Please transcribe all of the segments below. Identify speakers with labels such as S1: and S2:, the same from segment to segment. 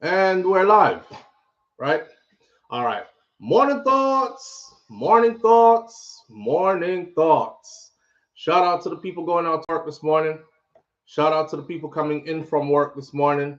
S1: And we're live, right? All right. Morning thoughts, morning thoughts, morning thoughts. Shout out to the people going out to work this morning. Shout out to the people coming in from work this morning.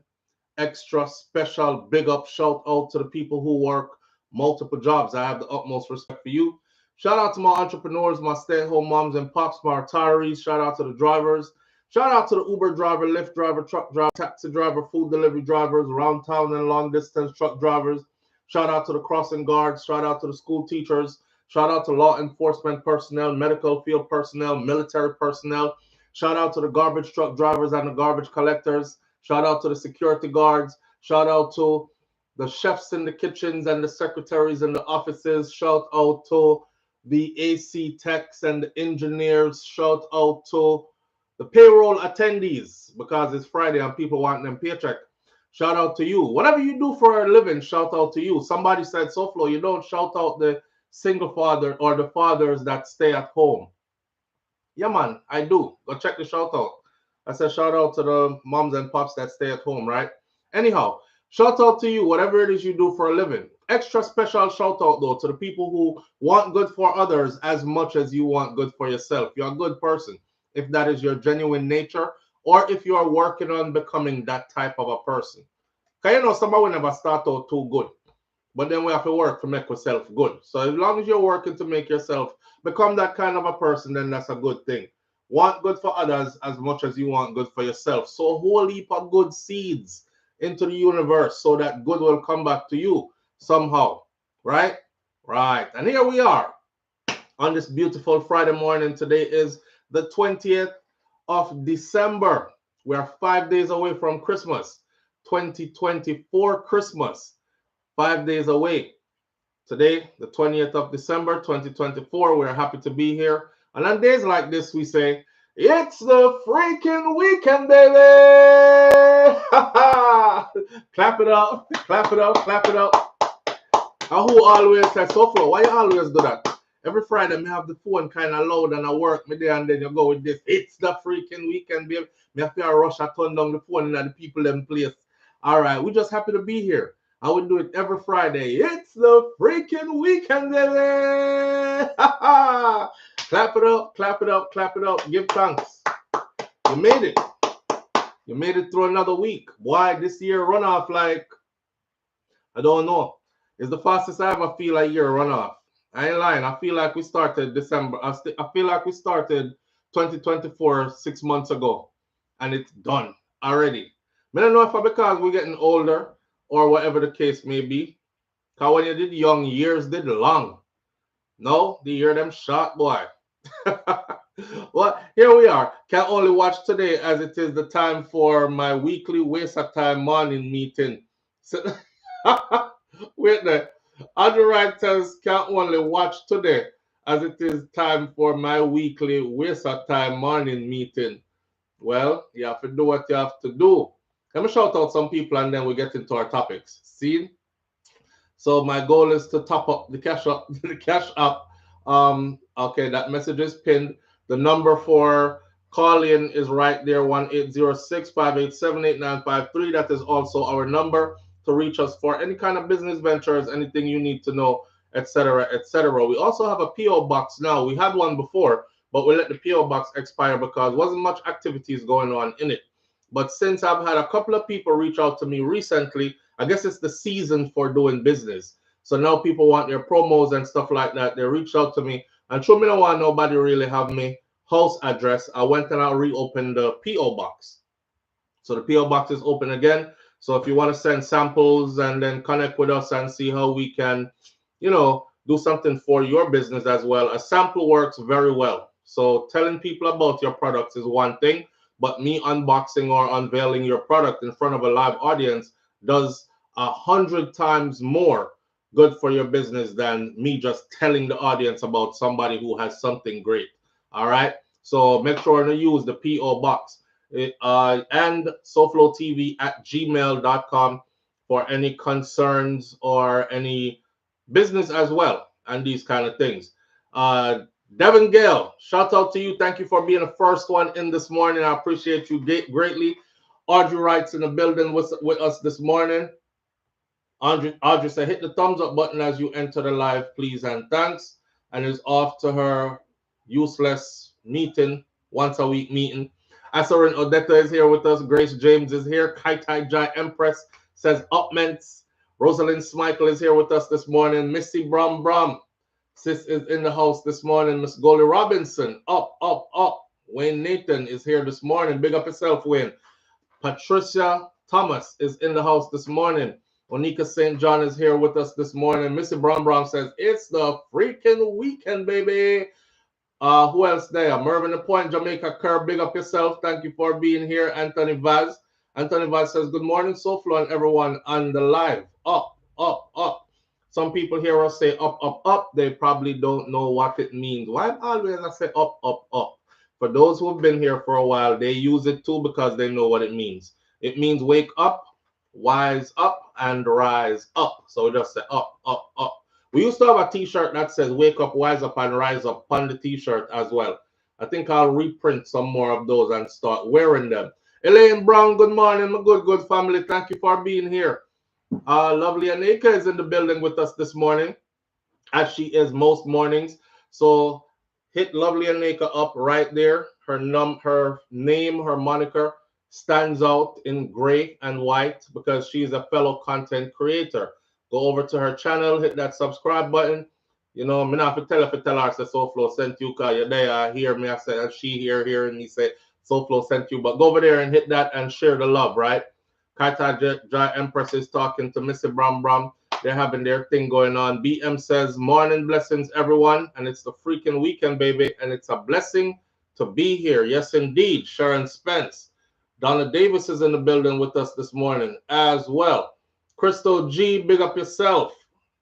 S1: Extra special big up shout out to the people who work multiple jobs. I have the utmost respect for you. Shout out to my entrepreneurs, my stay-at-home moms and pops, my retirees. Shout out to the drivers. Shout out to the Uber driver, Lyft driver, truck driver, taxi driver, food delivery drivers, around town and long distance truck drivers. Shout out to the crossing guards. Shout out to the school teachers. Shout out to law enforcement personnel, medical field personnel, military personnel. Shout out to the garbage truck drivers and the garbage collectors. Shout out to the security guards. Shout out to the chefs in the kitchens and the secretaries in the offices. Shout out to the AC techs and the engineers. Shout out to the payroll attendees because it's Friday and people want them paycheck. Shout out to you. Whatever you do for a living, shout out to you. Somebody said, SouFlo, you don't shout out the single father or the fathers that stay at home. Yeah, man, I do. Go check the shout out. I said shout out to the moms and pops that stay at home, right? Anyhow, shout out to you, whatever it is you do for a living. Extra special shout out though to the people who want good for others as much as you want good for yourself. You're a good person if that is your genuine nature, or if you are working on becoming that type of a person. Because you know, somebody will never start out too good, but then we have to work to make yourself good. So as long as you're working to make yourself become that kind of a person, then that's a good thing. Want good for others as much as you want good for yourself. So whole heap of good seeds into the universe so that good will come back to you somehow. Right? Right. And here we are on this beautiful Friday morning. Today is the 20th of December. We are 5 days away from Christmas. 2024 Christmas. 5 days away. Today, the 20th of December, 2024. We're happy to be here. And on days like this, we say, it's the freaking weekend, baby! Clap it up, clap it up, clap it up. And who always says, SouFlo, why you always do that? Every Friday, me have the phone kind of loud and I work me there and then you go with this. It's the freaking weekend, baby. Me have to rush and turn down the phone and the people in place. All right, we're just happy to be here. I would do it every Friday. It's the freaking weekend, baby! Clap it up, clap it up, clap it up. Give thanks. You made it. You made it through another week. Why this year run off like, I don't know. It's the fastest I ever feel a year run off. I ain't lying. I feel like we started December. I feel like we started 2024 6 months ago. And it's done already. I don't know if it's because we're getting older or whatever the case may be. Because when you did young, years did long. No, the year them short, boy. Well, here we are. Can only watch today as it is the time for my weekly waste of time morning meeting. So, wait there. Underwriters can only watch today as it is time for my weekly waste of time morning meeting. Well, you have to do what you have to do. Let me shout out some people and then we get into our topics. See? So my goal is to top up the cash up, the cash up. Okay, that message is pinned. The number for call in is right there, 1-806-587-8953. That is also our number to reach us for any kind of business ventures, anything you need to know, etc., etc. We also have a PO box now. We had one before, but we let the PO box expire because wasn't much activities going on in it. But since I've had a couple of people reach out to me recently, I guess it's the season for doing business. So now people want their promos and stuff like that. They reached out to me. And sure, me don't want nobody really have me house address. I went and I reopened the PO box. So the PO box is open again. So if you want to send samples and then connect with us and see how we can, do something for your business as well, a sample works very well. So telling people about your products is one thing, but me unboxing or unveiling your product in front of a live audience does 100 times more good for your business than me just telling the audience about somebody who has something great. All right. So make sure to use the PO box and SouFLoTV@gmail.com for any concerns or any business as well and these kind of things. Devin Gale, shout out to you. Thank you for being the first one in this morning. I appreciate you greatly. Audrey Wright's in the building with us this morning. Audrey said, hit the thumbs up button as you enter the live, please and thanks. And is off to her useless meeting, once a week meeting. Asarin Odetta is here with us. Grace James is here. Kai Tai Jai Empress says upments. Rosalind Smichael is here with us this morning. Missy Brum Brum. Sis is in the house this morning. Miss Golly Robinson. Up, up, up. Wayne Nathan is here this morning. Big up yourself, Wayne. Patricia Thomas is in the house this morning. Onika St. John is here with us this morning. Missy Brown Brown says, it's the freaking weekend, baby. Who else there? Mervyn the Point, Jamaica Kerr, big up yourself. Thank you for being here. Anthony Vaz. Anthony Vaz says, good morning, SouFlo and everyone on the live. Up, up, up. Some people hear us say up, up, up. They probably don't know what it means. Why always I say up, up, up? For those who have been here for a while, they use it too because they know what it means. It means wake up, wise up, and rise up. So we just say up, up, up. We used to have a t-shirt that says wake up, wise up, and rise up on the t-shirt as well. I think I'll reprint some more of those and start wearing them. Elaine Brown, good morning, my good family. Thank you for being here. Lovely Anika is in the building with us this morning, as she is most mornings. So hit Lovely Anika up right there. Her name, her moniker stands out in gray and white because she's a fellow content creator. Go over to her channel, hit that subscribe button. You know, me not have to tell her, say SouFlo sent you because you're there, hear me, I said, and she hearing me say SouFlo sent you. But go over there and hit that and share the love, right? Kaita Jai Empress is talking to Missy Brum Brum. They're having their thing going on. BM says, morning blessings, everyone. And it's the freaking weekend, baby. And it's a blessing to be here. Yes, indeed. Sharon Spence. Donna Davis is in the building with us this morning as well. Crystal G, big up yourself.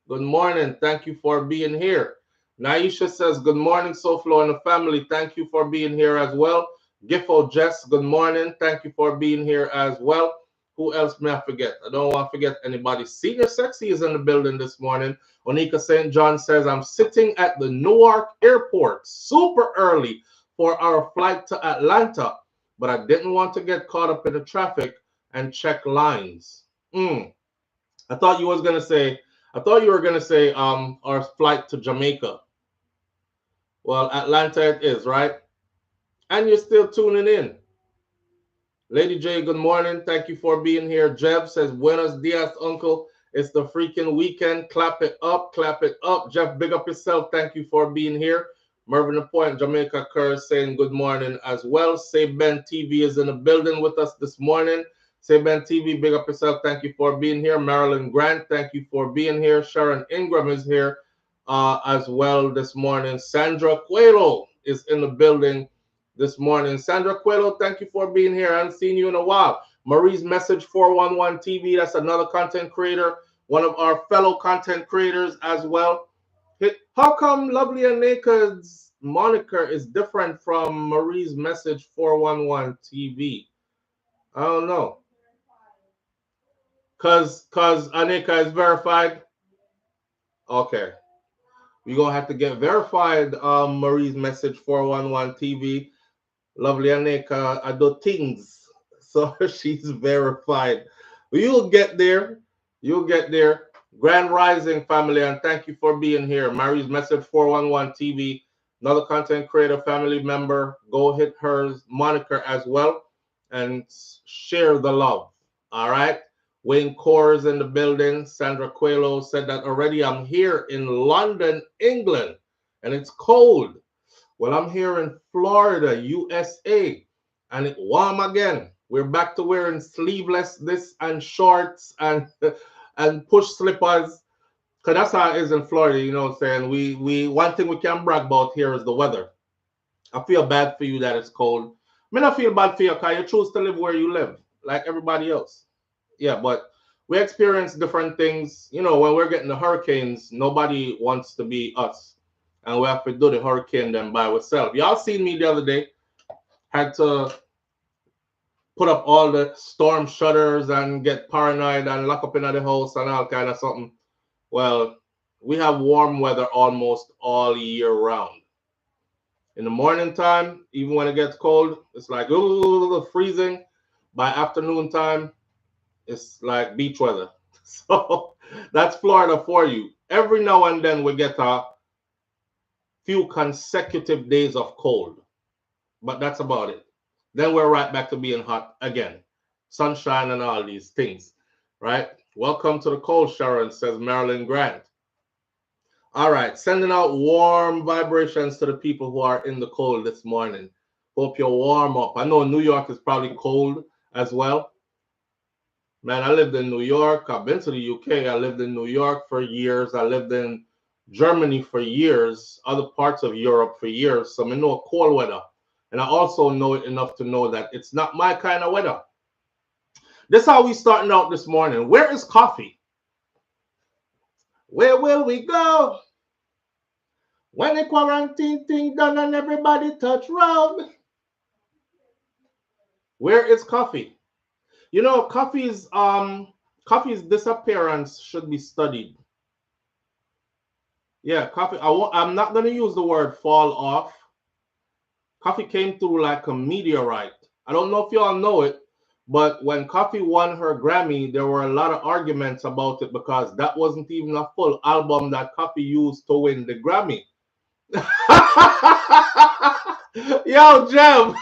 S1: Good morning. Thank you for being here. Naisha says, good morning, SouFlo and the family. Thank you for being here as well. Giffo Jess, good morning. Thank you for being here as well. Who else may I forget? I don't want to forget anybody. Senior Sexy is in the building this morning. Onika St. John says, I'm sitting at the Newark airport super early for our flight to Atlanta, but I didn't want to get caught up in the traffic and check lines. I thought you were going to say our flight to Jamaica. Well, Atlanta it is, right? And you're still tuning in. Lady J, good morning. Thank you for being here. Jeb says, buenos dias, uncle. It's the freaking weekend. Clap it up, clap it up. Jeff, big up yourself. Thank you for being here. Mervyn the Point, Jamaica Kerr saying good morning as well. Say Ben TV is in the building with us this morning. Say Ben TV, big up yourself. Thank you for being here. Marilyn Grant, thank you for being here. Sharon Ingram is here as well this morning. Sandra Cuelo is in the building this morning. Sandra Cuelo, thank you for being here. I haven't seen you in a while. Marie's Message 411 TV, that's another content creator, one of our fellow content creators as well. How come Lovely Aneka's moniker is different from Marie's Message 411 TV? I don't know. Cause Aneka is verified. Okay. We're gonna have to get verified Marie's Message 411 TV. Lovely Aneka, I do things. So she's verified. You'll get there. You'll get there. Grand Rising family, and thank you for being here. Marie's Message 411 TV, another content creator, family member. Go hit her moniker as well and share the love. All right. Wayne Core is in the building. Sandra Coelho said that already. I'm here in London, England, and it's cold. Well, I'm here in Florida, USA, and it's warm again. We're back to wearing sleeveless this and shorts and push slippers. Because that's how it is in Florida, you know what I'm saying? We one thing we can brag about here is the weather. I feel bad for you that it's cold. I mean, I feel bad for you because you choose to live where you live, like everybody else. Yeah, but we experience different things. You know, when we're getting the hurricanes, nobody wants to be us. And we have to do the hurricane then by ourselves. Y'all seen me the other day. Had to put up all the storm shutters and get paranoid and lock up in the house and all kind of something. Well, we have warm weather almost all year round. In the morning time, even when it gets cold, it's like ooh, freezing. By afternoon time, it's like beach weather. So That's Florida for you. Every now and then we get a few consecutive days of cold, but that's about it. Then we're right back to being hot again. Sunshine and all these things, right? Welcome to the cold, Sharon, says Marilyn Grant. All right, sending out warm vibrations to the people who are in the cold this morning. Hope you're warm up. I know New York is probably cold as well. Man, I lived in New York. I've been to the UK. I lived in New York for years. I lived in Germany for years, other parts of Europe for years. So I know cold weather. And I also know it enough to know that it's not my kind of weather. This is how we starting out this morning. Where is Koffee? Where will we go when the quarantine thing done and everybody touch road? Where is Koffee? You know, Koffee's disappearance should be studied. Yeah, Koffee. I'm not gonna use the word fall off. Koffee came through like a meteorite. I don't know if y'all know it, but when Koffee won her Grammy, there were a lot of arguments about it because that wasn't even a full album that Koffee used to win the Grammy. Yo, Jem.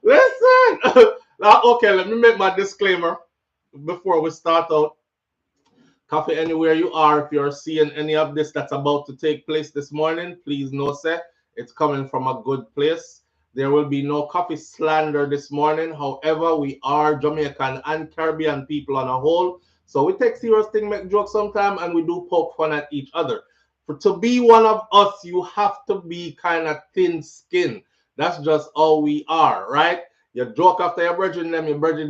S1: Listen. Now, okay, let me make my disclaimer before we start out. Koffee, anywhere you are, if you're seeing any of this that's about to take place this morning, please know, sir, it's coming from a good place. There will be no Koffee slander this morning. However, we are Jamaican and Caribbean people on a whole. So we take serious things, make jokes sometimes, and we do poke fun at each other. To be one of us, you have to be kind of thin skinned. That's just all we are, right? You joke after your brethren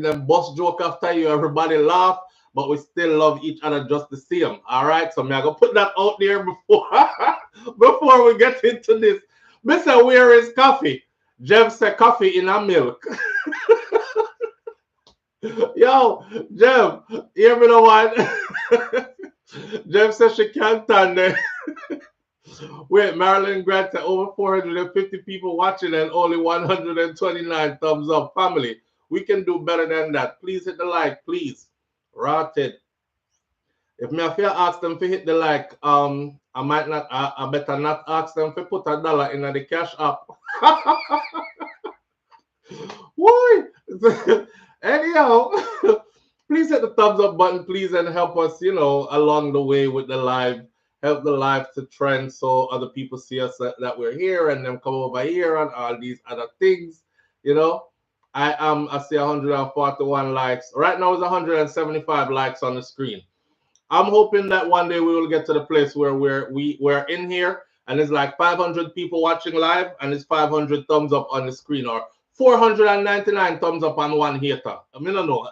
S1: them bust joke after you, everybody laugh, but we still love each other just the same. All right, so I'm gonna put that out there before we get into this. Mister, where is Koffee? Jeff said coffee in a milk. Yo, Jeff, hear me the one? Jeff said she can't stand it. Wait, Marilyn Grant said over 450 people watching and only 129 thumbs up. Family, we can do better than that. Please hit the like, please. Rotted. If me have to ask them to hit the like, I might not. I better not ask them to put $1 in the cash app. Why? Anyhow, please hit the thumbs up button, please, and help us, along the way with the live. Help the live to trend so other people see us that we're here and then come over here and all these other things. I see 141 likes. Right now it's 175 likes on the screen. I'm hoping that one day we will get to the place where we're in here and it's like 500 people watching live and it's 500 thumbs up on the screen or 499 thumbs up on one hater. I mean, I don't know.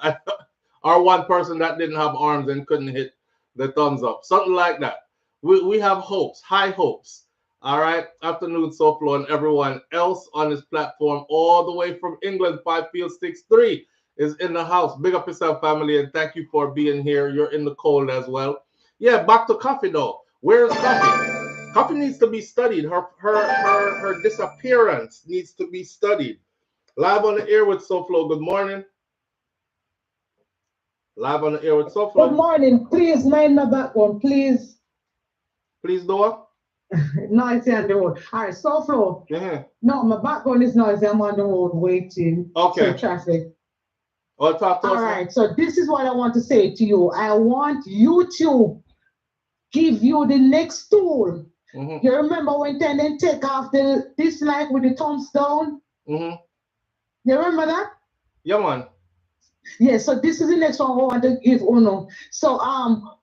S1: Or one person that didn't have arms and couldn't hit the thumbs up. Something like that. We have hopes, high hopes. All right. Afternoon, SouFlo, and everyone else on this platform, all the way from England, 5Field63 is in the house. Big up yourself, family, and thank you for being here. You're in the cold as well. Yeah, back to Koffee though. Where's Koffee? Koffee needs to be studied. Her disappearance needs to be studied. Live on the air with SouFlo. Good morning. Live on the air with SouFlo.
S2: Good morning. Please mind my background, please.
S1: Please do it.
S2: Noisy on the road. All right, SouFlo.
S1: Yeah.
S2: No, my background is noisy. I'm on the road waiting.
S1: Okay.
S2: For traffic.
S1: All
S2: right. So this is what I want to say to you. I want YouTube give you the next tool. Mm-hmm. You remember when they take off the dislike with the thumbs down? Mm-hmm. You remember that?
S1: Yeah, man.
S2: Yeah, so this is the next one I want to give Uno. So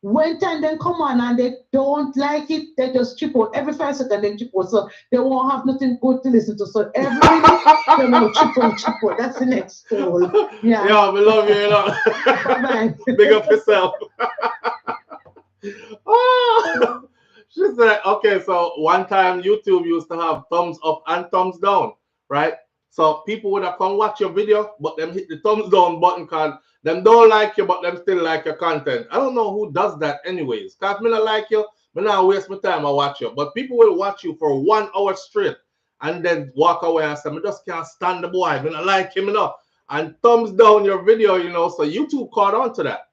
S2: when time they come on and they don't like it, they just chip out. Every 5 seconds they chip out. So they won't have nothing good to listen to. So every minute they will chip out. That's the next tool. Yeah.
S1: Yeah, we love you,
S2: Bye-bye.
S1: Big up yourself. Oh, she said, okay, so one time YouTube used to have thumbs up and thumbs down, right? So people would have come watch your video, but them hit the thumbs down button because them don't like you, but them still like your content. I don't know who does that anyways. Because me not like you, me not waste my time I watch you. But people will watch you for 1 hour straight and then walk away and say, I just can't stand the boy. Me not like him enough. And thumbs down your video, so YouTube caught on to that.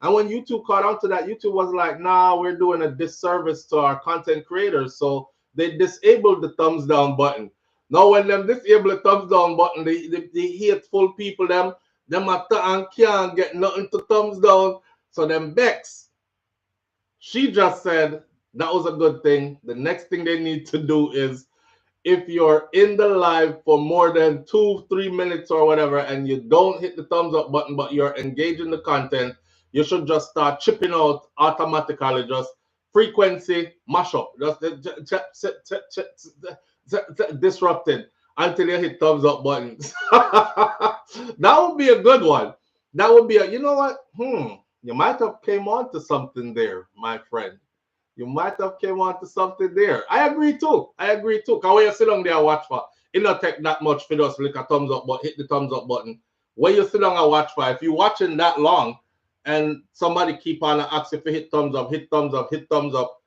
S1: And when YouTube caught on to that, YouTube was like, nah, we're doing a disservice to our content creators. So they disabled the thumbs down button. Now when them disable the thumbs down button, the hateful people, them and can't get nothing to thumbs down. So them Bex, she just said that was a good thing. The next thing they need to do is, if you're in the live for more than 2-3 minutes or whatever, and you don't hit the thumbs up button, but you're engaging the content, you should just start chipping out automatically, just frequency mash up, just disrupted until you hit thumbs up buttons. That would be a good one. That would be a, you know what? You might have came on to something there, my friend. You might have came on to something there. I agree too. Because when you sit down there and watch for, it don't take that much for just lick a thumbs up, but hit the thumbs up button. When you sit down and watch for, if you're watching that long and somebody keep on asking for hit thumbs up, hit thumbs up, hit thumbs up,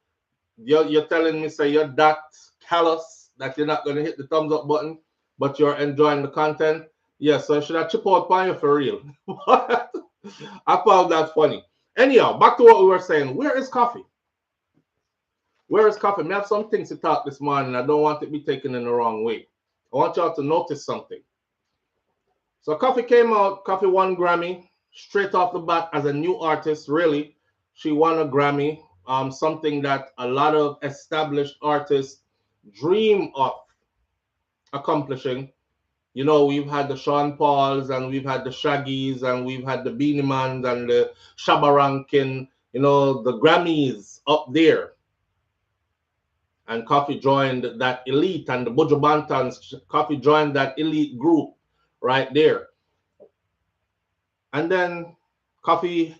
S1: you're telling me, say, you're that callous that you're not going to hit the thumbs up button, but you're enjoying the content. Yeah, so should I chip out by you for real? I found that funny. Anyhow, back to what we were saying. Where is Koffee? Where is Koffee? I have some things to talk this morning. I don't want it to be taken in the wrong way. I want y'all to notice something. So Koffee came out. Koffee won Grammy straight off the bat as a new artist. Really, she won a Grammy. Something that a lot of established artists dream of accomplishing. You know, we've had the Sean Pauls, and we've had the Shaggies, and we've had the Beanie Mans, and the Shabba Rankin. You know, the Grammys up there. And Koffee joined that elite, and the Buju Bantans, Koffee joined that elite group right there. And then Koffee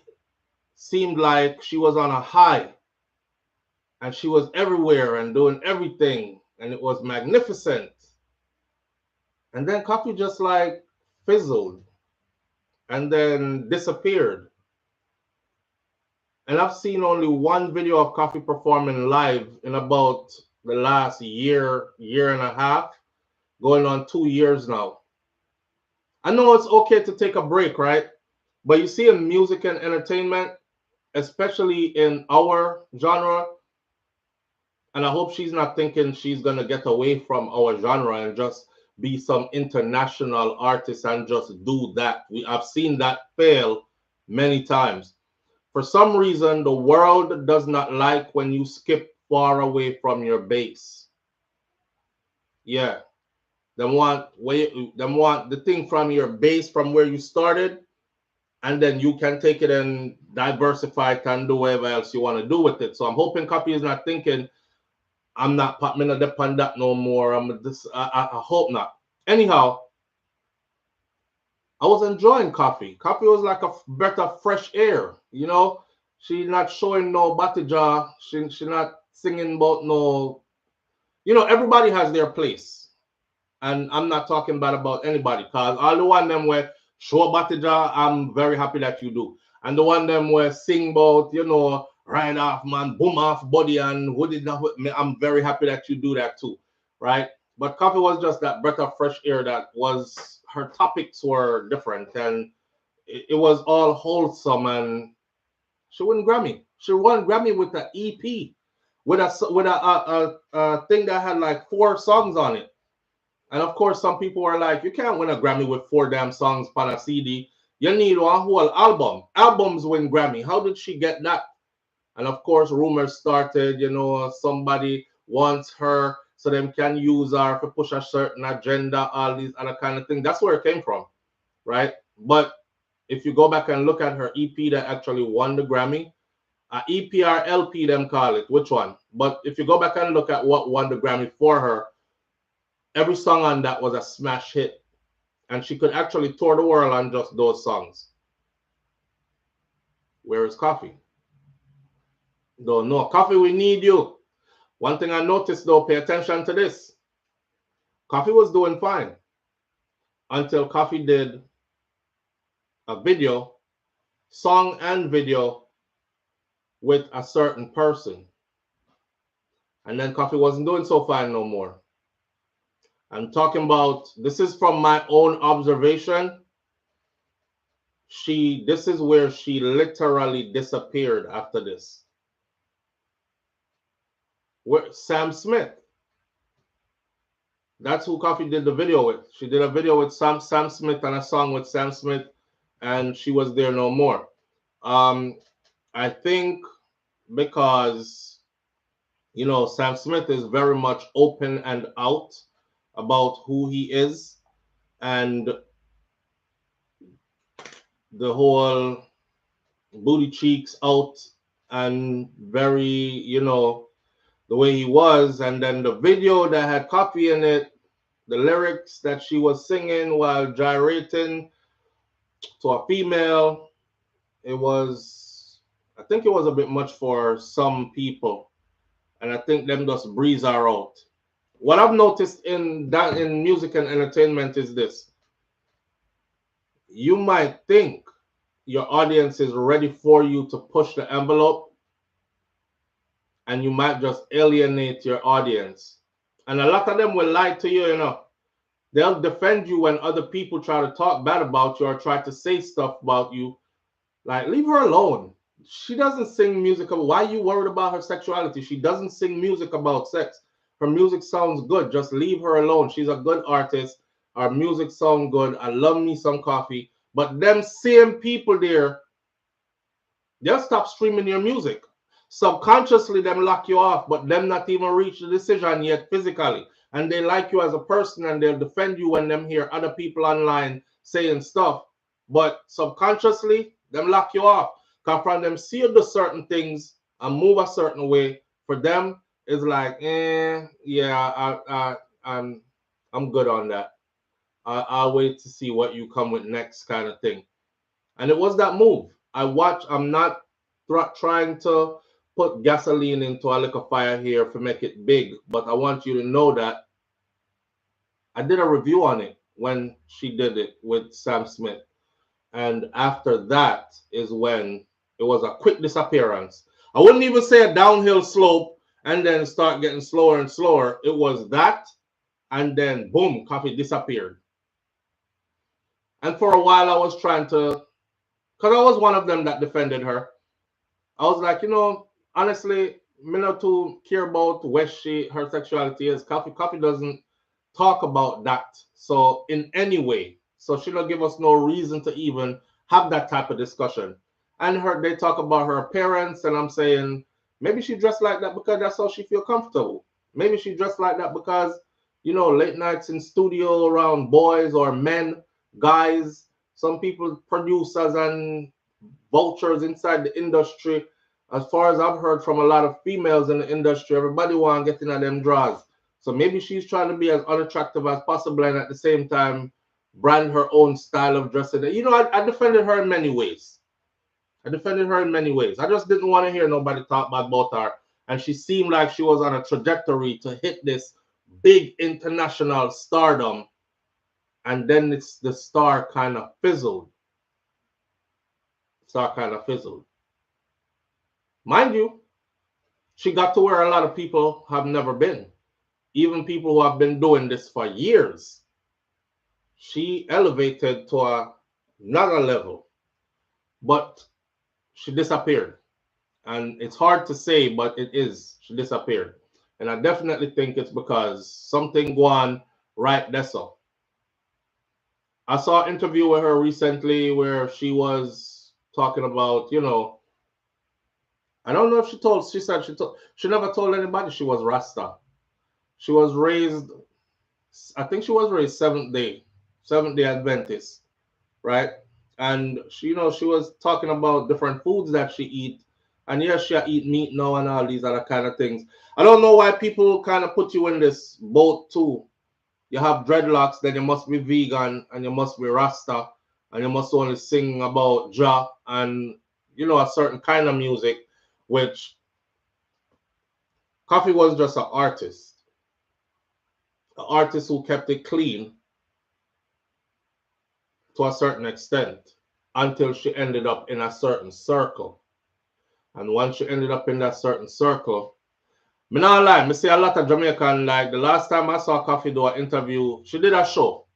S1: seemed like she was on a high, and she was everywhere and doing everything, and it was magnificent. And then Koffee just like fizzled and then disappeared. And I've seen only one video of Koffee performing live in about the last year, year and a half, going on 2 years now. I know it's okay to take a break, right? But you see, in music and entertainment, especially in our genre, and I hope she's not thinking she's going to get away from our genre and just be some international artist and just do that. I've seen that fail many times. For some reason, the world does not like when you skip far away from your base. Yeah. They want the thing from your base, from where you started, and then you can take it and diversify it and do whatever else you want to do with it. So I'm hoping Koffee is not thinking, I'm not popping a dip on that no more. I hope not. Anyhow, I was enjoying Koffee. Koffee was like a breath of fresh air, you know. She not showing no batija. She not singing about no, you know, everybody has their place. And I'm not talking bad about anybody, because all the one them where show batija, I'm very happy that you do. And the one them where sing about, you know, ride off man, boom off body and who did that with me, I'm very happy that you do that too, right? But Koffee was just that breath of fresh air. That was, her topics were different, and it was all wholesome, and she won Grammy. She won Grammy with the EP, with a thing that had like 4 songs on it. And of course, some people were like, you can't win a Grammy with 4 damn songs on a CD. You need one whole album. Albums win Grammy. How did she get that? And of course, rumors started, you know, somebody wants her so them can use her to push a certain agenda, all these other kind of things. That's where it came from, right? But if you go back and look at her EP that actually won the Grammy, EP or LP, them call it, which one? But if you go back and look at what won the Grammy for her, every song on that was a smash hit. And she could actually tour the world on just those songs. Where is Koffee? Don't know. Koffee, we need you. One thing I noticed though, pay attention to this. Koffee was doing fine until Koffee did a video, song and video, with a certain person. And then Koffee wasn't doing so fine no more. I'm talking about, this is from my own observation. this is where she literally disappeared after this. Where Sam Smith. That's who Koffee did the video with. She did a video with Sam Smith and a song with Sam Smith, and she was there no more. I think because, you know, Sam Smith is very much open and out about who he is, and the whole booty cheeks out and very, you know, the way he was. And then the video that had Koffee in it, the lyrics that she was singing while gyrating to a female, it was, I think it was a bit much for some people. And I think them just breeze her out. What I've noticed in music and entertainment is this. You might think your audience is ready for you to push the envelope, and you might just alienate your audience. And a lot of them will lie to you, you know. They'll defend you when other people try to talk bad about you or try to say stuff about you. Like, leave her alone. She doesn't sing music. Why are you worried about her sexuality? She doesn't sing music about sex. Her music sounds good. Just leave her alone. She's a good artist. Her music sounds good. I love me some Koffee. But them same people there, they'll stop streaming your music. Subconsciously, them lock you off, but them not even reach the decision yet physically. And they like you as a person, and they'll defend you when them hear other people online saying stuff. But subconsciously, them lock you off. Because from them see you do certain things and move a certain way, for them, it's like, yeah, I'm good on that. I'll wait to see what you come with next, kind of thing. And it was that move. I'm not trying to put gasoline into a little fire here to make it big, but I want you to know that I did a review on it when she did it with Sam Smith. And after that is when it was a quick disappearance. I wouldn't even say a downhill slope and then start getting slower and slower. It was that, and then boom, Koffee disappeared. And for a while I was trying to, because I was one of them that defended her. I was like, you know, honestly, me not too care about where her sexuality is. Koffee doesn't talk about that. So in any way, so she don't give us no reason to even have that type of discussion. And they talk about her appearance, and I'm saying maybe she dressed like that because that's how she feel comfortable. Maybe she dressed like that because, you know, late nights in studio around boys or men, guys, some people, producers and vultures inside the industry. As far as I've heard from a lot of females in the industry, everybody want to get into them draws. So maybe she's trying to be as unattractive as possible and at the same time brand her own style of dressing. You know, I defended her in many ways. I just didn't want to hear nobody talk bad about her. And she seemed like she was on a trajectory to hit this big international stardom. And then the star kind of fizzled. Mind you, she got to where a lot of people have never been. Even people who have been doing this for years. She elevated to another level. But she disappeared. And it's hard to say, but it is. She disappeared. And I definitely think it's because something gone right there. So I saw an interview with her recently where she was talking about, you know, I don't know if she never told anybody she was Rasta. She was raised, I think she was raised Seventh Day Adventist, right? And she, you know, she was talking about different foods that she eat. And yes, she eat meat now and all these other kind of things. I don't know why people kind of put you in this boat too. You have dreadlocks, then you must be vegan and you must be Rasta and you must only sing about Jah and, you know, a certain kind of music, which Koffee was just an artist who kept it clean to a certain extent until she ended up in a certain circle. And once she ended up in that certain circle, me not lie, me see a lot of Jamaican, like the last time I saw Koffee do an interview, she did a show.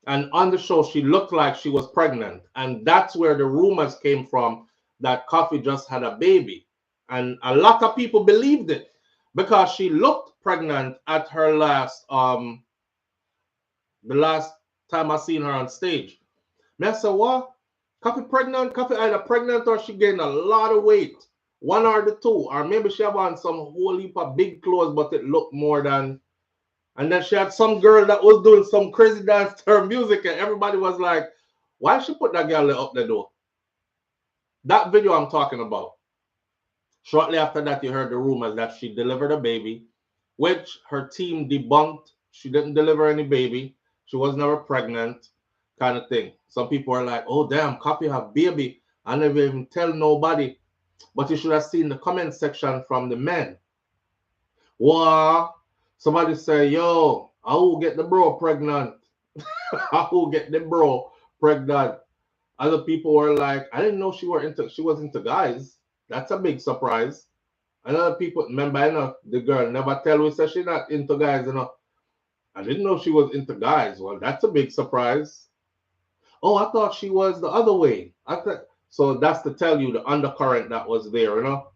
S1: And on the show, she looked like she was pregnant. And that's where the rumors came from that Koffee just had a baby. And a lot of people believed it because she looked pregnant at her last, the last time I seen her on stage. Me I said, what? Koffee pregnant? Koffee either pregnant or she gained a lot of weight. One or the two. Or maybe she have on some whole heap of big clothes, but it looked more than. And then she had some girl that was doing some crazy dance to her music, and everybody was like, why she put that girl up the door? That video I'm talking about. Shortly after that, you heard the rumors that she delivered a baby, which her team debunked. She didn't deliver any baby. She was never pregnant, kind of thing. Some people are like, oh, damn, Koffee have baby. I never even tell nobody. But you should have seen the comment section from the men. Wow. Somebody say, yo, I will get the bro pregnant. I will get the bro pregnant. Other people were like, I didn't know she was into guys. That's a big surprise. And other people, remember, I know the girl never tell me said she not into guys, you know. I didn't know she was into guys. Well, that's a big surprise. Oh, I thought she was the other way. So that's to tell you the undercurrent that was there, you know.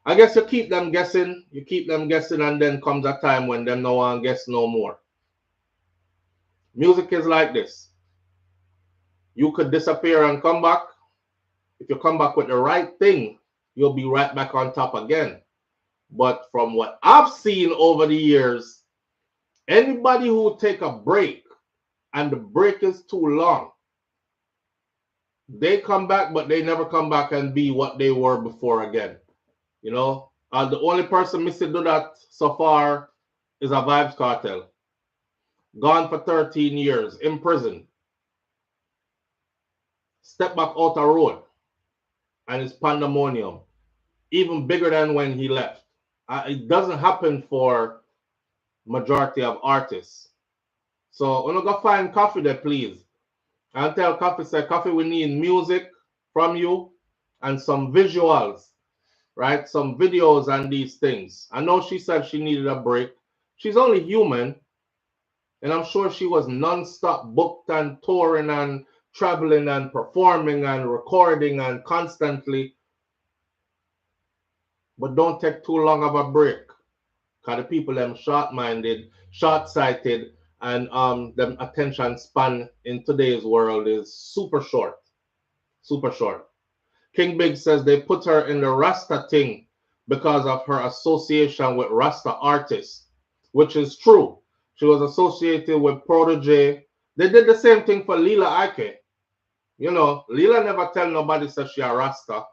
S1: I guess you keep them guessing, and then comes a time when them no one guess no more. Music is like this. You could disappear and come back. If you come back with the right thing, you'll be right back on top again. But from what I've seen over the years, anybody who take a break and the break is too long, they come back, but they never come back and be what they were before again. You know, the only person missing do that so far is a Vibes Cartel. Gone for 13 years, in prison. Step back out a road. And it's pandemonium. Even bigger than when he left. It doesn't happen for majority of artists. So when you go find Koffee there, please. And tell Koffee, say, Koffee, we need music from you and some visuals. Right? Some videos and these things. I know she said she needed a break. She's only human. And I'm sure she was non-stop booked and touring and traveling and performing and recording and constantly. But don't take too long of a break. Because the people them short-minded, short-sighted, and them attention span in today's world is super short. Super short. King Big says they put her in the Rasta thing because of her association with Rasta artists, which is true. She was associated with Protege. They did the same thing for Lila Ike. You know, Lila never tell nobody says she a Rasta,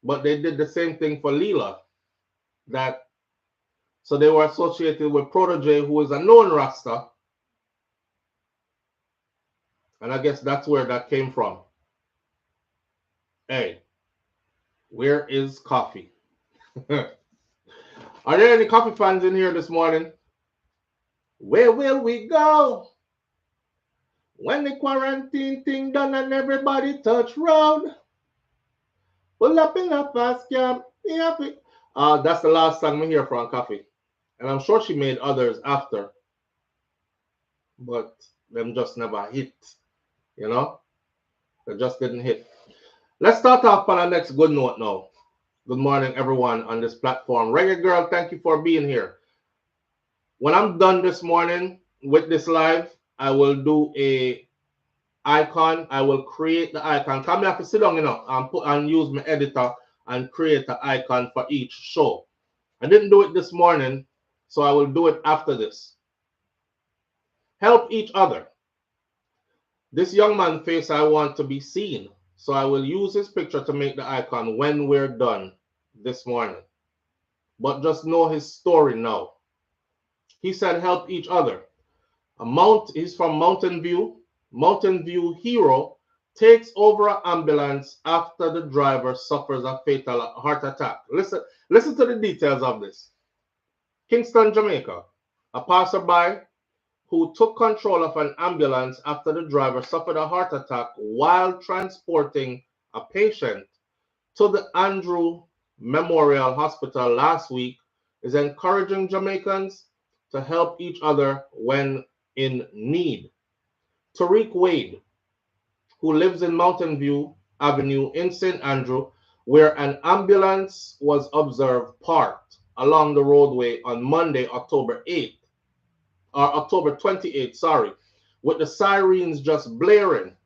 S1: but they did the same thing for Lila. So they were associated with Protege, who is a known Rasta, and I guess that's where that came from. Hey, where is Koffee? Are there any Koffee fans in here this morning? Where will we go when the quarantine thing done and everybody touch road? Pull up in a fast cab. That's the last song we hear from Koffee. And I'm sure she made others after. But them just never hit. You know? They just didn't hit. Let's start off on our next good note now. Good morning, everyone on this platform. Reggae Girl, thank you for being here. When I'm done this morning with this live, I will do a icon. I will create the icon. Come here to sit down, you know, and use my editor and create an icon for each show. I didn't do it this morning, so I will do it after this. Help each other. This young man's face I want to be seen, so I will use his picture to make the icon when we're done this morning. But just know his story now. He said help each other. He's from Mountain View. Mountain View hero takes over an ambulance after the driver suffers a fatal heart attack. Listen to the details of this. Kingston, Jamaica. A passerby who took control of an ambulance after the driver suffered a heart attack while transporting a patient to the Andrew Memorial Hospital last week is encouraging Jamaicans to help each other when in need. Tariq Wade, who lives in Mountain View Avenue in St. Andrew, where an ambulance was observed parked along the roadway on Monday, October 8th, or October 28th, sorry, with the sirens just blaring,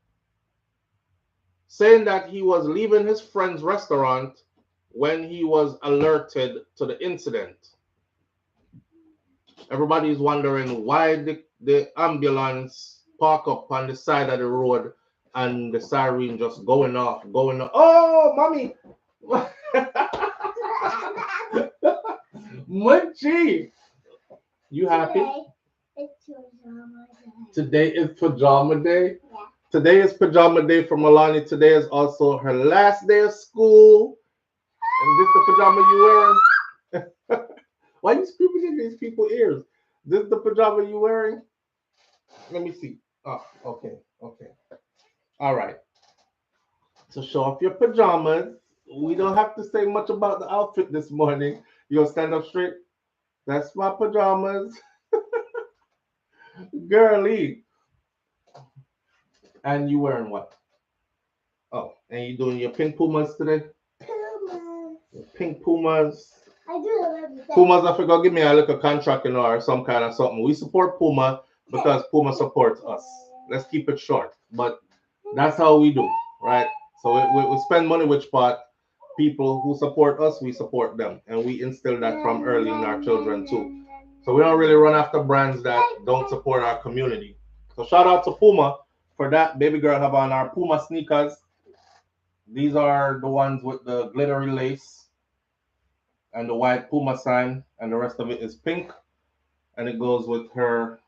S1: saying that he was leaving his friend's restaurant when he was alerted to the incident. Everybody is wondering why the ambulance park up on the side of the road and the siren just going off, going off. Oh, mommy! Munchie! You happy? Today is pajama day. Yeah. Today is pajama day for Milani. Today is also her last day of school. And this the pajama you wearing? Why are you screaming in these people's ears? This the pajama you wearing? Let me see. Oh, okay, okay. All right. So show off your pajamas. We don't have to say much about the outfit this morning. You'll stand up straight. That's my pajamas. Girly. And you wearing what? Oh, and you doing your pink Pumas today? Pumas. Your pink Pumas. I do love that. Pumas, I forgot, give me a little contract, you know, or some kind of something. We support Puma because Puma supports us. Let's keep it short. But that's how we do, right? So we spend money which part. People who support us, we support them. And we instill that from early in our children too. So we don't really run after brands that don't support our community. So shout out to Puma for that. Baby girl have on our Puma sneakers. These are the ones with the glittery lace and the white Puma sign, and the rest of it is pink. And it goes with her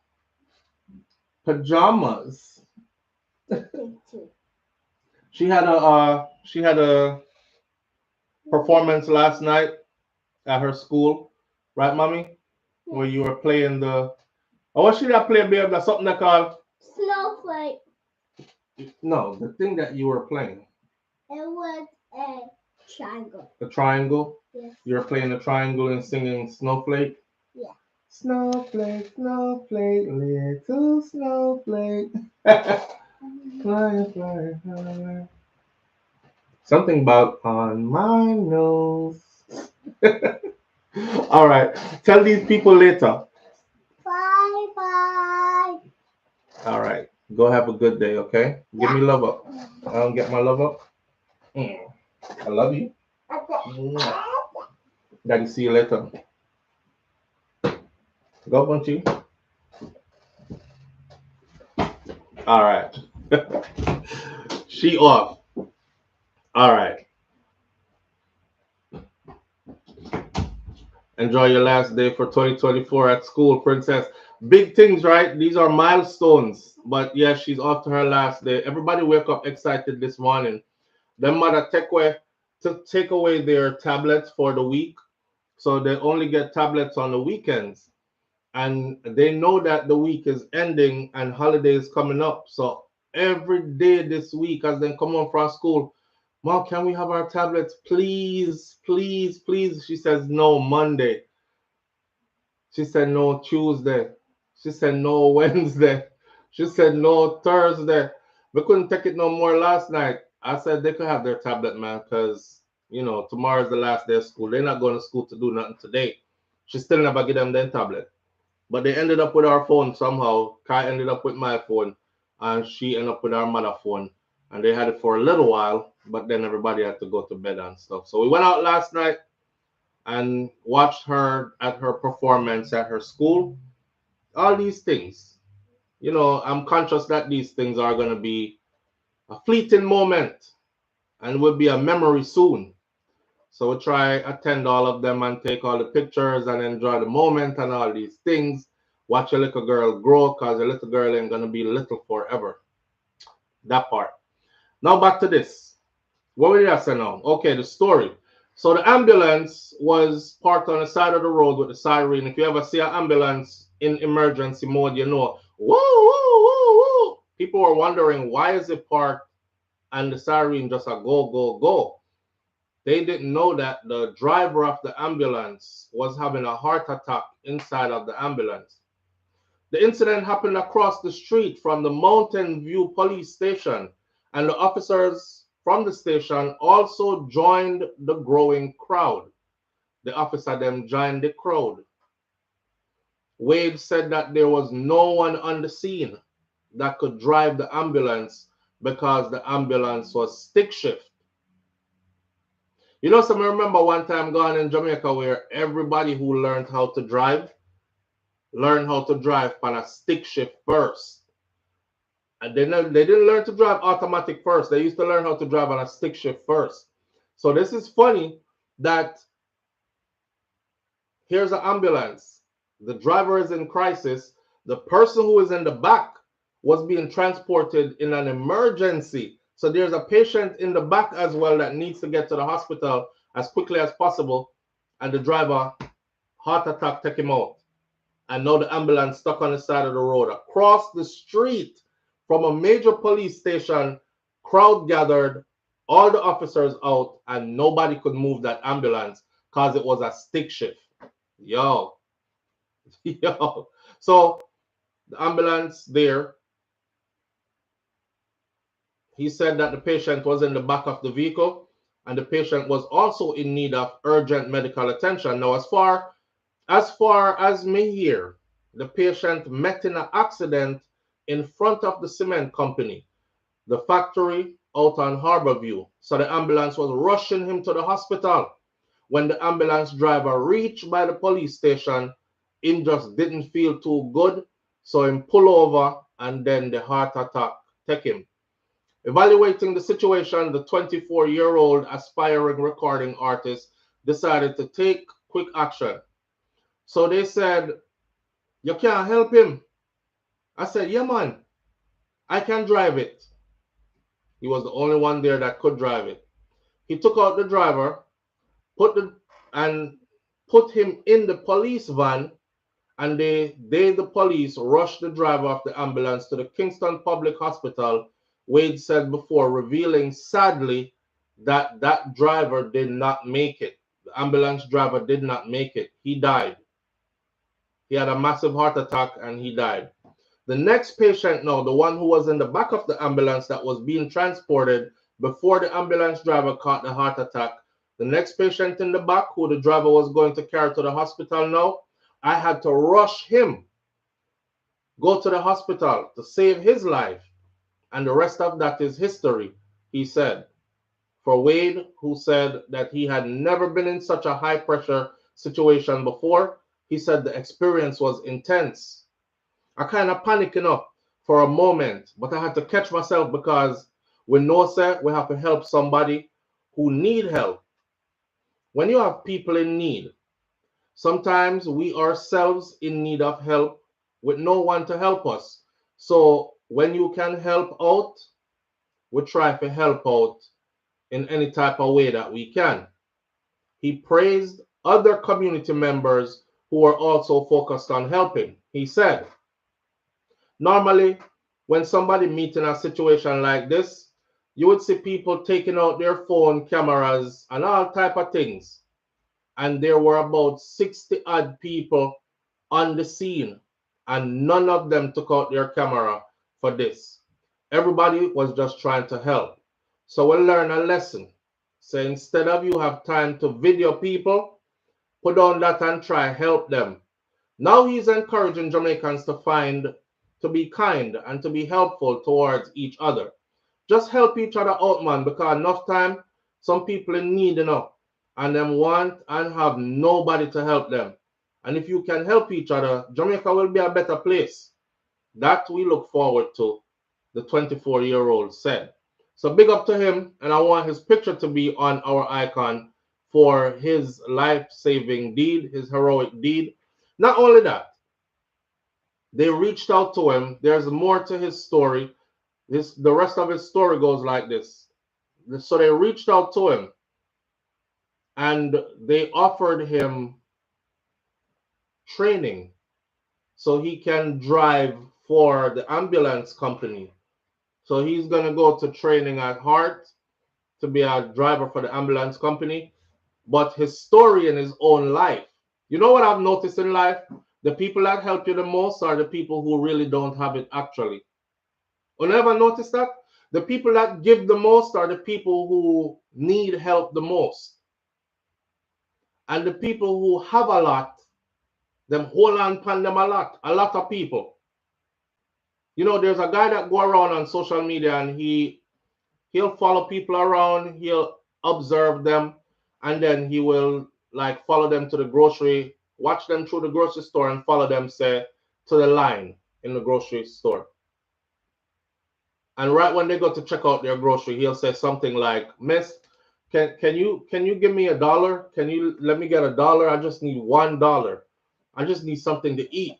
S1: pajamas. She had a performance last night at her school, right, mommy? Yeah. Where you were playing the. Oh, what should I play, babe? That's something they call
S3: Snowflake.
S1: No, the thing that you were playing.
S3: It was a triangle.
S1: The triangle?
S3: Yes.
S1: You were playing the triangle and singing Snowflake?
S3: Yeah.
S1: Snowflake, snowflake, little snowflake. Fly, fly, fly. Something about on my nose. All right. Tell these people later.
S3: Bye bye.
S1: All right. Go have a good day, okay? Give me love up. I don't get my love up. I love you. Daddy, see you later. Go, Bunchy. All right. She off. All right. Enjoy your last day for 2024 at school, princess. Big things, right? These are milestones. But yeah, she's off to her last day. Everybody wake up excited this morning. Their mother take away their tablets for the week. So they only get tablets on the weekends. And they know that the week is ending and holidays coming up. So every day this week, as they come home from school, Mom, can we have our tablets? Please, please, please. She says no Monday. She said no Tuesday. She said no Wednesday. She said no Thursday. We couldn't take it no more last night. I said they could have their tablet, man, because, you know, tomorrow's the last day of school. They're not going to school to do nothing today. She still never give them their tablet. But they ended up with our phone somehow. Kai ended up with my phone, and she ended up with our mother phone. And they had it for a little while, but then everybody had to go to bed and stuff. So we went out last night and watched her at her performance at her school. All these things. You know, I'm conscious that these things are going to be a fleeting moment and will be a memory soon. So we'll try attend all of them and take all the pictures and enjoy the moment and all these things. Watch a little girl grow, because a little girl ain't going to be little forever. That part. Now back to this. What did I say now? Okay, the story. So the ambulance was parked on the side of the road with the siren. If you ever see an ambulance in emergency mode, you know, woo, woo, woo, woo. People were wondering, why is it parked and the siren just a go, go, go? They didn't know that the driver of the ambulance was having a heart attack inside of the ambulance. The incident happened across the street from the Mountain View police station, and the officers from the station also joined the growing crowd. The officer then joined the crowd. Wade said that there was no one on the scene that could drive the ambulance because the ambulance was stick shift. You know, some remember one time going in Jamaica where everybody who learned how to drive on a stick shift first. And they didn't learn to drive automatic first. They used to learn how to drive on a stick shift first. So this is funny that here's an ambulance. The driver is in crisis. The person who is in the back was being transported in an emergency. So there's a patient in the back as well that needs to get to the hospital as quickly as possible. And the driver, heart attack, take him out. And now the ambulance stuck on the side of the road. Across the street from a major police station, crowd gathered, all the officers out, and nobody could move that ambulance because it was a stick shift. Yo. Yo. So the ambulance there, he said that the patient was in the back of the vehicle and the patient was also in need of urgent medical attention. Now, as far as me here, the patient met in an accident in front of the cement company, the factory out on Harborview. So the ambulance was rushing him to the hospital. When the ambulance driver reached by the police station, he just didn't feel too good. So he pulled over and then the heart attack took him. Evaluating the situation, the 24-year-old aspiring recording artist decided to take quick action. So they said, "You can't help him." I said, "Yeah, man, I can drive it." He was the only one there that could drive it. He took out the driver, put him in the police van, and the police rushed the driver of the ambulance to the Kingston Public Hospital. Wade said before, revealing sadly that that driver did not make it. The ambulance driver did not make it. He died. He had a massive heart attack and he died. The next patient now, the one who was in the back of the ambulance that was being transported before the ambulance driver caught the heart attack, the next patient in the back who the driver was going to carry to the hospital now, I had to rush him, go to the hospital to save his life. And the rest of that is history, he said. For Wade, who said that he had never been in such a high-pressure situation before, he said the experience was intense. I kind of panicked enough for a moment, but I had to catch myself because we know that we have to help somebody who need help. When you have people in need, sometimes we ourselves in need of help with no one to help us. So when you can help out, we try to help out in any type of way that we can. He praised other community members who are also focused on helping. He said, normally, when somebody meets in a situation like this, you would see people taking out their phone cameras and all type of things. And there were about 60 odd people on the scene, and none of them took out their camera for this. Everybody was just trying to help. So we'll learn a lesson. So instead of you have time to video people, put on that and try help them. Now he's encouraging Jamaicans to be kind and to be helpful towards each other. Just help each other out, man, because enough time, some people in need enough and them want and have nobody to help them. And if you can help each other, Jamaica will be a better place. That we look forward to, the 24-year-old said. So big up to him, and I want his picture to be on our icon for his life-saving deed, his heroic deed. Not only that, they reached out to him. There's more to his story. The rest of his story goes like this. So they reached out to him, and they offered him training so he can drive for the ambulance company. So he's going to go to training at heart to be a driver for the ambulance company. But his story in his own life, you know what I've noticed in life? The people that help you the most are the people who really don't have it actually. You never notice that? The people that give the most are the people who need help the most. And the people who have a lot, them hold on upon them a lot. A lot of people. You know, there's a guy that go around on social media and he'll follow people around, he'll observe them, and then he will like follow them to the grocery, watch them through the grocery store and follow them, say, to the line in the grocery store. And right when they go to check out their grocery, he'll say something like, Miss, can you give me $1? Can you let me get $1? I just need $1. I just need something to eat.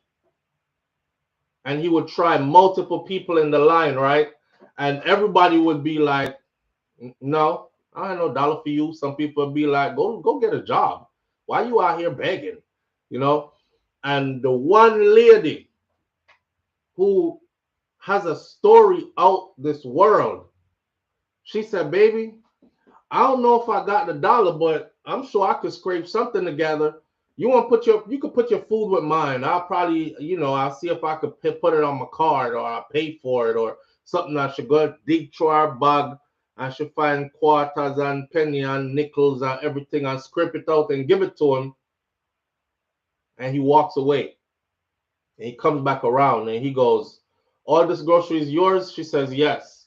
S1: And he would try multiple people in the line, right? And everybody would be like, no, I ain't no dollar for you. Some people would be like, go get a job. Why you out here begging? You know? And the one lady who has a story out this world, she said, baby, I don't know if I got the $1, but I'm sure I could scrape something together. You could put your food with mine. I'll probably, I'll see if I could put it on my card, or I'll pay for it, or something. I should go dig through our bag. I should find quarters and penny and nickels and everything and scrape it out and give it to him. And he walks away. And he comes back around and he goes, all this grocery is yours? She says, yes.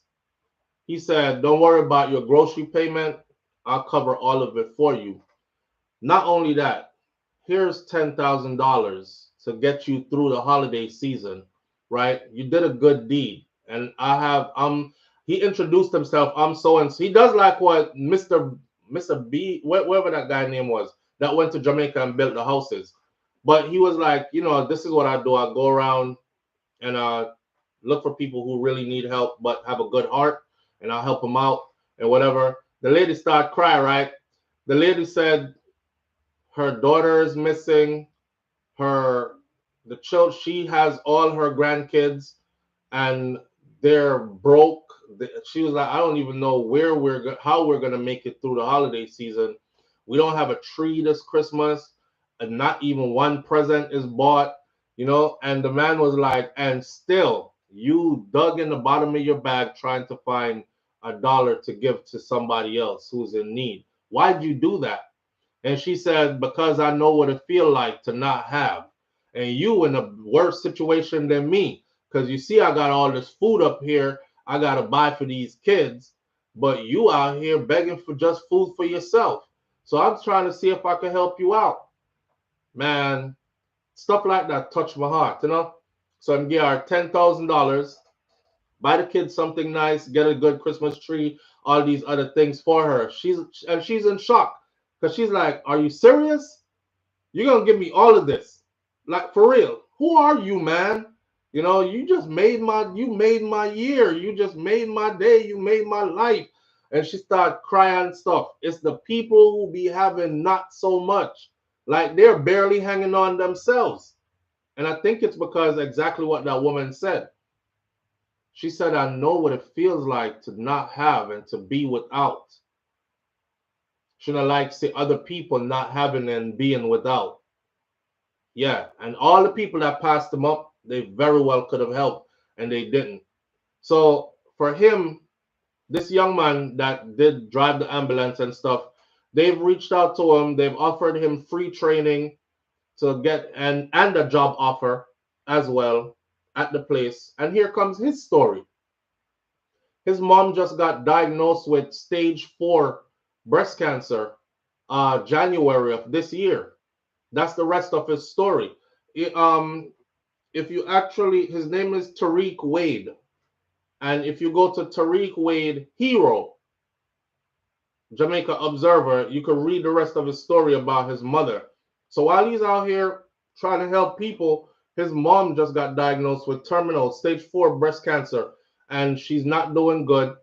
S1: He said, don't worry about your grocery payment. I'll cover all of it for you. Not only that, here's $10,000 to get you through the holiday season, right? You did a good deed. And he introduced himself. I'm so and so. He does like what Mr. B, whatever that guy name was, that went to Jamaica and built the houses. But he was like, this is what I do. I go around and look for people who really need help but have a good heart, and I'll help them out and whatever. The lady started crying, right? The lady said her daughter is missing. She has all her grandkids, and they're broke. She was like, I don't even know how we're gonna make it through the holiday season. We don't have a tree this Christmas, and not even one present is bought. And the man was like, and still you dug in the bottom of your bag trying to find $1 to give to somebody else who's in need. Why'd you do that? And she said, because I know what it feels like to not have. And you in a worse situation than me. Because you see, I got all this food up here I got to buy for these kids. But you out here begging for just food for yourself. So I'm trying to see if I can help you out. Man, stuff like that touched my heart, So I'm giving her $10,000. Buy the kids something nice, get a good Christmas tree, all these other things for her. She's in shock. Because she's like, are you serious? You're going to give me all of this? Like, for real. Who are you, man? You just made my year. You just made my day. You made my life. And she started crying and stuff. It's the people who be having not so much. Like, they're barely hanging on themselves. And I think it's because exactly what that woman said. She said, I know what it feels like to not have and to be without. Shouldn't like see other people not having and being without. Yeah, and all the people that passed them up, they very well could have helped, and they didn't. So for him, this young man that did drive the ambulance and stuff, they've reached out to him. They've offered him free training to get and a job offer as well at the place. And here comes his story. His mom just got diagnosed with stage 4 breast cancer January of this year. That's the rest of his story. If you actually, his name is Tariq Wade. And if you go to Tariq Wade Hero, Jamaica Observer, you can read the rest of his story about his mother. So while he's out here trying to help people, his mom just got diagnosed with terminal stage 4 breast cancer. And she's not doing good.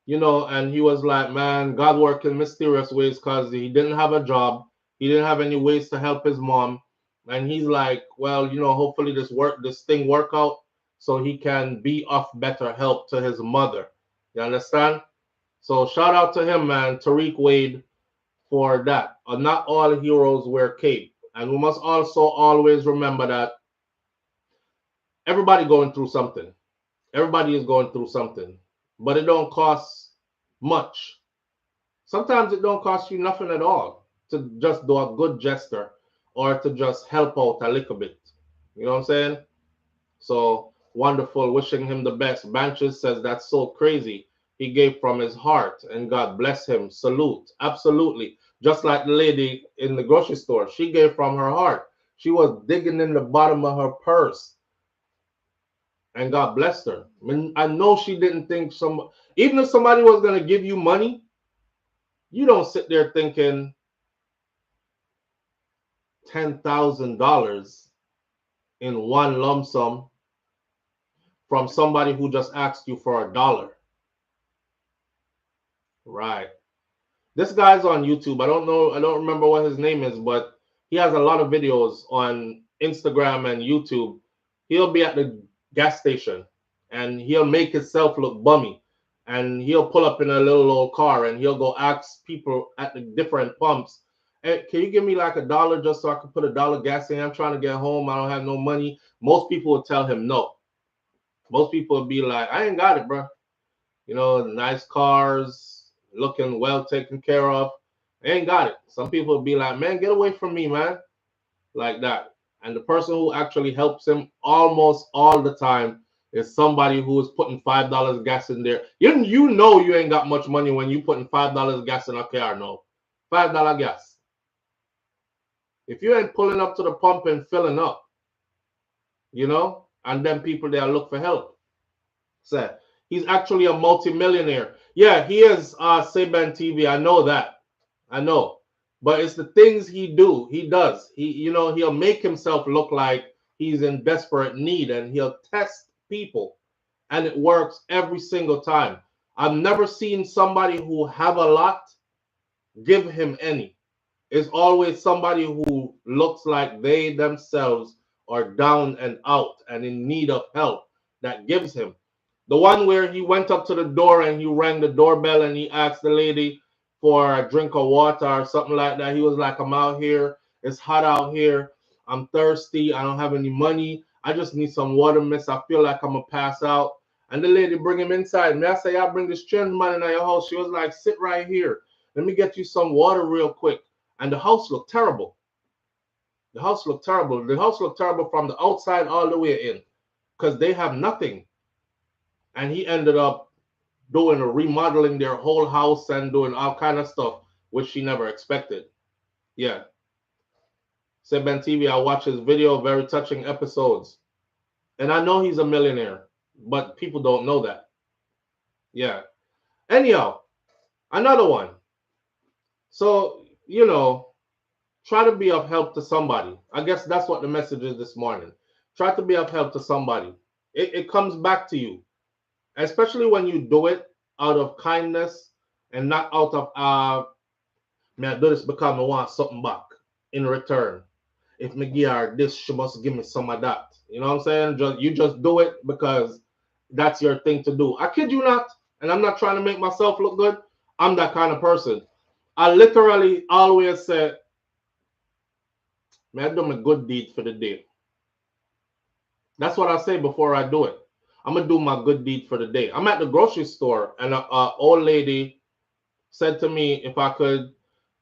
S1: And he was like, man, God worked in mysterious ways because he didn't have a job. He didn't have any ways to help his mom. And he's like, well, hopefully this thing work out so he can be of better help to his mother. You understand? So shout out to him, man, Tariq Wade, for that. Not all heroes wear cape. And we must also always remember that everybody going through something. Everybody is going through something, but it don't cost much. Sometimes it don't cost you nothing at all to just do a good gesture or to just help out a little bit. You know what I'm saying? So wonderful. Wishing him the best. Banches says that's so crazy. He gave from his heart and God bless him. Salute. Absolutely. Just like the lady in the grocery store. She gave from her heart. She was digging in the bottom of her purse. And God blessed her. I mean, I know she didn't think even if somebody was going to give you money, you don't sit there thinking $10,000 in one lump sum from somebody who just asked you for $1. Right. This guy's on YouTube. I don't know. I don't remember what his name is, but he has a lot of videos on Instagram and YouTube. He'll be at the gas station and he'll make himself look bummy. And he'll pull up in a little old car and he'll go ask people at the different pumps, hey, can you give me like $1 just so I can put $1 gas in? I'm trying to get home. I don't have no money. Most people will tell him no. Most people will be like, I ain't got it, bro. You know, nice cars, looking well taken care of. I ain't got it. Some people will be like, man, get away from me, man. Like that. And the person who actually helps him almost all the time is somebody who is putting $5 gas in there. You know you ain't got much money when you putting $5 gas in a car, no. $5 gas. If you ain't pulling up to the pump and filling up, you know, and then people there look for help. So he's actually a multimillionaire. Yeah, he is Saban TV. I know that. I know. But it's the things he does. He'll make himself look like he's in desperate need and he'll test people. And it works every single time. I've never seen somebody who have a lot give him any. It's always somebody who looks like they themselves are down and out and in need of help that gives him. The one where he went up to the door and he rang the doorbell and he asked the lady for a drink of water or something like that. He was like, I'm out here. It's hot out here. I'm thirsty. I don't have any money. I just need some water, miss. I feel like I'm going to pass out. And the lady bring him inside. Me, I say, I bring this strange man in your house. She was like, sit right here. Let me get you some water real quick. And the house looked terrible. The house looked terrible. The house looked terrible from the outside all the way in because they have nothing. And he ended up doing a remodeling their whole house and doing all kind of stuff, which she never expected. Yeah. Saban TV, I watch his video, very touching episodes. And I know he's a millionaire, but people don't know that. Yeah. Anyhow, another one. So, try to be of help to somebody. I guess that's what the message is this morning. Try to be of help to somebody. It comes back to you. Especially when you do it out of kindness and not out of, may I do this because I want something back in return. If me give her this, she must give me some of that. You know what I'm saying? You just do it because that's your thing to do. I kid you not, and I'm not trying to make myself look good. I'm that kind of person. I literally always say, may I do my good deed for the day. That's what I say before I do it. I'm going to do my good deed for the day. I'm at the grocery store, and an old lady said to me if I could,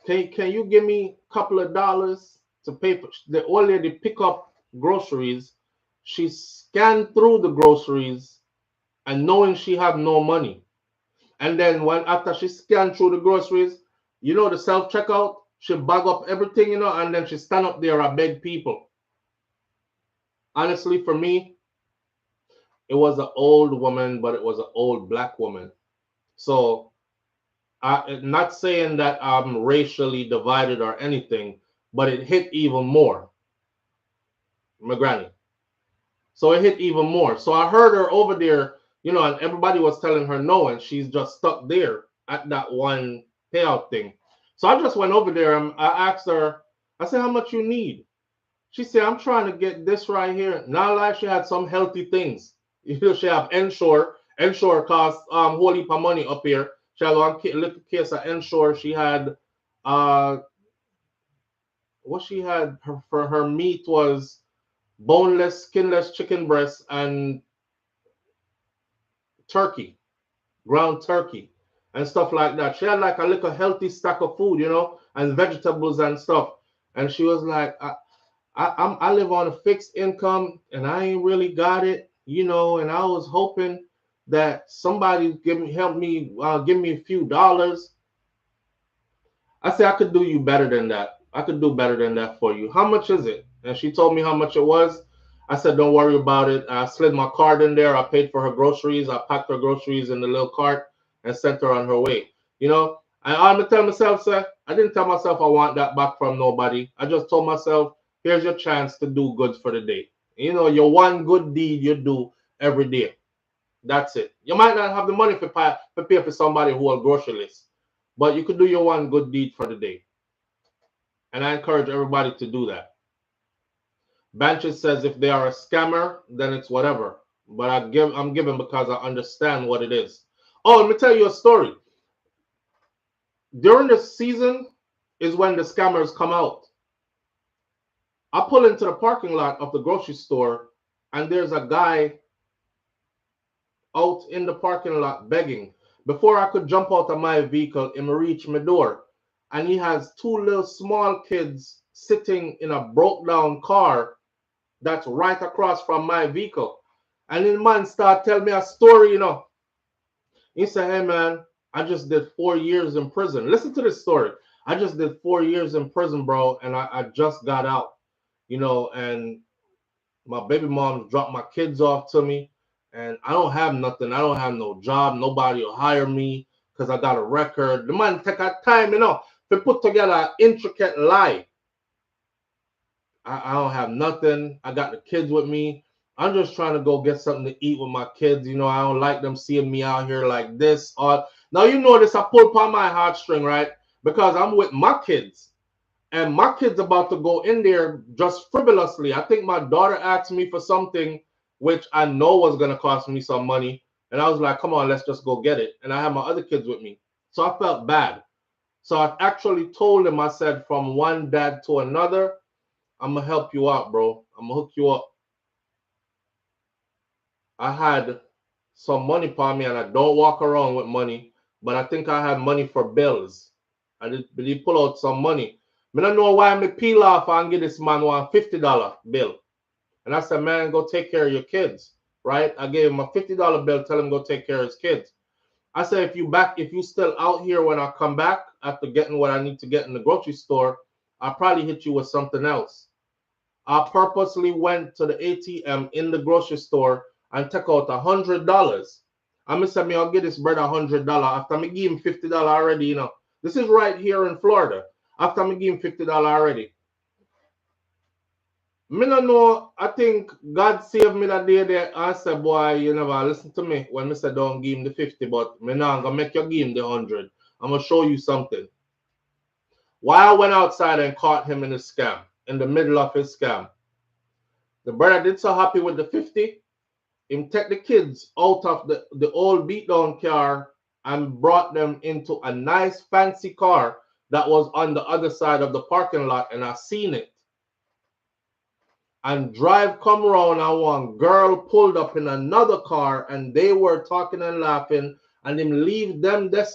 S1: can you give me a couple of dollars to pay for? The old lady pick up groceries. She scanned through the groceries and knowing she had no money. And then after she scanned through the groceries, the self-checkout, she bag up everything, and then she stand up there and beg people. Honestly, for me, it was an old woman, but it was an old black woman. So I'm not saying that I'm racially divided or anything, but it hit even more. My granny. So it hit even more. So I heard her over there, and everybody was telling her no, and she's just stuck there at that one payout thing. So I just went over there and I asked her, I said, how much you need? She said, I'm trying to get this right here. Not like she had some healthy things. She have Ensure. Ensure costs whole heap of money up here. She had one little case of Ensure. She had what she had for her meat was boneless, skinless chicken breast and turkey, ground turkey, and stuff like that. She had like a little healthy stack of food, you know, and vegetables and stuff. And she was like, I live on a fixed income and I ain't really got it, you know, and I was hoping that somebody help me give me a few dollars. I said I could do you better than that. I could do better than that for you. How much is it? And she told me how much it was. I said, don't worry about it. I slid my card in there. I paid for her groceries. I packed her groceries in the little cart and sent her on her way. You know, I'm gonna tell myself, sir, I didn't tell myself I want that back from nobody. I just told myself, here's your chance to do good for the day. You know, your one good deed you do every day. That's it. You might not have the money to pay for somebody who will grocery list, but you could do your one good deed for the day. And I encourage everybody to do that. Banches says if they are a scammer, then it's whatever. But I'm giving because I understand what it is. Oh, let me tell you a story. During the season is when the scammers come out. I pull into the parking lot of the grocery store and there's a guy out in the parking lot begging. Before I could jump out of my vehicle, him reach my door. And he has two little small kids sitting in a broke down car that's right across from my vehicle. And the man start telling me a story, you know. He said, hey man, I just did 4 years in prison. Listen to this story. I just did 4 years in prison, bro, and I just got out, you know, and my baby mom dropped my kids off to me, and I don't have nothing. I don't have no job. Nobody will hire me because I got a record. The man take a time, you know, to put together an intricate lie. I don't have nothing. I got the kids with me. I'm just trying to go get something to eat with my kids. You know, I don't like them seeing me out here like this. Now, you notice I pulled upon my heartstring, right? Because I'm with my kids. And my kid's about to go in there just frivolously. I think my daughter asked me for something which I know was going to cost me some money. And I was like, come on, let's just go get it. And I had my other kids with me. So I felt bad. So I actually told him, I said, from one dad to another, I'm going to help you out, bro. I'm going to hook you up. I had some money upon me, and I don't walk around with money, but I think I had money for bills. I did pull out some money. I don't know why I peel off and give this man one $50 bill. And I said, man, go take care of your kids, right? I gave him a $50 bill, tell him go take care of his kids. I said, if you still out here when I come back after getting what I need to get in the grocery store, I'll probably hit you with something else. I purposely went to the ATM in the grocery store and took out $100. I said, I'll get this brother $100 after I give him $50 already, you know. This is right here in Florida. After I give him $50 already. Me no know, I think God saved me that day there. I said, boy, you never listen to me when I said don't give him the 50, but me now I'm going to make you give him the 100. I'm going to show you something. Why I went outside and caught him in a scam, in the middle of his scam. The brother did so happy with the 50, him take the kids out of the old beat-down car and brought them into a nice fancy car that was on the other side of the parking lot, and I seen it. And drive come around, and one girl pulled up in another car, and they were talking and laughing, and him leave them there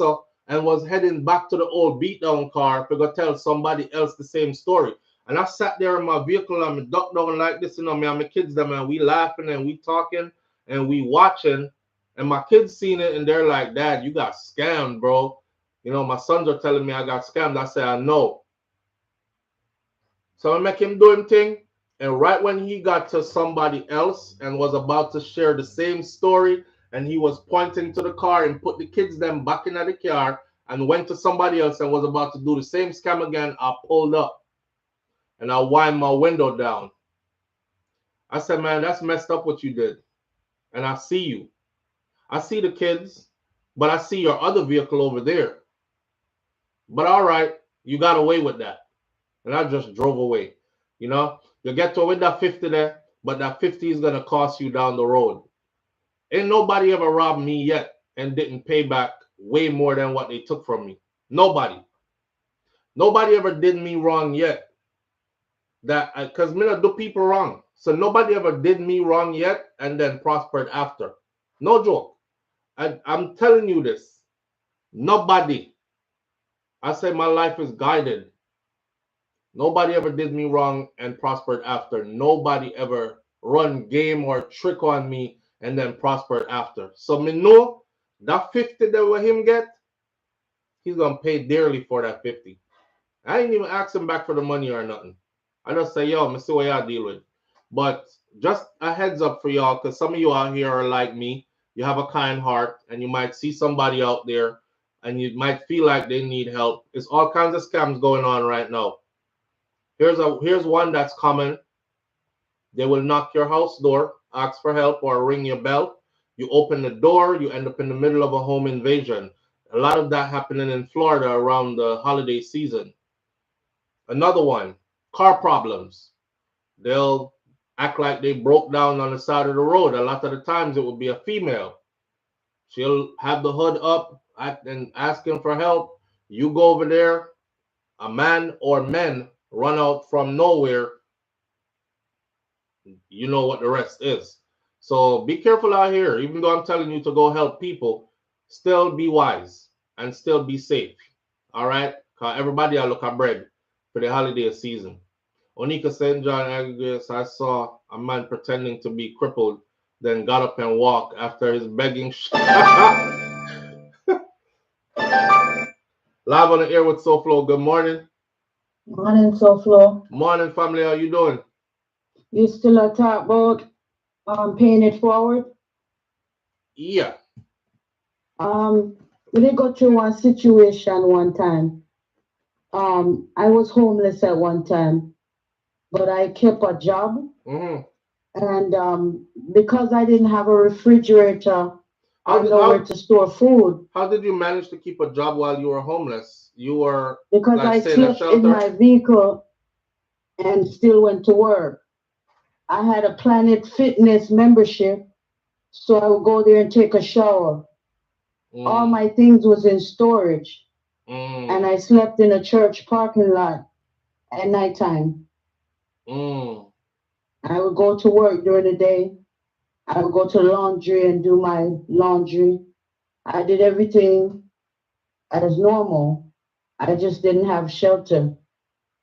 S1: and was heading back to the old beat-down car to go tell somebody else the same story. And I sat there in my vehicle and I ducked down like this, you know, me and my kids, them, and we laughing and we talking and we watching. And my kids seen it and they're like, Dad, you got scammed, bro. You know, my sons are telling me I got scammed. I said, I know. So I make him do him thing. And right when he got to somebody else and was about to share the same story, and he was pointing to the car and put the kids them back in the car and went to somebody else and was about to do the same scam again, I pulled up. And I wind my window down. I said, man, that's messed up what you did. And I see you. I see the kids, but I see your other vehicle over there. But all right, you got away with that. And I just drove away. You know, you get to with that 50 there, but that 50 is going to cost you down the road. Ain't nobody ever robbed me yet and didn't pay back way more than what they took from me. Nobody. Nobody ever did me wrong yet that because me not do people wrong. So nobody ever did me wrong yet and then prospered after. No joke. I'm telling you this. Nobody. I say my life is guided. Nobody ever did me wrong and prospered after. Nobody ever run game or trick on me and then prospered after. So me know that 50 that what him get, he's gonna pay dearly for that 50. I ain't even ask him back for the money or nothing. I just say, yo, me see what y'all deal with. But just a heads up for y'all, because some of you out here are like me. You have a kind heart, and you might see somebody out there, and you might feel like they need help. It's all kinds of scams going on right now. Here's one that's common. They will knock your house door, ask for help, or ring your bell. You open the door, you end up in the middle of a home invasion. A lot of that happening in Florida around the holiday season. Another one, car problems. They'll act like they broke down on the side of the road. A lot of the times it will be a female. She'll have the hood up and asking for help. You go over there, a man or men run out from nowhere. You know what the rest is. So be careful out here. Even though I'm telling you to go help people, still be wise and still be safe. All right? Because everybody I look at bread for the holiday season. Onika St. John Aggregates, I saw a man pretending to be crippled, then got up and walked after his begging. Live on the air with SouFlo. Good morning.
S2: Morning, SouFlo.
S1: Morning, family. How you doing?
S2: You still talk about paying it forward?
S1: Yeah.
S2: We did go through one situation one time. I was homeless at one time, but I kept a job.
S1: Mm-hmm.
S2: And because I didn't have a refrigerator or nowhere to store food.
S1: How did you manage to keep a job while you were homeless? You were
S2: because
S1: like,
S2: I slept in my vehicle and still went to work. I had a Planet Fitness membership, so I would go there and take a shower. All my things was in storage, and I slept in a church parking lot at nighttime. I would go to work during the day. I would go to the laundry and do my laundry. I did everything as normal. I just didn't have shelter.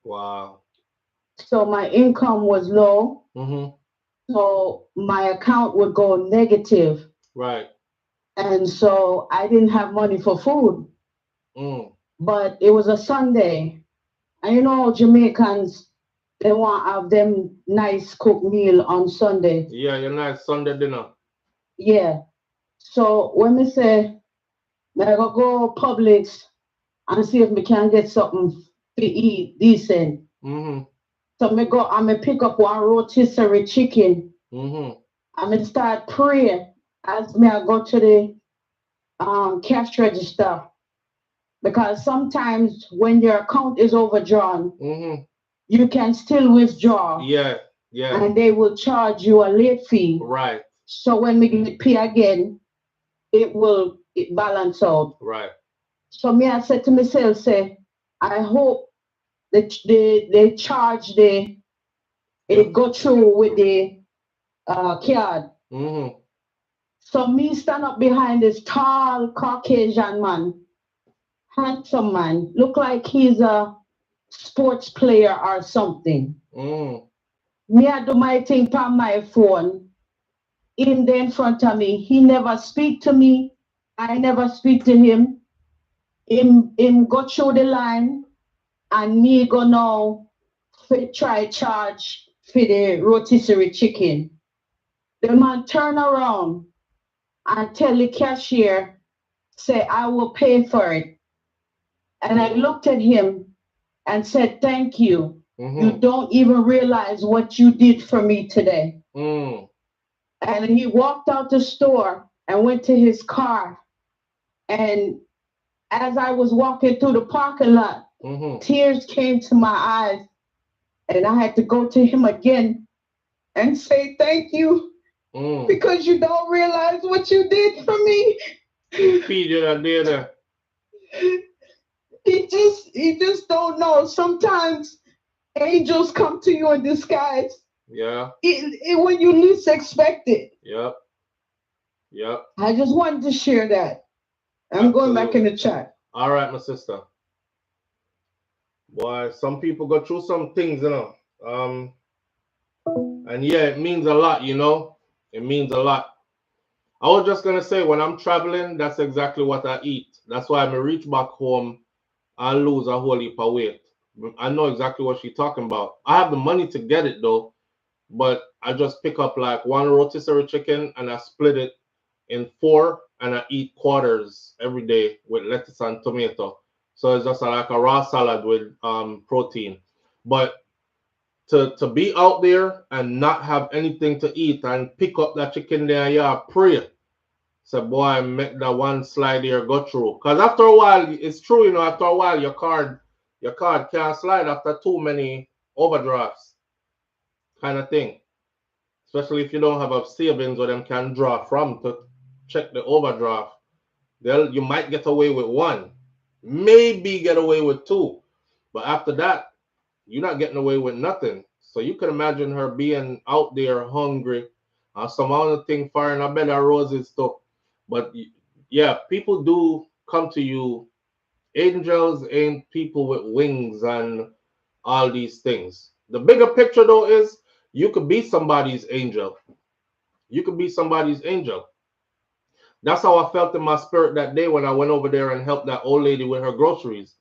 S1: Wow.
S2: So my income was low. So my account would go negative.
S1: Right.
S2: And so I didn't have money for food. But it was a Sunday. And you know, Jamaicans, they want to have them nice cooked meal on Sunday.
S1: Yeah, your nice Sunday dinner.
S2: Yeah. So when we say, I go Publix and see if we can get something to eat decent. So I pick up one rotisserie chicken. I start praying as I go to the cash register. Because sometimes when your account is overdrawn, you can still withdraw.
S1: Yeah, yeah.
S2: And they will charge you a late fee.
S1: Right.
S2: So when we get pay again, it balance out.
S1: Right.
S2: So I said to myself, I hope that they charge it go through with the card. So me stand up behind this tall Caucasian man, handsome man, look like he's a sports player or something. Me I do my thing on my phone. Him there in front of me. He never speak to me. I never speak to him. Him go through the line and me go now try charge for the rotisserie chicken. The man turn around and tell the cashier, say, I will pay for it. And I looked at him and said, thank you. You don't even realize what you did for me today. And he walked out the store and went to his car. And as I was walking through the parking lot, tears came to my eyes. And I had to go to him again and say thank you. Because you don't realize what you did for me. He just don't know. Sometimes angels come to you in disguise.
S1: Yeah.
S2: When you least expect it.
S1: Yep. Yep.
S2: I just wanted to share that. I'm going back in the chat.
S1: All right, my sister. Boy, some people go through some things, you know. And yeah, it means a lot, you know. It means a lot. I was just gonna say, when I'm traveling, that's exactly what I eat. That's why I'm gonna reach back home and lose a whole heap of weight. I know exactly what she's talking about. I have the money to get it though, but I just pick up like one rotisserie chicken and I split it in 4 and I eat quarters every day with lettuce and tomato. So it's just like a raw salad with protein. But to be out there and not have anything to eat and pick up that chicken there, yeah, pray. So boy, make that one slide here go through. Cause after a while, it's true, you know, after a while your card can't slide after too many overdrafts. Kind of thing. Especially if you don't have a savings where them can draw from to check the overdraft. You might get away with 1. Maybe get away with 2. But after that, you're not getting away with nothing. So you can imagine her being out there hungry. Some other thing firing a bed of roses stuff. But yeah, people do come to you. Angels ain't people with wings and all these things. The bigger picture though is you could be somebody's angel. You could be somebody's angel. That's how I felt in my spirit that day when I went over there and helped that old lady with her groceries.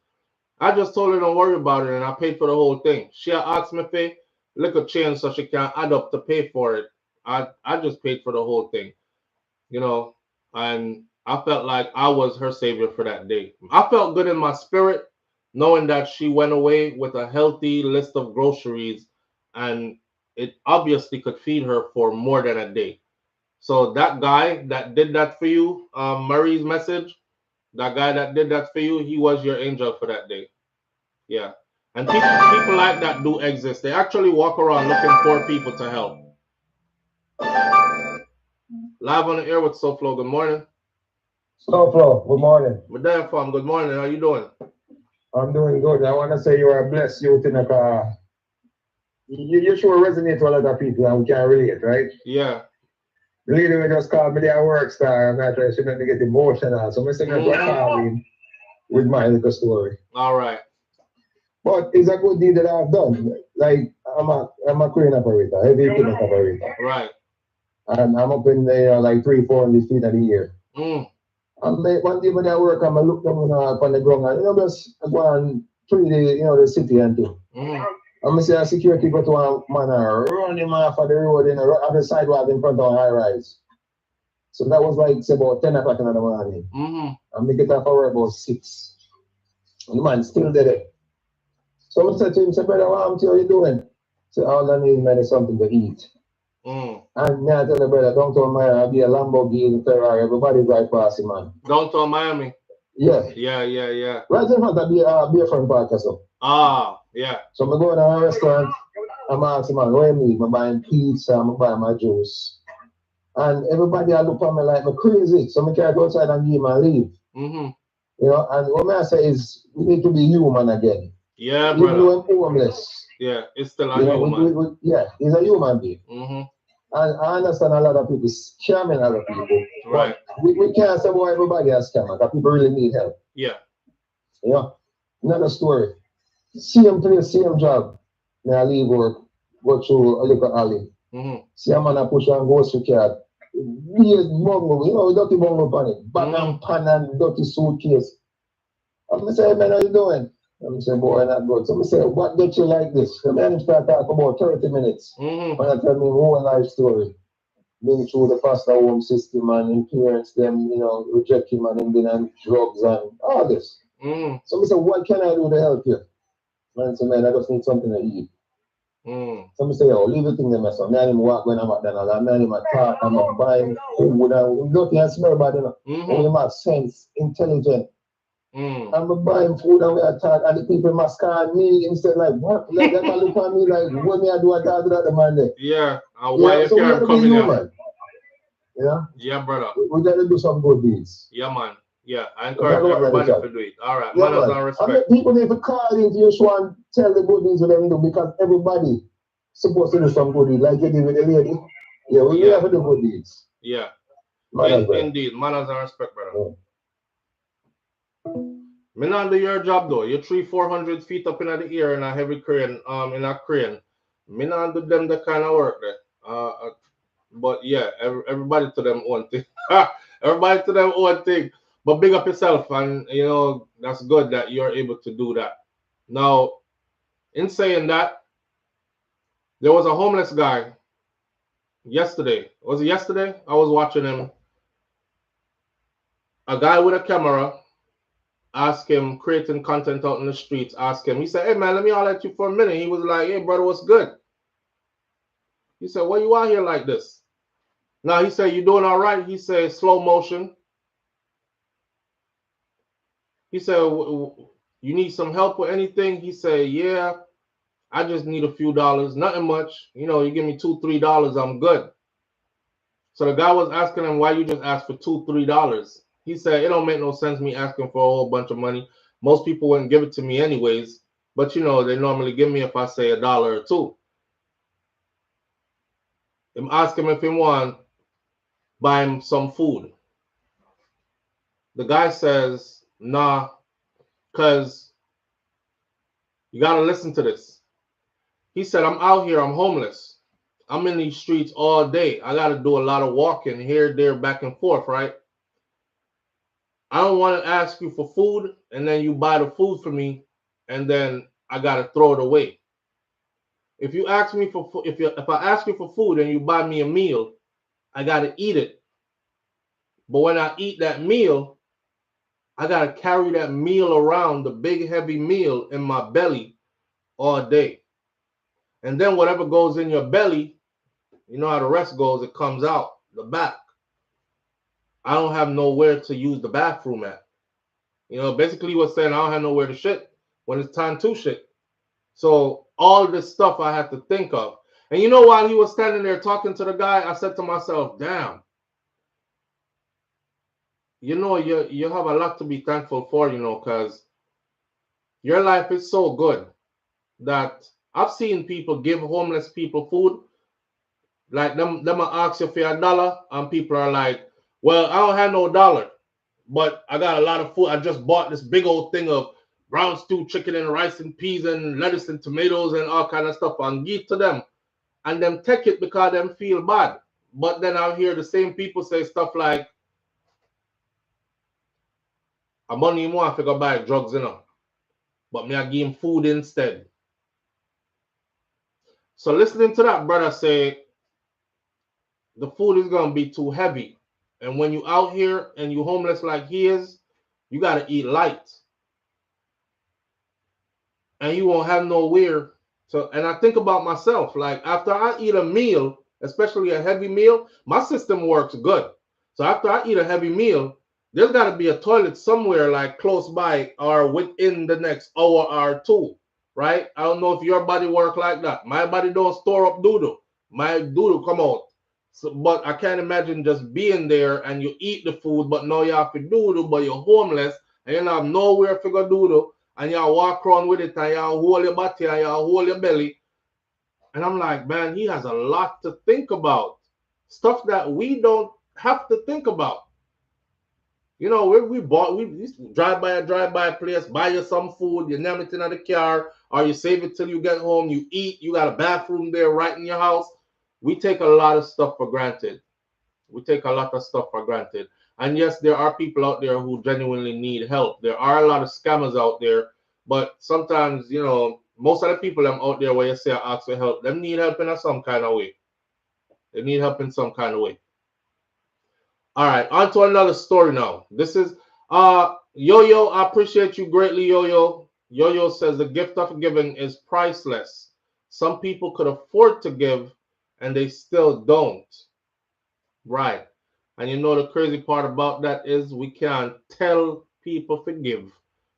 S1: I just told her don't worry about it and I paid for the whole thing. She asked me for little change so she can add up to pay for it. I just paid for the whole thing, you know, and I felt like I was her savior for that day. I felt good in my spirit knowing that she went away with a healthy list of groceries and it obviously could feed her for more than a day. So that guy that did that for you, Murray's message, that guy that did that for you, he was your angel for that day. Yeah. And people like that do exist. They actually walk around looking for people to help. Live on the air with SouFLo. Good morning.
S4: SouFLo, good morning.
S1: Madam Farm, good morning. How you doing?
S4: I'm doing good. I want to say you are a blessed youth in a car. You sure resonate with a lot of people and we can relate, right?
S1: Yeah.
S4: The lady will just call me the work star and I try to get emotional. So I'm saying I'm going to call him with my little story.
S1: All right.
S4: But it's a good deed that I've done. Like I'm a crane operator, heavy equipment operator.
S1: Right.
S4: And I'm up in there like 300-400 feet a year.
S1: Mm.
S4: And one day when I work, I'm look down on the ground and just go and through the city and thing.
S1: Mm.
S4: I'm say a security go to a man run him off of the road on the sidewalk in front of a high rise. So that was like say about 10 o'clock in the morning.
S1: Mm-hmm.
S4: And we get off our about 6. And the man still did it. So I said to him, say, brother, what are you doing? So all I need is something to eat.
S1: Mm.
S4: And now I tell the brother, downtown Miami, I'll be a Lamborghini, Ferrari, everybody drive past him, man.
S1: Downtown Miami?
S4: Yeah.
S1: Yeah.
S4: Right in front of the Beerfront Park or so.
S1: Ah, yeah.
S4: So I go in a restaurant, I'm asking, man, what you mean? I'm buying pizza, I'm buying my juice. And everybody I look at me like I'm crazy. So I can't go outside and give him and leave.
S1: Mm-hmm.
S4: You know, and what I say is we need to be human again.
S1: Yeah,
S4: even
S1: brother.
S4: though I'm homeless.
S1: Yeah, it's still a human.
S4: Yeah, he's a human being.
S1: Mm-hmm.
S4: And I understand a lot of people scamming other people.
S1: Right.
S4: We can't say, well, everybody has scammer because people really need help.
S1: Yeah.
S4: You know, another story. Same place, same job. Now I leave work, go through a little alley.
S1: Mm-hmm.
S4: See a man I push on grocery card. Weird bungle, you know, dirty bungle on it. Bag and pan and dirty suitcase. I'm say, hey, man, how you doing? I'm say, boy, not good. So I say, what get you like this? The man start talking about 30 minutes.
S1: Mm-hmm.
S4: When I tell me whole life story. Been through the foster home system and his parents, them, you know, reject him and him been on drugs and all this.
S1: Mm-hmm.
S4: So I say, what can I do to help you? Man say, man, I just need something to eat.
S1: Mm.
S4: So I say, oh, leave the thing there, myself. Man, him walk when I'm at McDonald's. And man, him a talk, I'm a buying food. And nothing and smell bad, you know.
S1: Mm-hmm.
S4: And him have sense, intelligent.
S1: Mm.
S4: I'm buying food and we are talking, and the people must call me instead, like, what? Like, they can look at me like, what me I do, I talk to that man there.
S1: Yeah, why you
S4: so
S1: can't come in here?
S4: Yeah?
S1: Yeah, brother.
S4: We got to do some good deeds.
S1: Yeah, man. Yeah, I encourage everybody to do it. All right,
S4: Yeah,
S1: manners
S4: man.
S1: and
S4: I mean,
S1: respect.
S4: people need to call into your show and tell the good news of them do because everybody supposed to do some good deeds. Like you did with the lady. Yeah, we have to do good deeds.
S1: Yeah.
S4: Manners,
S1: Indeed, manners and respect, brother.
S4: Yeah.
S1: Me not do your job though. You're 300-400 feet up in the air in a heavy crane, in a crane. Me not do them the kind of work there. But yeah, everybody to them own thing. Everybody to them own thing. But big up yourself, and you know that's good that you're able to do that. Now, in saying that, there was a homeless guy yesterday. Was it yesterday? I was watching him. A guy with a camera asked him, creating content out in the streets, asked him, he said, hey man, let me holler at you for a minute. He was like, hey brother, what's good? He said, why you out here like this? Now he said, you doing all right? He said, slow motion. He said, you need some help with anything? He said, yeah, I just need a few dollars, nothing much. You know, you give me $2-3, I'm good. So the guy was asking him, why you just ask for $2-3? He said, it don't make no sense me asking for a whole bunch of money. Most people wouldn't give it to me anyways. But you know, they normally give me if I say $1 or $2. I'm asking him if he want buy him some food. The guy says, nah, because you got to listen to this. He said, I'm out here, I'm homeless. I'm in these streets all day. I got to do a lot of walking here, there, back and forth, right? I don't want to ask you for food and then you buy the food for me and then I got to throw it away. If you ask me for if I ask you for food and you buy me a meal, I got to eat it. But when I eat that meal, I got to carry that meal around, the big heavy meal in my belly all day. And then whatever goes in your belly, you know how the rest goes, it comes out the back. I don't have nowhere to use the bathroom at. You know, basically he was saying I don't have nowhere to shit when it's time to shit. So all this stuff I had to think of. And you know, while he was standing there talking to the guy, I said to myself, damn, you know, you have a lot to be thankful for, you know, because your life is so good that I've seen people give homeless people food. Like them ask you for $1 and people are like, well, I don't have no dollar, but I got a lot of food. I just bought this big old thing of brown stew chicken and rice and peas and lettuce and tomatoes and all kind of stuff and give to them. And them take it because them feel bad. But then I'll hear the same people say stuff like, I'm money more if I go buy drugs, you know. But me I give him food instead. So listening to that brother say the food is gonna be too heavy. And when you out here and you homeless like he is, you gotta eat light. And you won't have nowhere to. And I think about myself, like after I eat a meal, especially a heavy meal, my system works good. So after I eat a heavy meal, there's got to be a toilet somewhere like close by or within the next hour or two, right? I don't know if your body work like that. My body don't store up doodle. My doodle come out. So, but I can't imagine just being there and you eat the food, but now you have to doodle, but you're homeless and you don't have nowhere to go doodle, and you walk around with it and you hold your body and you hold your belly. And I'm like, man, he has a lot to think about. Stuff that we don't have to think about. You know, we drive by a place, buy you some food, you name it in the car, or you save it till you get home, you eat, you got a bathroom there right in your house. We take a lot of stuff for granted. We take a lot of stuff for granted. And yes, there are people out there who genuinely need help. There are a lot of scammers out there, but sometimes, you know, most of the people them out there where you say I ask for help, them need help in some kind of way. They need help in some kind of way. All right, on to another story now. This is Yo-Yo, I appreciate you greatly, Yo-Yo. Yo-Yo says the gift of giving is priceless. Some people could afford to give and they still don't. Right. And you know the crazy part about that is we can't tell people to give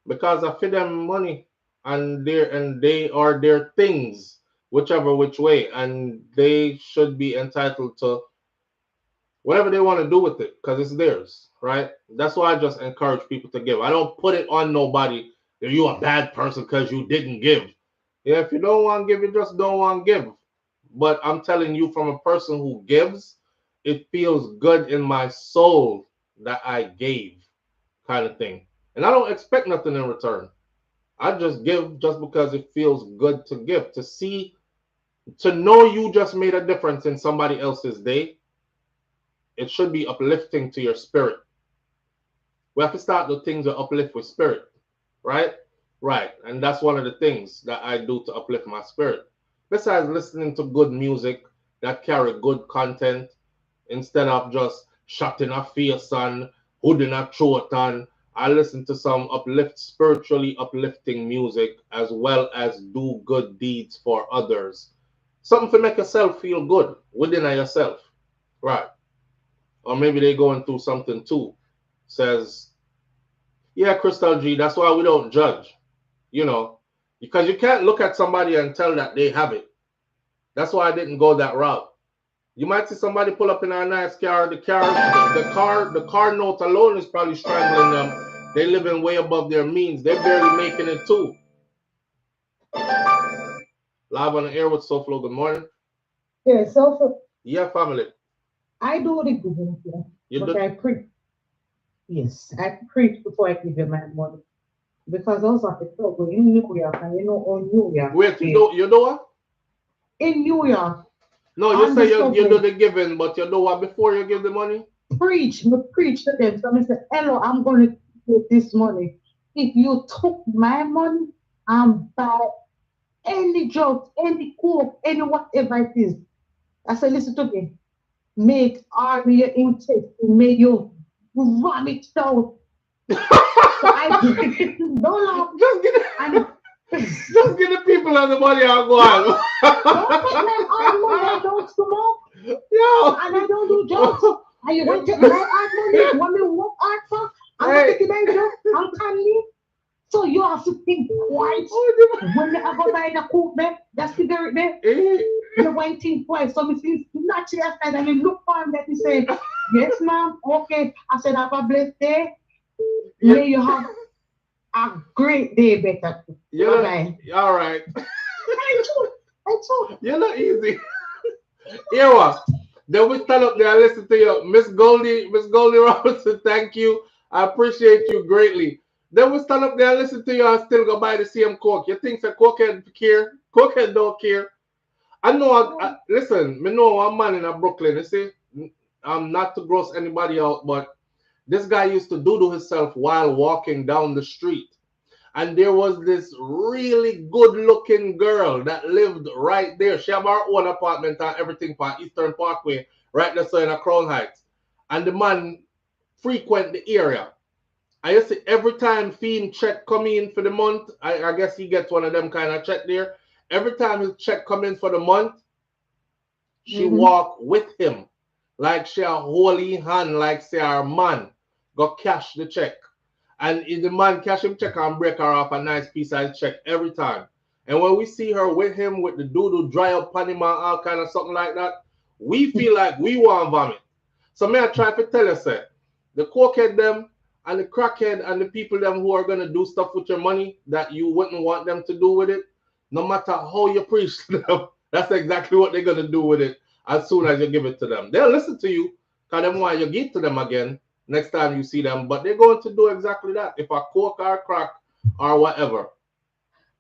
S1: because I feed them money and they are their things, whichever which way, and they should be entitled to whatever they want to do with it, because it's theirs, right? That's why I just encourage people to give. I don't put it on nobody that you a bad person because you didn't give. Yeah, if you don't want to give, you just don't want to give. But I'm telling you, from a person who gives, it feels good in my soul that I gave, kind of thing. And I don't expect nothing in return. I just give just because it feels good to give. To see, to know you just made a difference in somebody else's day, it should be uplifting to your spirit. We have to start the things that uplift with spirit, right? Right. And that's one of the things that I do to uplift my spirit. Besides listening to good music that carry good content, instead of just shutting a face on, holding a throat on, I listen to some spiritually uplifting music as well as do good deeds for others. Something to make yourself feel good within yourself. Right. Or maybe they're going through something too. Says, yeah, Crystal G, that's why we don't judge, you know, because you can't look at somebody and tell that they have it. That's why I didn't go that route. You might see somebody pull up in a nice car. The car note alone is probably strangling them. They living way above their means. They're barely making it too. Live on the air with SouFLo. Good morning.
S2: Yeah, so
S1: Yeah, family.
S2: I do the giving here,
S1: You
S2: but
S1: do,
S2: I preach. Yes, I preach before I give you my money. Because also at the trouble in New York, and you know, on New York,
S1: wait, you do what?
S2: in New York,
S1: No, you
S2: on
S1: say
S2: the
S1: you do
S2: subway,
S1: the giving, but you do what before you give the money?
S2: preach to them. So I say, hello, I'm going to take this money. If you took my money and buy any drugs, any coke, any whatever it is, I say, listen to me. Make all your intake, make you vomit out. So I don't laugh.
S1: Just get
S2: And
S1: just get the people on the money and go on.
S2: don't take my hard money. I don't smoke
S1: Yo.
S2: and I don't do drugs. And you don't take my hard money. When we work hard for, I'm gonna take it by drugs. I'm candy. So you have to think twice when you ever buy the coke there, that cigarette there. You went think twice. So me see naturally outside and you look for him that he say, yes, ma'am, okay. I said have a blessed day. May you have a great day, better.
S1: You're
S2: Bye bye.
S1: all right.
S2: I told.
S1: You're not easy. Here what? Then we stand up there and listen to you. Miss Goldie Robinson, thank you. I appreciate you greatly. Then we stand up there and listen to you and still go buy the same coke. You think that cokehead care? Cokehead don't care. I know, listen, me know one man in Brooklyn, you see, I'm not to gross anybody out, but this guy used to doodle himself while walking down the street. And there was this really good-looking girl that lived right there. She had her own apartment and everything for Eastern Parkway, right there so in a Crown Heights. And the man frequent the area. I used to every time Fiend check come in for the month, I guess he gets one of them kind of check there. Every time his check come in for the month, she walk with him. Like she a holy hand, like say her man go cash the check. And if the man cash him check and break her off a nice piece of his check every time. And when we see her with him with the doodle dry up on him and all kind of something like that, we feel like we want vomit. So may I try to tell you, say, the cokehead them and the crackhead and the people them who are gonna do stuff with your money that you wouldn't want them to do with it, no matter how you preach to them, that's exactly what they're gonna do with it as soon as you give it to them. They'll listen to you, because they want you give to them again next time you see them, but they're going to do exactly that. If a coke or crack or whatever.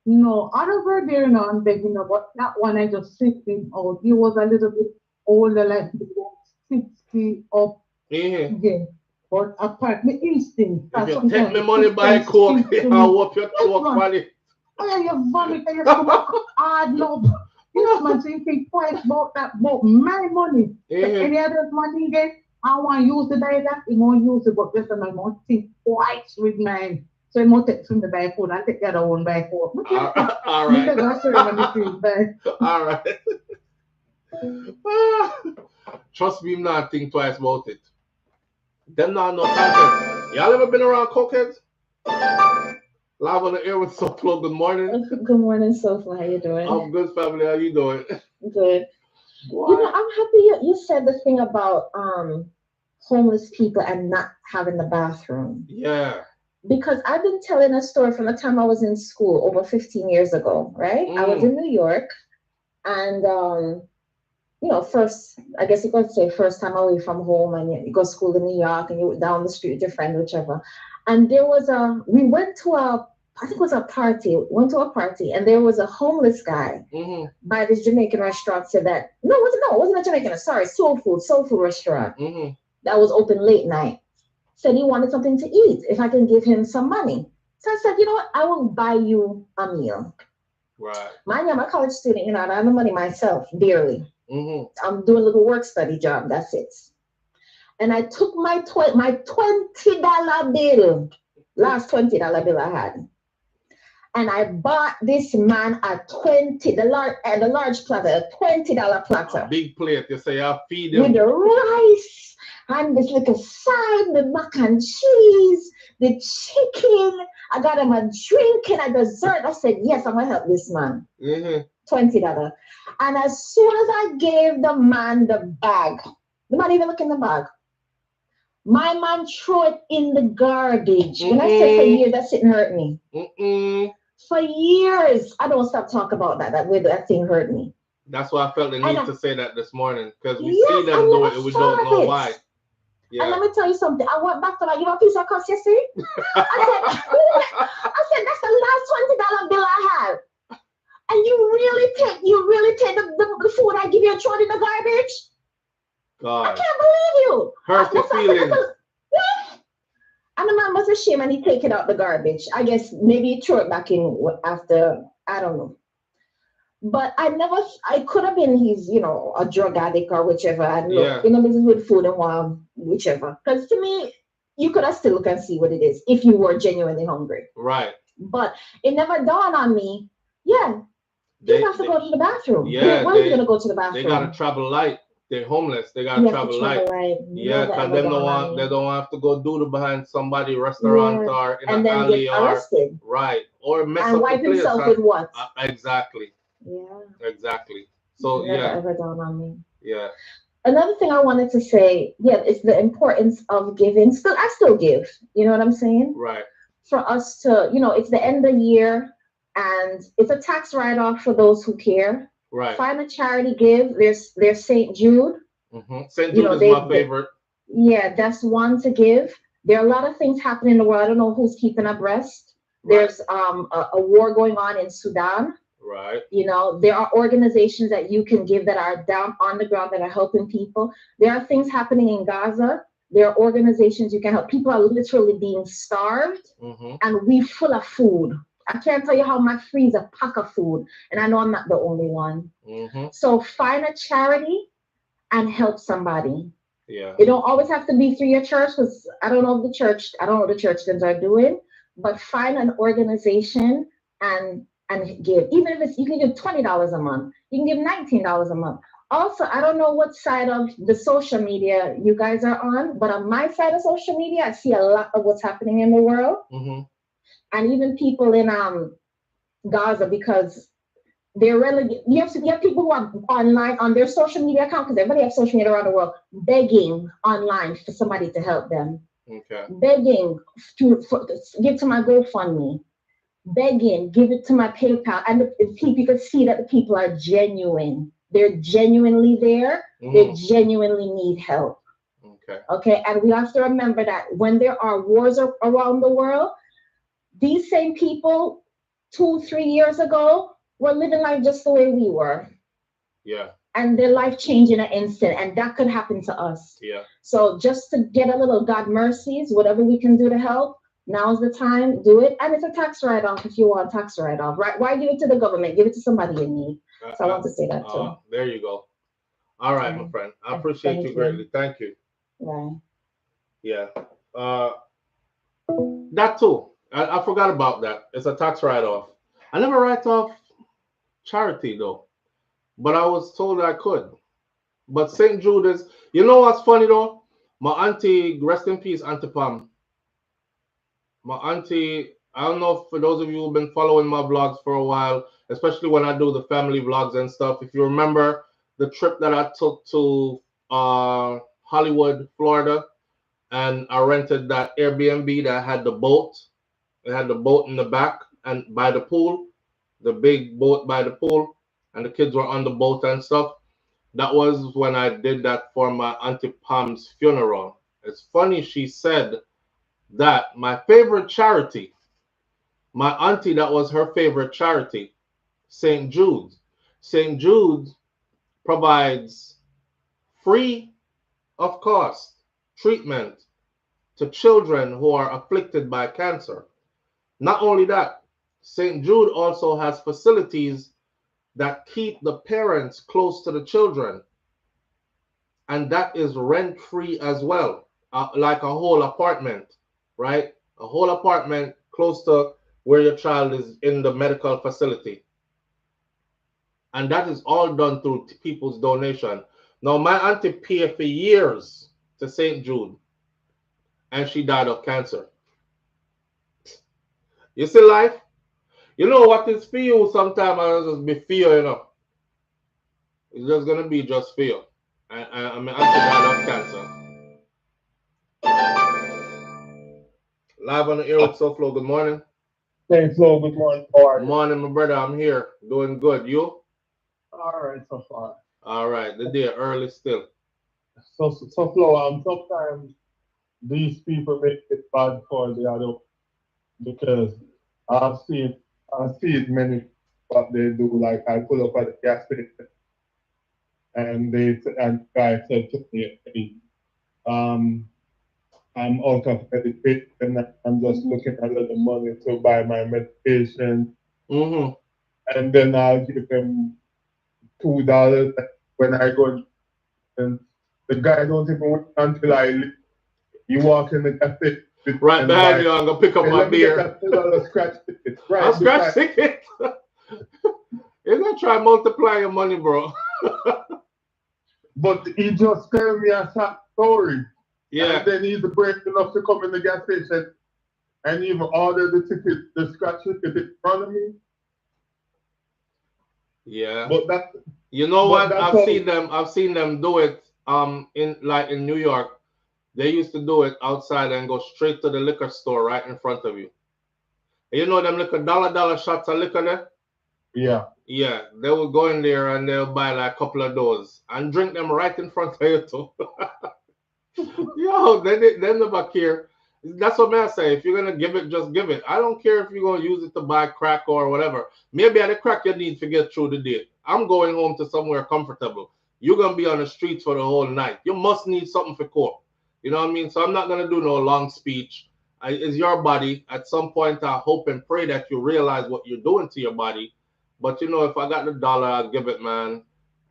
S2: No, I don't go there now and begging about that one. I just sit him out. He was a little bit older, like 60 up. Yeah. But apart, my instinct.
S1: If you take my money buy coke, I'll whoop your choke money.
S2: Oh, you vomit and you stomach hard no. This man thinking twice about that, about my money. Any other money get, I want to use the buy that, he won't use it, but just I won't think twice with mine. So he won't take from the buy food and take the other one buy food.
S1: All right. All right. Trust me, I'm not think twice about it. Them not no content. Y'all ever been around cokeheads? Live on the air with SouFLo. Good morning.
S5: Good morning, SouFLo. How you doing?
S1: I'm good, family. How you doing?
S5: Good.
S1: What?
S5: I'm happy you said the thing about homeless people and not having the bathroom.
S1: Yeah.
S5: Because I've been telling a story from the time I was in school over 15 years ago, right? I was in New York, and you know, first, I guess you could say first time away from home, and you go to school in New York, and you went down the street with your friend, whichever. And there was we went to I think it was a party, went to a party, and there was a homeless guy by this Jamaican restaurant. Said that, no, it wasn't a Jamaican, sorry, soul food restaurant that was open late night. Said he wanted something to eat, if I can give him some money. So I said, you know what, I will buy you a meal.
S1: Right.
S5: Mind you, I'm a college student, you know, I have the money myself, barely. I'm doing a little work study job, that's it. And I took my $20 bill, last $20 bill I had, and I bought this man the large platter, a $20 platter.
S1: A big plate, you say I'll feed him.
S5: With the rice and this little side, the mac and cheese, the chicken. I got him a drink and a dessert. I said, yes, I'm gonna help this man. $20. And as soon as I gave the man the bag, the man even look in the bag. My man threw it in the garbage. When I said for years, that didn't hurt me. For years, I don't stop talking about that way that thing hurt me.
S1: That's why I felt the need to say that this morning, because we see them do it and we don't know why. Yeah. And
S5: let me tell you something. I went back to like, you know, a piece of cost, you see? I said, that's the last $20 bill I have. And you really take the food I give you and throw it in the garbage?
S1: God.
S5: I can't believe you.
S1: Hurt the feelings.
S5: And the man was ashamed and he take it out the garbage. I guess maybe he threw it back in after, I don't know. But I could have been he's, you know, a drug addict or whichever. And look, you know, business with food and whichever. Because to me, you could have still look and see what it is if you were genuinely hungry.
S1: Right.
S5: But it never dawned on me, you have to go to the bathroom.
S1: Yeah.
S5: Where are you going to go to the bathroom?
S1: They got to travel light. They're homeless. They got to travel light. Yeah, because they don't have to go do it behind somebody's restaurant or in an alley
S5: get arrested.
S1: Right. Or mess
S5: and
S1: up
S5: wipe
S1: the place.
S5: Himself with what?
S1: Exactly.
S5: Yeah.
S1: Exactly. So
S5: never ever dawned on me.
S1: Yeah.
S5: Another thing I wanted to say, is the importance of giving. I still give. You know what I'm saying?
S1: Right.
S5: For us to, you know, it's the end of the year and it's a tax write-off for those who care.
S1: Right.
S5: Find a charity give. There's St. Jude.
S1: St. Jude is my favorite.
S5: Yeah, that's one to give. There are a lot of things happening in the world. I don't know who's keeping abreast. Right. There's a war going on in Sudan.
S1: Right.
S5: You know, there are organizations that you can give that are down on the ground that are helping people. There are things happening in Gaza. There are organizations you can help. People are literally being starved, and we full of food. I can't tell you how my freezer pack of food, and I know I'm not the only one. So find a charity and help somebody.
S1: Yeah.
S5: It don't always have to be through your church, because I don't know what the church things are doing, but find an organization and give. Even if you can give $20 a month, you can give $19 a month. Also, I don't know what side of the social media you guys are on, but on my side of social media, I see a lot of what's happening in the world. And even people in Gaza, because they're you have people who are online on their social media account, because everybody has social media around the world, begging online for somebody to help them. Begging to give to my GoFundMe. Begging, give it to my PayPal. And you can see that the people are genuine. They're genuinely there. They genuinely need help. Okay. And we have to remember that when there are wars around the world, these same people 2-3 years ago were living life just the way we were.
S1: Yeah.
S5: And their life changed in an instant, and that could happen to us.
S1: Yeah. So
S5: just to get a little God mercies, whatever we can do to help, now's the time, do it. And it's a tax write-off if you want a tax write-off. Right? Why give it to the government? Give it to somebody in need. So I want to say that too.
S1: There you go. All right, my friend. I appreciate you greatly. Thank you.
S5: Right.
S1: Yeah. That too. I forgot about that. It's a tax write-off. I never write off charity though, but I was told I could. But St. Jude is, you know what's funny though? My auntie, rest in peace, Auntie Pam. My auntie, I don't know if for those of you who've been following my vlogs for a while, especially when I do the family vlogs and stuff, if you remember the trip that I took to Hollywood, Florida, and I rented that Airbnb that had the boat. It had the boat in the back and by the pool, the big boat by the pool, and the kids were on the boat and stuff. That was when I did that for my Auntie Pam's funeral. It's funny she said that my favorite charity, my auntie, that was her favorite charity, St. Jude's. St. Jude's provides free of cost treatment to children who are afflicted by cancer. Not only that, St. Jude also has facilities that keep the parents close to the children, and that is rent free as well, like a whole apartment, right? A whole apartment close to where your child is in the medical facility. And that is all done through people's donation. Now, my auntie paid for years to St. Jude, and she died of cancer. You see life? You know what is for you sometimes I'll just be fear, you know. It's just gonna be just fear. I mean auntie died of cancer. Live on the air with SouFLo, good morning.
S6: Hey Flo, good morning. How are
S1: Good
S6: you?
S1: morning, my brother. I'm here. Doing good. You?
S6: All right, so far.
S1: All right. The day early still.
S6: So Flo, sometimes these people make it bad for the other because I've seen I've seen many what they do. Like I pull up at the gas station and the guy said to me, hey, um, I'm out of medication and I'm just looking at the money to buy my medication,
S1: Mm-hmm.
S6: and then I'll give them $2 when I go, and the guy don't even wait until I leave. You walk in the cafe
S1: Right
S6: and
S1: behind
S6: buy,
S1: you, I'm gonna pick up
S6: hey,
S1: my
S6: let me get
S1: beer.
S6: that $2 scratch ticket.
S1: I'll
S6: Right
S1: scratch
S6: beside,
S1: ticket. You're gonna try multiply your money, bro.
S6: but he just tell me a sad story.
S1: Yeah.
S6: And then he's brave enough to come in the gas station and even order the ticket, the scratch ticket in front of me.
S1: Yeah.
S6: But that,
S1: You know
S6: but
S1: what?
S6: that's
S1: I've seen them do it in like in New York. They used to do it outside and go straight to the liquor store right in front of you. You know them little dollar shots of liquor there?
S6: yeah.
S1: Yeah, they will go in there and they'll buy like a couple of those and drink them right in front of you too. Yo, they never care. That's what I say. If you're gonna give it, just give it. I don't care if you're gonna use it to buy crack or whatever. Maybe at the crack you need to get through the day. I'm going home to somewhere comfortable. You're gonna be on the streets for the whole night. You must need something for court. You know what I mean? So I'm not gonna do no long speech. It's your body. At some point, I hope and pray that you realize what you're doing to your body. But you know, if I got the dollar, I'll give it, man.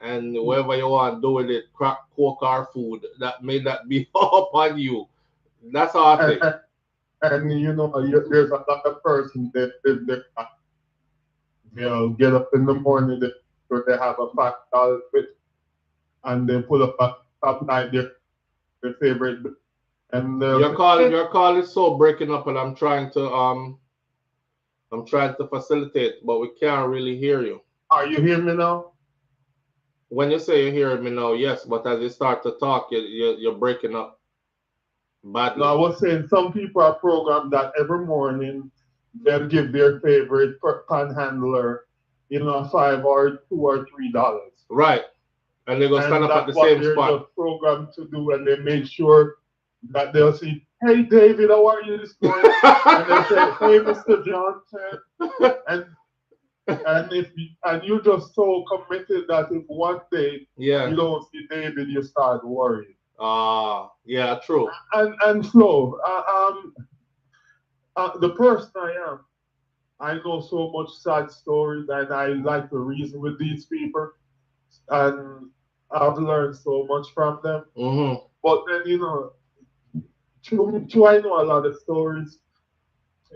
S1: And whatever you want to do with it, crack, coke, or food, that may that be upon you. That's how I
S6: And,
S1: think.
S6: and you know, there's another person they'll get up in the morning, they have a $5 with, and they pull up at top night their favorite, and they'll say, hey,
S1: Your call is so breaking up, and I'm trying to facilitate, but we can't really hear you.
S6: are you hearing me now?
S1: When you say you're hearing me now, yes, but as you start to talk, you're breaking up badly.
S6: No, I was saying some people are programmed that every morning they'll give their favorite panhandler, you know, $5 or $2 or $3.
S1: Right, and they're gonna stand
S6: And
S1: up at
S6: that's
S1: the
S6: what
S1: same
S6: they're
S1: spot.
S6: just programmed to do, and they make sure that they'll see, hey David, how are you this morning? And they say, hey Mr. Johnson, and you're just so committed that if one day
S1: Yeah.
S6: you don't see David, you start worrying.
S1: Yeah, true.
S6: And Flo, the person I know so much sad stories, and I like to reason with these people, and I've learned so much from them.
S1: Mm-hmm.
S6: But then, you know, true, I know a lot of stories.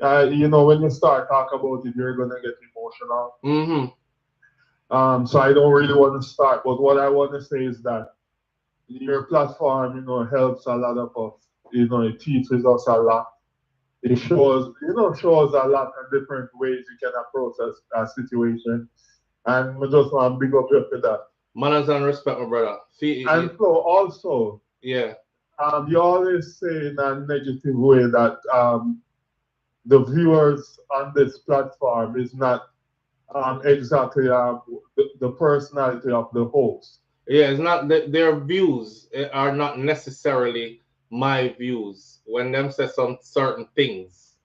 S6: You know, when you start talking about it, you're gonna get emotional.
S1: Mm-hmm.
S6: So I don't really want to start. But what I want to say is that your platform, you know, helps a lot of us. You know, it teaches us a lot. It shows a lot of different ways you can approach a situation. And we just want to big up you for that.
S1: Manners and respect, my brother. See,
S6: And so also,
S1: yeah.
S6: You always say in a negative way that the viewers on this platform is not exactly the personality of the host.
S1: Yeah, it's not that their views are not necessarily my views when them say some certain things.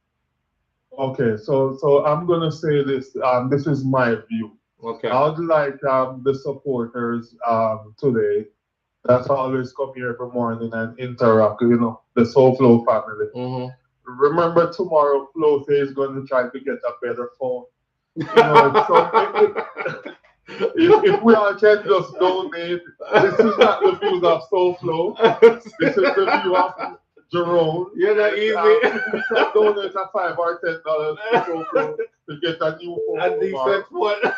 S6: Okay, so I'm gonna say this. This is my view.
S1: Okay.
S6: I would like the supporters today that's always come here every morning and interact. You know, the SouFLo family.
S1: Mm-hmm.
S6: Remember tomorrow, Flo is going to try to get a better phone. You know, if we all can just donate, this is not the views of SouFLo. This is the view of Jerome.
S1: You're not easy.
S6: If we can donate a $5 or $10 to SouFLo to get a new phone.
S1: A decent phone.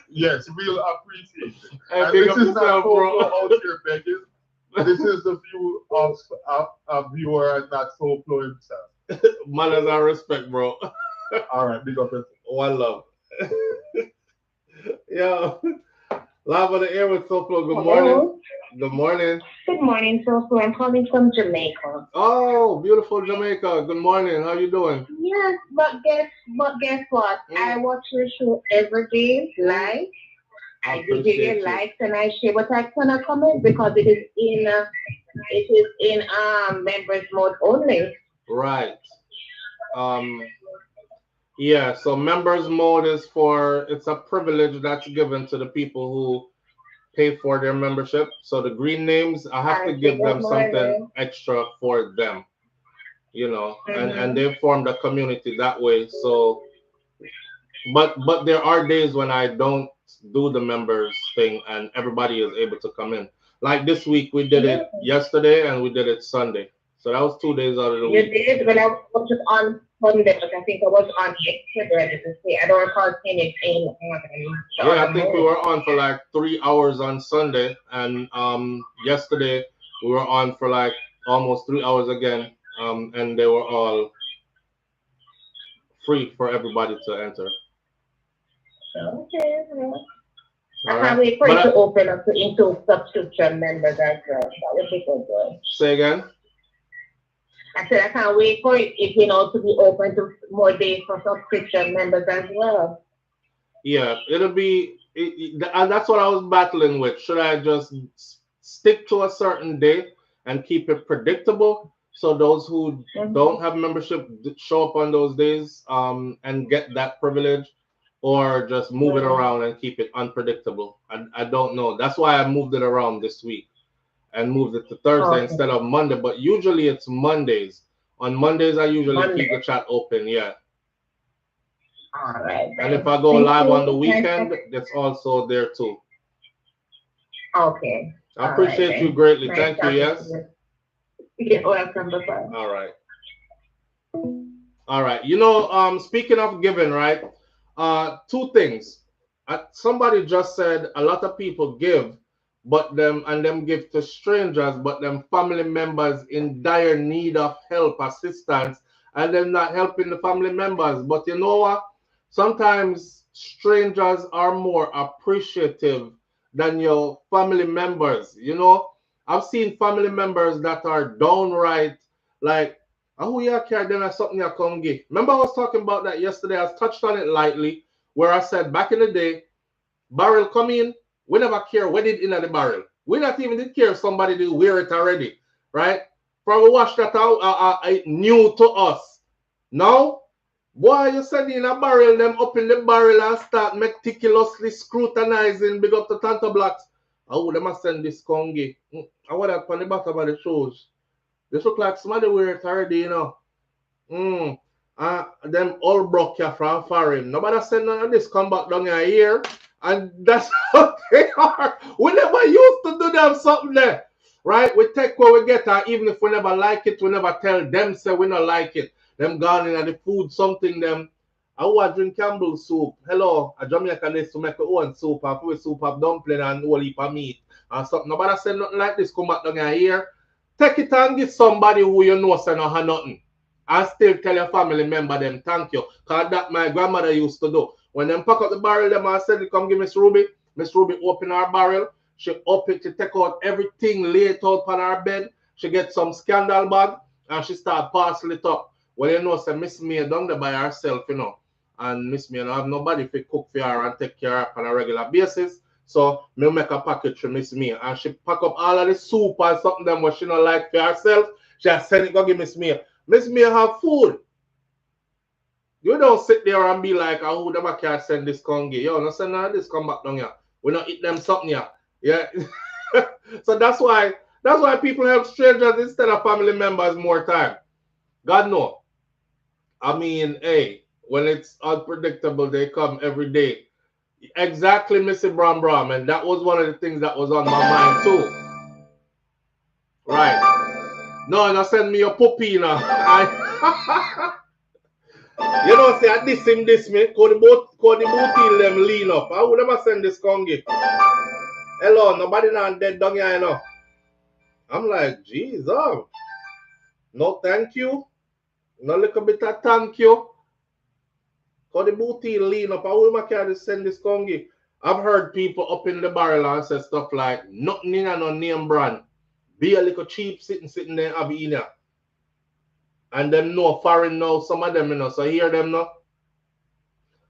S6: Yes, we'll appreciate it.
S1: And
S6: And
S1: big
S6: this
S1: up
S6: is
S1: yourself,
S6: not
S1: bro.
S6: SouFLo out here begging. This is the view of a viewer and not SouFLo himself.
S1: Manners and respect, bro.
S6: All right, big up yourself.
S1: One love. Yo, live on the air with SouFLo. Good morning. Good morning.
S5: Good morning, SouFLo. I'm calling from Jamaica.
S1: Oh, beautiful Jamaica. Good morning. How you doing?
S5: Yes, but guess what? I watch your show every day live. I do give you likes and I share, but I cannot comment because it is in members mode only.
S1: Right. Yeah, so members mode is it's a privilege that's given to the people who pay for their membership. So the green names, I have to give them something extra for them, you know, and they formed a community that way. So, but there are days when I don't do the members thing and everybody is able to come in. Like this week, we did it yesterday and we did it Sunday. So that was 2 days out of the week.
S5: You did, but I was just on Sunday, but I think I was on yesterday. I don't recall seeing it in.
S1: Yeah, I think we were on for like 3 hours on Sunday, and yesterday we were on for like almost 3 hours again, and they were all free for everybody to enter.
S5: Okay. I
S1: All
S5: can't
S1: right.
S5: wait for it to open up into subscription members as well. That would be good.
S1: Say again?
S5: I said I can't wait for it, to be open to more days for subscription members as well.
S1: Yeah, it'll be, and that's what I was battling with. Should I just stick to a certain day and keep it predictable so those who don't have membership show up on those days and get that privilege, or just move it around and keep it unpredictable? I don't know. That's why I moved it around this week and moved it to Thursday instead of Monday. But usually it's Mondays. On Mondays, I usually keep the chat open. Yeah.
S5: All right.
S1: And if I go live on the weekend, that's also there too.
S5: Okay.
S1: I appreciate you greatly. Thank you. Yes.
S5: You're welcome. Bye-bye.
S1: All right. All right. You know, speaking of giving, right? Two things. Somebody just said a lot of people give, but them give to strangers, but them family members in dire need of help, assistance, and them not helping the family members. But you know what? Sometimes strangers are more appreciative than your family members. You know, I've seen family members that are downright like, oh yeah, care then I something I come give. Remember I was talking about that yesterday. I touched on it lightly, where I said back in the day, barrel come in, we never care what it in the barrel. We not even did care if somebody did wear it already, right? Probably wash that out new to us. Now, boy, you send in a barrel, them up in the barrel and start meticulously scrutinizing, big up to Tanta Blacks. Oh, they must send this congi. I want that on the bottom of the shoes. This look like somebody wear it already, you know. Them all broke you from foreign. Nobody send none of this come back down here. And that's how they are. We never used to do them something there. Right? We take what we get, and even if we never like it, we never tell them say we not like it. Them gone in the food, something them. I want to drink Campbell soup. Hello, a Jamaican is to make our own soup, and we soup have dumpling and whole heap of meat and something. Nobody say nothing like this come back down here. Take it and give somebody who you know say no have nothing. And still tell your family member them thank you. Because that my grandmother used to do. When them pack up the barrel, them and said, come give Miss Ruby. Miss Ruby open her barrel. She open it to take out everything, lay it out on her bed. she get some scandal bag and she start parcel it up. Well, you know, say Miss May done there by herself, you know. And Miss May don't have nobody to cook for her and take care of her on a regular basis. So me make a package for Miss May. And she pack up all of the soup and something them what she don't like for herself. She send it go give Miss May. Miss May have food. You don't sit there and be like, oh, who never can send this congi. Yo, no send none of this come back down here. We not eat them something here. Yeah. So that's why people help strangers instead of family members more time. God no. I mean, hey, when it's unpredictable, they come every day. Exactly, Missy Bram Bram, and that was one of the things that was on my mind too. Right. No, send me your puppy now. You know, say I diss him, diss me. Call the booty them lean up. I would never send this congi. Hello, nobody not dead down here, you know. I'm like, Jesus. No thank you. No little bit of thank you. Call the booty lean up. I would never send this congi. I've heard people up in the barrel and say stuff like, nothing in no name brand. Be a little cheap sitting there, I'll be in here. And them know foreign now, some of them, you know, so hear them now.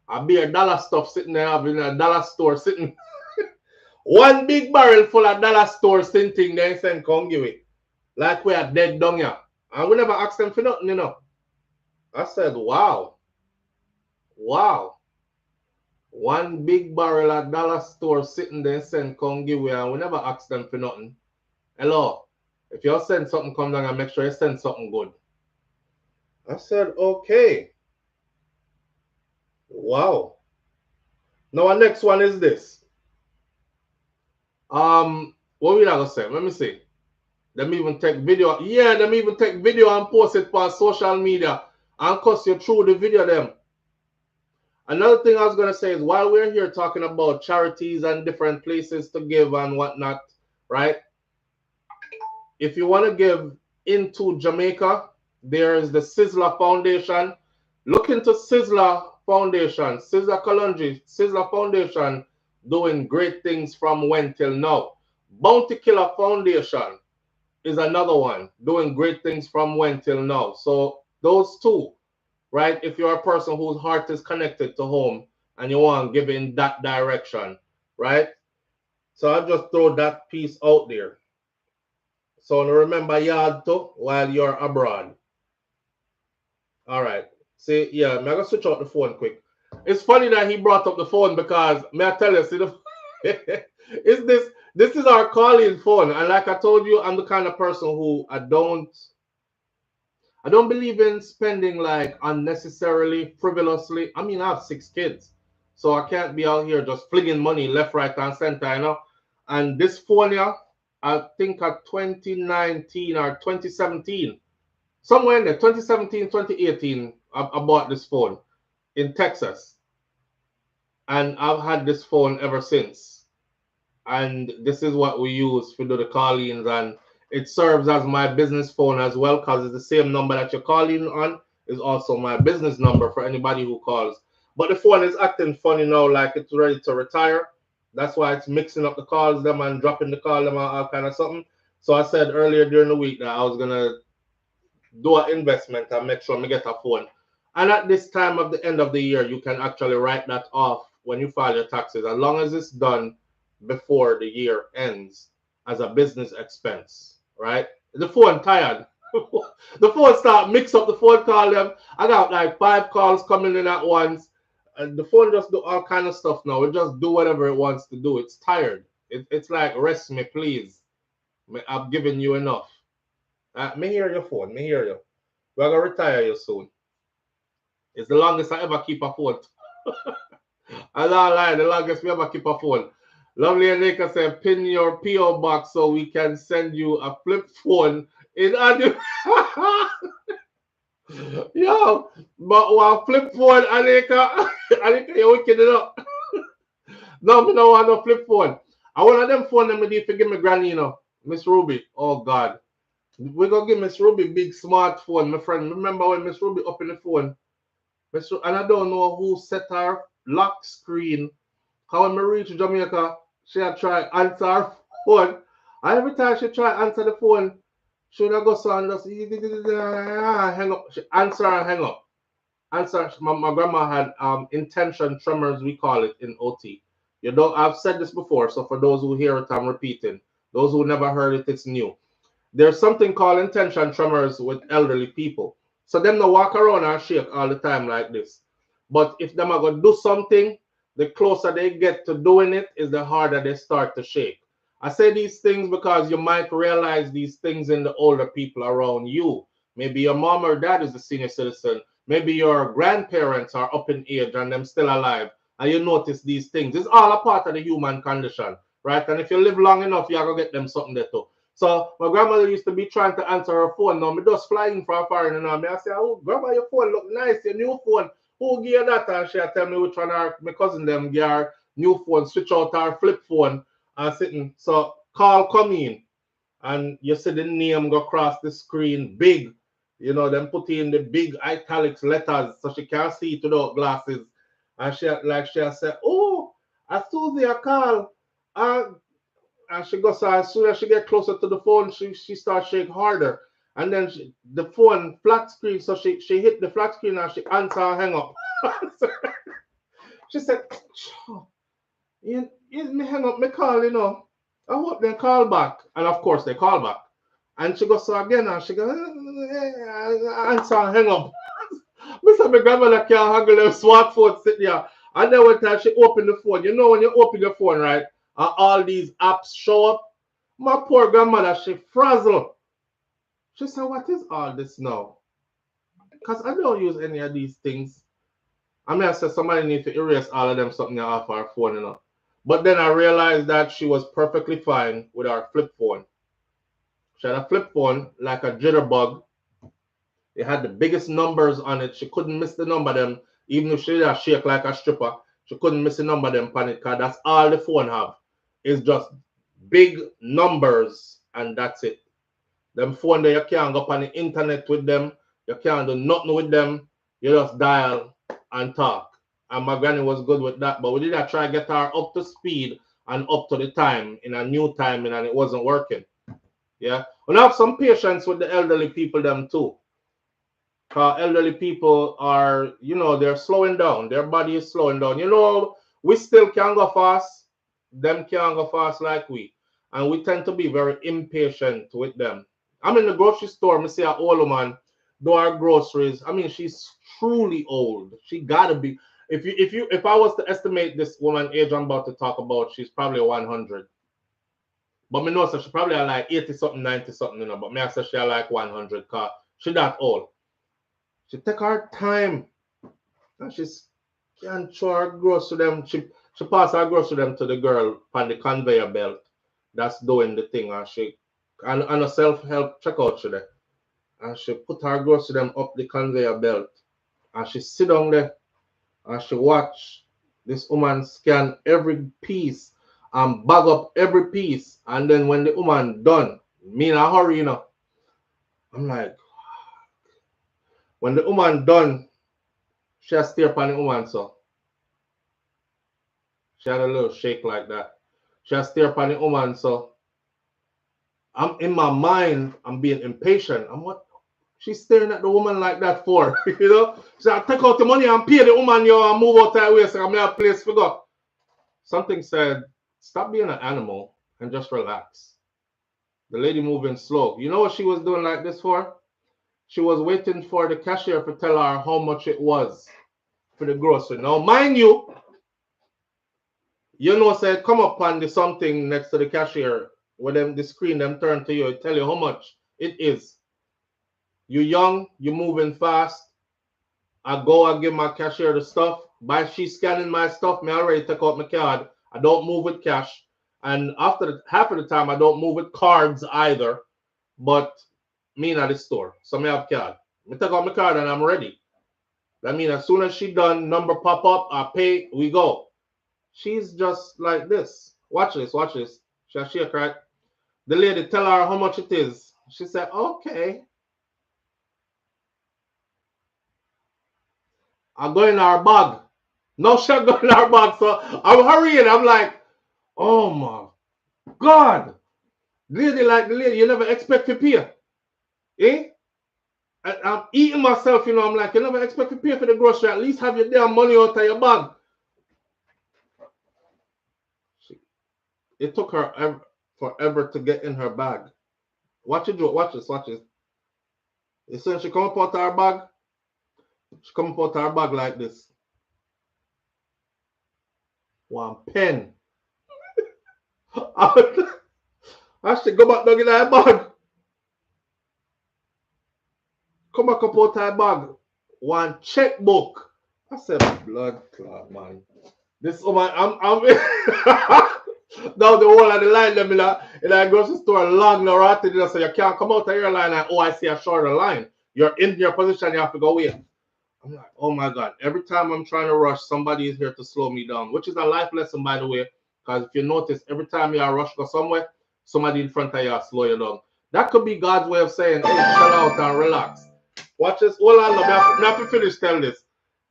S1: I be a dollar stuff sitting there, I've been in a dollar store sitting. One big barrel full of dollar store sitting there and saying, come give it. Like we are dead down here. And we never asked them for nothing, you know. I said, wow. Wow. One big barrel of dollar store sitting there and saying, come give it, and we never asked them for nothing. Hello. If you send something, come down and make sure you send something good. I said, okay. Wow. Now, our next one is this. What we gonna say? Let me see. Them even take video. Yeah, them even take video and post it for social media and cuss you through the video them. Another thing I was gonna say is while we're here talking about charities and different places to give and whatnot, right? If you want to give into Jamaica, there's the Sizzler Foundation. Look into Sizzler Foundation, Sizzler Kalonji, Sizzler Foundation doing great things from when till now. Bounty Killer Foundation is another one doing great things from when till now. So those two, right? If you're a person whose heart is connected to home and you want to give in that direction, right? So I'll just throw that piece out there. So remember yard too while you're abroad. All right. See, yeah, I'm gonna switch out the phone quick. It's funny that he brought up the phone because may I tell you, see this is our calling phone, and like I told you, I'm the kind of person who I don't believe in spending like unnecessarily, frivolously. I mean, I have 6 kids, so I can't be out here just flinging money left, right, and center, you know. And this phone here, I think at 2019 or 2017. Somewhere in there, 2017, 2018, I bought this phone in Texas. And I've had this phone ever since. And this is what we use for the call-ins. And it serves as my business phone as well because it's the same number that you're calling on is also my business number for anybody who calls. But the phone is acting funny now, like it's ready to retire. That's why it's mixing up the calls them and dropping the call them and all kind of something. So I said earlier during the week that I was going to do an investment and make sure I get a phone. And at this time of the end of the year, you can actually write that off when you file your taxes, as long as it's done before the year ends as a business expense, right? The phone tired. The phone start mix up the phone call them. I got like 5 calls coming in at once. And the phone just do all kind of stuff now. It just do whatever it wants to do. It's tired. It's like, rest me, please. I've given you enough. Me hear your phone. Me hear you. We're going to retire you soon. It's the longest I ever keep a phone. I don't lie. The longest we ever keep a phone. Lovely Anika said, pin your P.O. box so we can send you a flip phone in other. Yo, but while flip phone, Anika, you're wicked it up. No, me don't want no flip phone. I want them phone them need to give me granny, you know. Miss Ruby. Oh, God. We're going to give Miss Ruby big smartphone, my friend. Remember when Miss Ruby up in the phone? And I don't know who set her lock screen. How when I reach Jamaica, she had tried answer her phone. And every time she tried answer the phone, Should I go so and just hang up? She answer and hang up. Answer. My grandma had intention tremors, we call it in OT. You know, I've said this before, so for those who hear it, I'm repeating. Those who never heard it, it's new. There's something called intention tremors with elderly people. So them no walk around and shake all the time like this. But if them are gonna do something, the closer they get to doing it, is the harder they start to shake. I say these things because you might realize these things in the older people around you. Maybe your mom or dad is a senior citizen. Maybe your grandparents are up in age and them still alive. And you notice these things. It's all a part of the human condition, right? And if you live long enough, you're going to get them something there too. So my grandmother used to be trying to answer her phone. Now, me just flying from foreign and I say, oh, grandma, your phone look nice, your new phone. Who give you that? And she tell me which one her, my cousin them give her new phone, switch out her flip phone and sitting. So call come in and you see the name go across the screen big. You know, them put in the big italics letters so she can't see it without glasses. And she said, oh, as Susie a call. And she goes, as soon as she get closer to the phone, she starts shaking harder. And then the phone flat screen, so she hit the flat screen and she answer and hang up. She said, you me hang up, me call, you know. I hope they call back. And of course they call back. And she goes, so again, and she goes, answer and hang up. Mr. My grandmother can't hang the smartphone sit there. And then one time she opened the phone. You know when you open your phone, right? And all these apps show up. My poor grandmother, she frazzled. She said, what is all this now? Because I don't use any of these things. I mean, I said somebody need to erase all of them something off our phone, you know. But then I realized that she was perfectly fine with our flip phone. She had a flip phone like a jitterbug. It had the biggest numbers on it. She couldn't miss the number them. Even if she did shake like a stripper, she couldn't miss the number them on it because that's all the phone have. It's just big numbers and that's it. Them phone there, you can't go up on the internet with them. You can't do nothing with them. You just dial and talk. And my granny was good with that. But we did try to get her up to speed and up to the time in a new time and it wasn't working. Yeah. We have some patience with the elderly people them too. Because elderly people are, you know, they're slowing down. Their body is slowing down. You know, we still can't go fast. Them can't go fast like we. And we tend to be very impatient with them. I'm in the grocery store. I see an old woman do our groceries. I mean, she's truly old. She gotta be. If I was to estimate this woman age I'm about to talk about, she's probably 100. But me know so she probably like 80 something, 90 something, you know. But me I say she like 100 because she that old. She take her time and she can show her grocery them. She pass her grocery them to the girl on the conveyor belt that's doing the thing and she and a self-help checkout today. And she put her grocery them up the conveyor belt and she sit down there and she watch this woman scan every piece and bag up every piece. And then when the woman done, me in a hurry, you know. I'm like, when the woman done, she has stare upon the woman, so. She had a little shake like that. She has stare upon the woman, so. I'm in my mind, I'm being impatient. I'm what? She's staring at the woman like that for, you know? She said, take out the money and pay the woman, yo, and move out that way so I'm in a place to go. Something said, stop being an animal and just relax. The lady moving slow. You know what she was doing like this for? She was waiting for the cashier to tell her how much it was for the grocery. Now, mind you, said come up on the something next to the cashier where them the screen them turn to you, it tell you how much it is. You young, you moving fast. I go, I give my cashier the stuff. By she scanning my stuff, me already take out my card. I don't move with cash. And after half of the time, I don't move with cards either. But me at the store. So me have card. Me take out my card and I'm ready. That means as soon as she done, number pop up, I pay, we go. She's just like this. Watch this, watch this. She'll shake, right? The lady tell her how much it is. She said, okay. I go in our bag. No, she'll go in our bag. So I'm hurrying. I'm like, oh my God. Lady like the lady, you never expect to pay. Eh? I'm eating myself, you know. I'm like, you never expect to pay for the grocery. At least have your damn money out of your bag. It took her forever to get in her bag. Watch it, Joe. Watch this. Watch this. As soon as she come up out of her bag, she come up out of her bag like this. One pen. I should go back down in her bag. Come back up out of her bag. One checkbook. I said, blood clot, man. This woman, I'm now the whole of the line them in a grocery store long now right there, so you can't come out of your line and oh I see a shorter line. You're in your position, you have to go in. I'm like, oh my God. Every time I'm trying to rush, somebody is here to slow me down, which is a life lesson, by the way. Because if you notice, every time you rush go somewhere, somebody in front of you slow you down. That could be God's way of saying, hey, chill out and relax. Watch this. Hold on, I have to finish telling this.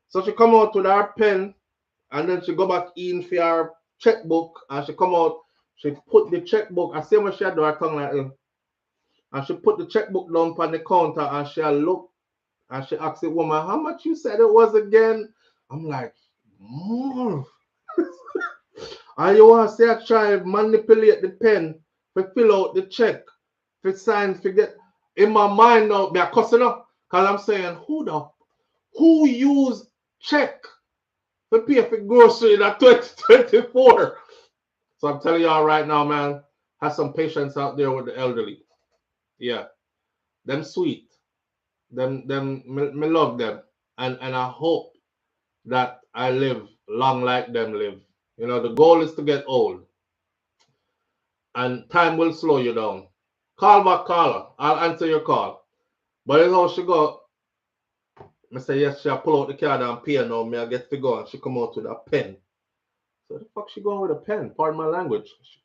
S1: So she come out with her pen, and then she go back in for her checkbook, and she come out, she put the checkbook, I see when she had her tongue like this, and she put the checkbook down on the counter, and she look, and she asked the woman, how much you said it was again? I'm like, move. And you want to say I try to manipulate the pen to fill out the check, for sign, forget. In my mind now, me a cussing up, because I'm saying, who use check to pay for grocery in 2024? So I'm telling y'all right now, man, have some patience out there with the elderly. Yeah. Them sweet. Me love them. And I hope that I live long like them live. You know, the goal is to get old. And time will slow you down. Call back, caller. I'll answer your call. But it's how she go. I say, yes, she'll pull out the card and pay now. Me I get to go. And she come out with a pen. So the fuck she going with a pen? Pardon my language. She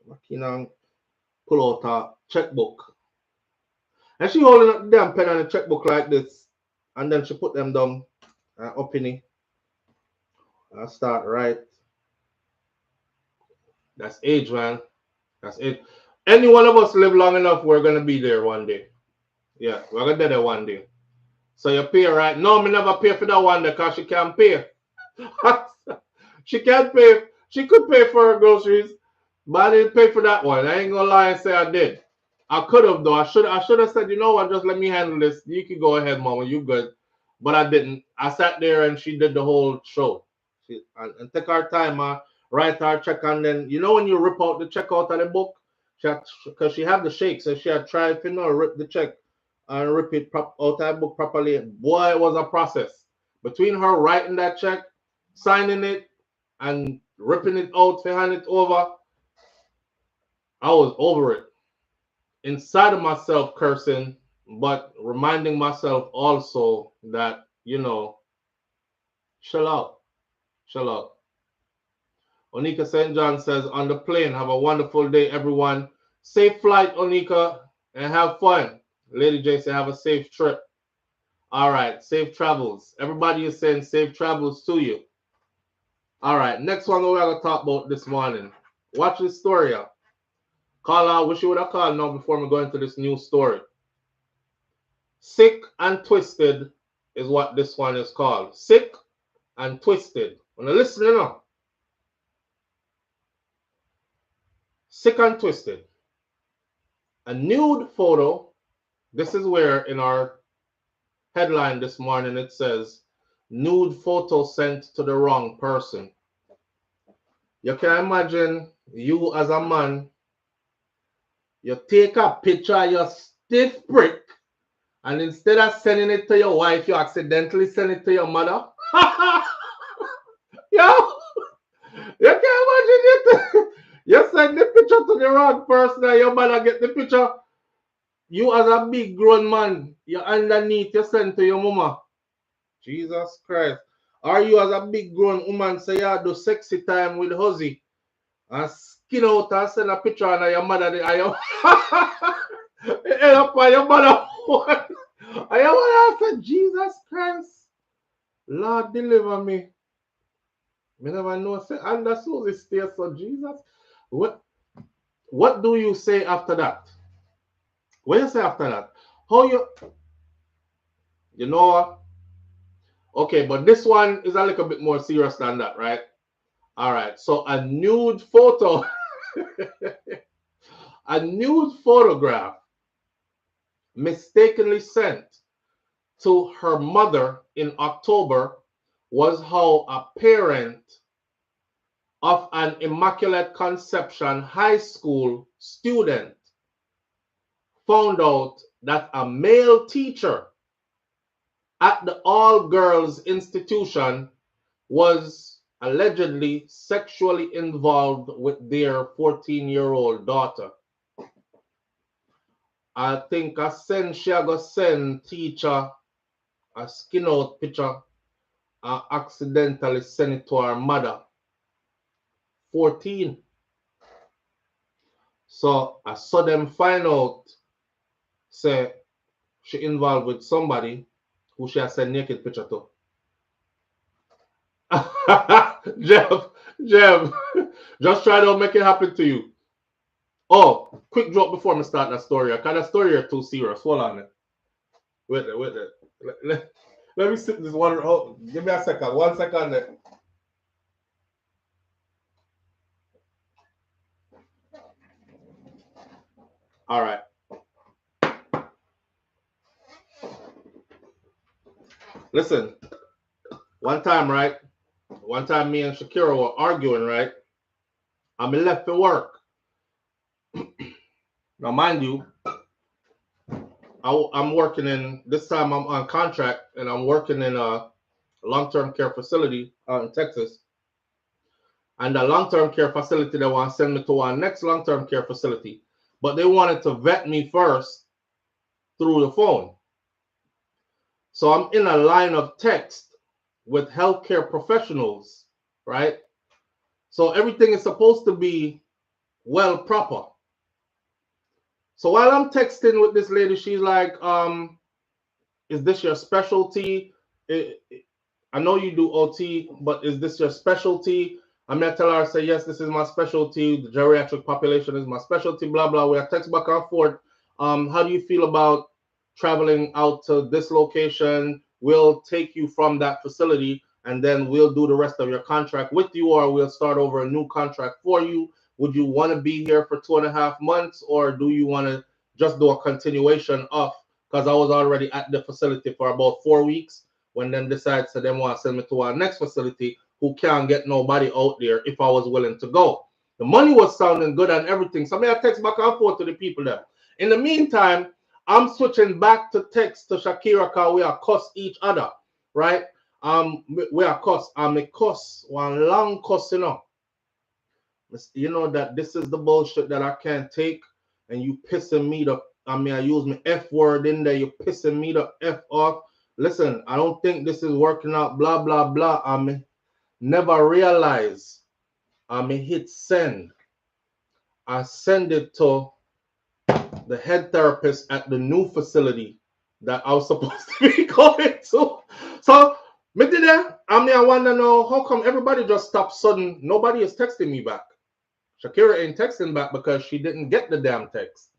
S1: pull out a checkbook. And she holding up the damn pen and the checkbook like this. And then she put them down up in it. I start right. That's age, man. That's it. Any one of us live long enough, we're gonna be there one day. Yeah, we're gonna be there one day. So you pay, right? No, me never pay for that one day because she can't pay. She can't pay. She could pay for her groceries, but I didn't pay for that one. I ain't gonna lie and say I did. I could have though. I should have said, you know what, just let me handle this. You can go ahead, mama. You good. But I didn't. I sat there and she did the whole show. And take our time, write our check, and then you know when you rip out the check out of the book, because she had the shakes, so she had tried to rip the check and rip it out of the book properly. Boy, it was a process. Between her writing that check, signing it, and ripping it out to hand it over, I was over it. Inside of myself cursing, but reminding myself also that, you know, chill out. Chill out. Onika St. John says, on the plane, have a wonderful day, everyone. Safe flight, Onika, and have fun. Lady J said, have a safe trip. All right, safe travels. Everybody is saying safe travels to you. All right, next one we're going to talk about this morning. Watch this story out. Call out, wish you would have called now before we go into this new story. Sick and Twisted is what this one is called. Sick and Twisted. When you listen now. Sick and Twisted. A nude photo. This is where in our headline this morning it says, nude photo sent to the wrong person. You can imagine you as a man, you take a picture of your stiff prick, and instead of sending it to your wife, you accidentally send it to your mother. Yo, you can imagine it. You send the picture to the wrong person and your mother get the picture. You as a big grown man, you underneath, you send to your mama. Jesus Christ. Or you as a big grown woman say you do sexy time with huzzy and skin out and send a picture of your mother. And you end up on your mother. And your mother said, Jesus Christ. Lord, deliver me. Me never know. Say, and that's who this stays. So Jesus. What do you say after that? What do you say after that? How you know what? Okay, but this one is a little bit more serious than that, right? All right, so a nude photo, a nude photograph mistakenly sent to her mother in October was how a parent of an Immaculate Conception high school student found out that a male teacher at the all-girls institution was allegedly sexually involved with their 14-year-old daughter. I think she go send teacher a skin out picture and accidentally send it to her mother. 14. So I saw them find out, say she involved with somebody who she has sent naked picture to. Jeff, just try to make it happen to you. Oh, quick drop before me start that story. I kind of story are too serious. Hold on it. Wait. Let me sip this water. Oh, give me a second. 1 second there. All right. Listen, one time, right? One time me and Shakira were arguing, right? I'm left for work. Now, mind you, I'm working in, this time I'm on contract and I'm working in a long-term care facility out in Texas. And the long-term care facility, they want to send me to our next long-term care facility. But they wanted to vet me first through the phone. So I'm in a line of text with healthcare professionals, right? So everything is supposed to be well proper. So while I'm texting with this lady, she's like, is this your specialty? I know you do OT, but is this your specialty? I'm going to tell her, I say, yes, this is my specialty. The geriatric population is my specialty, blah, blah. We are text back and forth. How do you feel about traveling out to this location? We'll take you from that facility, and then we'll do the rest of your contract with you, or we'll start over a new contract for you. Would you want to be here for 2.5 months, or do you want to just do a continuation of, because I was already at the facility for about 4 weeks when them decides to them want to send me to our next facility who can't get nobody out there if I was willing to go. The money was sounding good and everything. So I text back and forth to the people there. In the meantime, I'm switching back to text to Shakira because we are cuss each other, right? We are cuss. I'm a cuss, one long cuss, you know. You know that this is the bullshit that I can't take, and you pissing me the, I mean, I use my F word in there, you're pissing me the F off. Listen, I don't think this is working out, blah, blah, blah. I mean, never realize I mean, hit send. I send it to the head therapist at the new facility that I was supposed to be going to. So, me did that. I mean, I want to know how come everybody just stopped sudden. Nobody is texting me back. Shakira ain't texting back because she didn't get the damn text.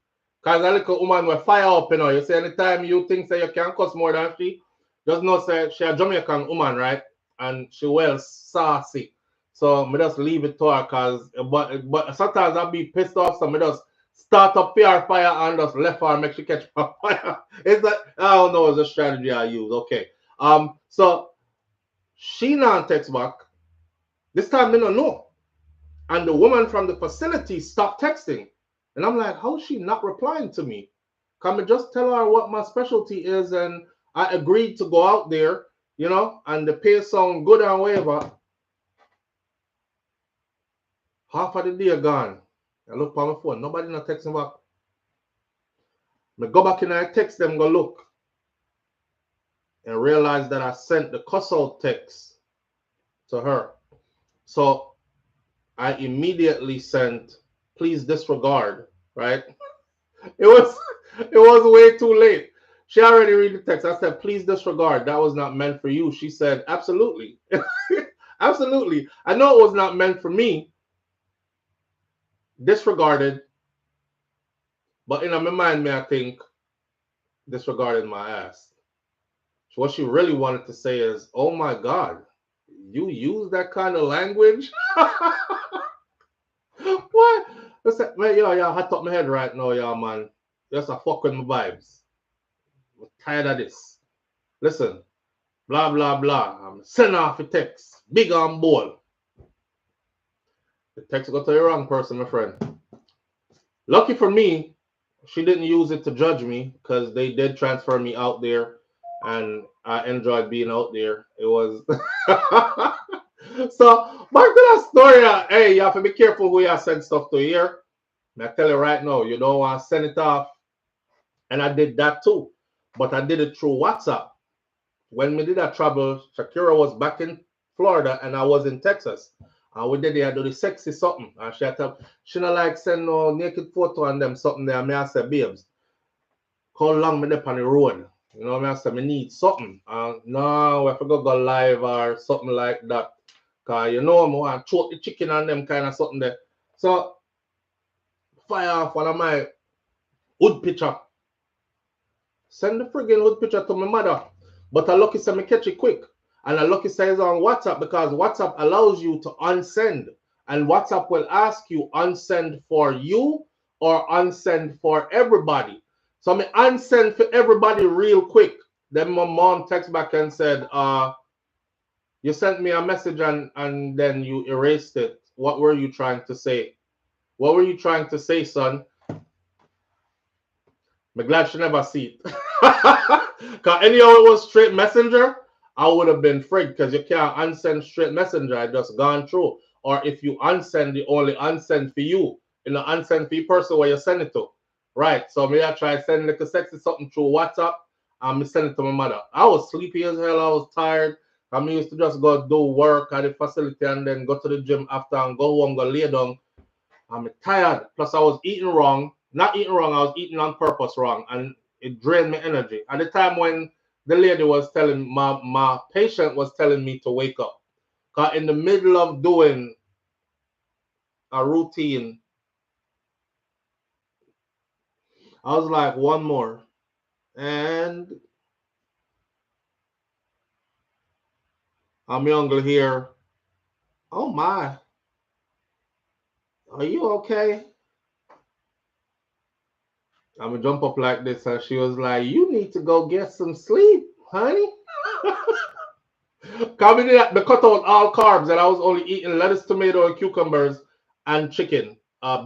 S1: Because a little woman will fire up, you know. You say anytime you think say you can cuss more than she, just know say she a Jamaican woman, right? And she well saucy. So me just leave it to her because but sometimes I'll be pissed off, so me just start up PR fire and just left her and make she catch fire. It's like, I don't know, it's a strategy I use. Okay. So she not text back. This time me don't know. And the woman from the facility stopped texting. And I'm like, how is she not replying to me? Can I just tell her what my specialty is? And I agreed to go out there, you know, and the pay sound good and whatever. Half of the day gone. I look on my phone. Nobody not texting back. I go back and I text them, go look. And realize that I sent the cuss out text to her. So I immediately sent, please disregard, right? It was way too late. She already read the text. I said, please disregard. That was not meant for you. She said, absolutely. Absolutely. I know it was not meant for me. Disregarded. But in my mind, I think, disregarded my ass. What she really wanted to say is, oh my God, you use that kind of language? What? Listen, man, yo, hot up my head right now, y'all, man. Just a fuck with my vibes. I'm tired of this. Listen, blah, blah, blah. I'm sending off a text. Big and bold. The text got to the wrong person, my friend. Lucky for me, she didn't use it to judge me because they did transfer me out there and I enjoyed being out there. It was so back to that story. Hey, you have to be careful who you send stuff to here. I tell you right now, you don't want to send it off. And I did that too. But I did it through WhatsApp. When we did that travel, Shakira was back in Florida and I was in Texas. And we did do the sexy something. And she not like send no naked photo and them something there. I said, babes, how long me up on the road? You know, I said, me need something. No, I forgot go live or something like that. Because you know, I want to choke the chicken and them kind of something there. So, fire off one of my hood picture. Send the friggin' hood picture to my mother. But I lucky say me catch it quick. And I lucky say it's on WhatsApp because WhatsApp allows you to unsend. And WhatsApp will ask you unsend for you or unsend for everybody. So I unsend for everybody real quick. Then my mom text back and said, you sent me a message and then you erased it. What were you trying to say? What were you trying to say, son? I'm glad she never see it. Because anyhow it was straight messenger, I would have been frigged because you can't unsend straight messenger. I just gone through. Or if you unsend, the only unsend for you. In the unsend for you person where you send it to. Right. So me I try sending like a sexy something through WhatsApp and me send it to my mother. I was sleepy as hell. I was tired. I used to just go do work at the facility and then go to the gym after and go home, go lay down. I'm tired. Plus I was eating wrong. Not eating wrong, I was eating on purpose wrong. And it drained my energy. At the time when the lady was telling, my patient was telling me to wake up. Because in the middle of doing a routine, I was like, one more. And I'm younger here. Oh my. Are you okay? I'm gonna jump up like this. And she was like, you need to go get some sleep, honey. Coming in, they cut out all carbs and I was only eating lettuce, tomato, and cucumbers and chicken,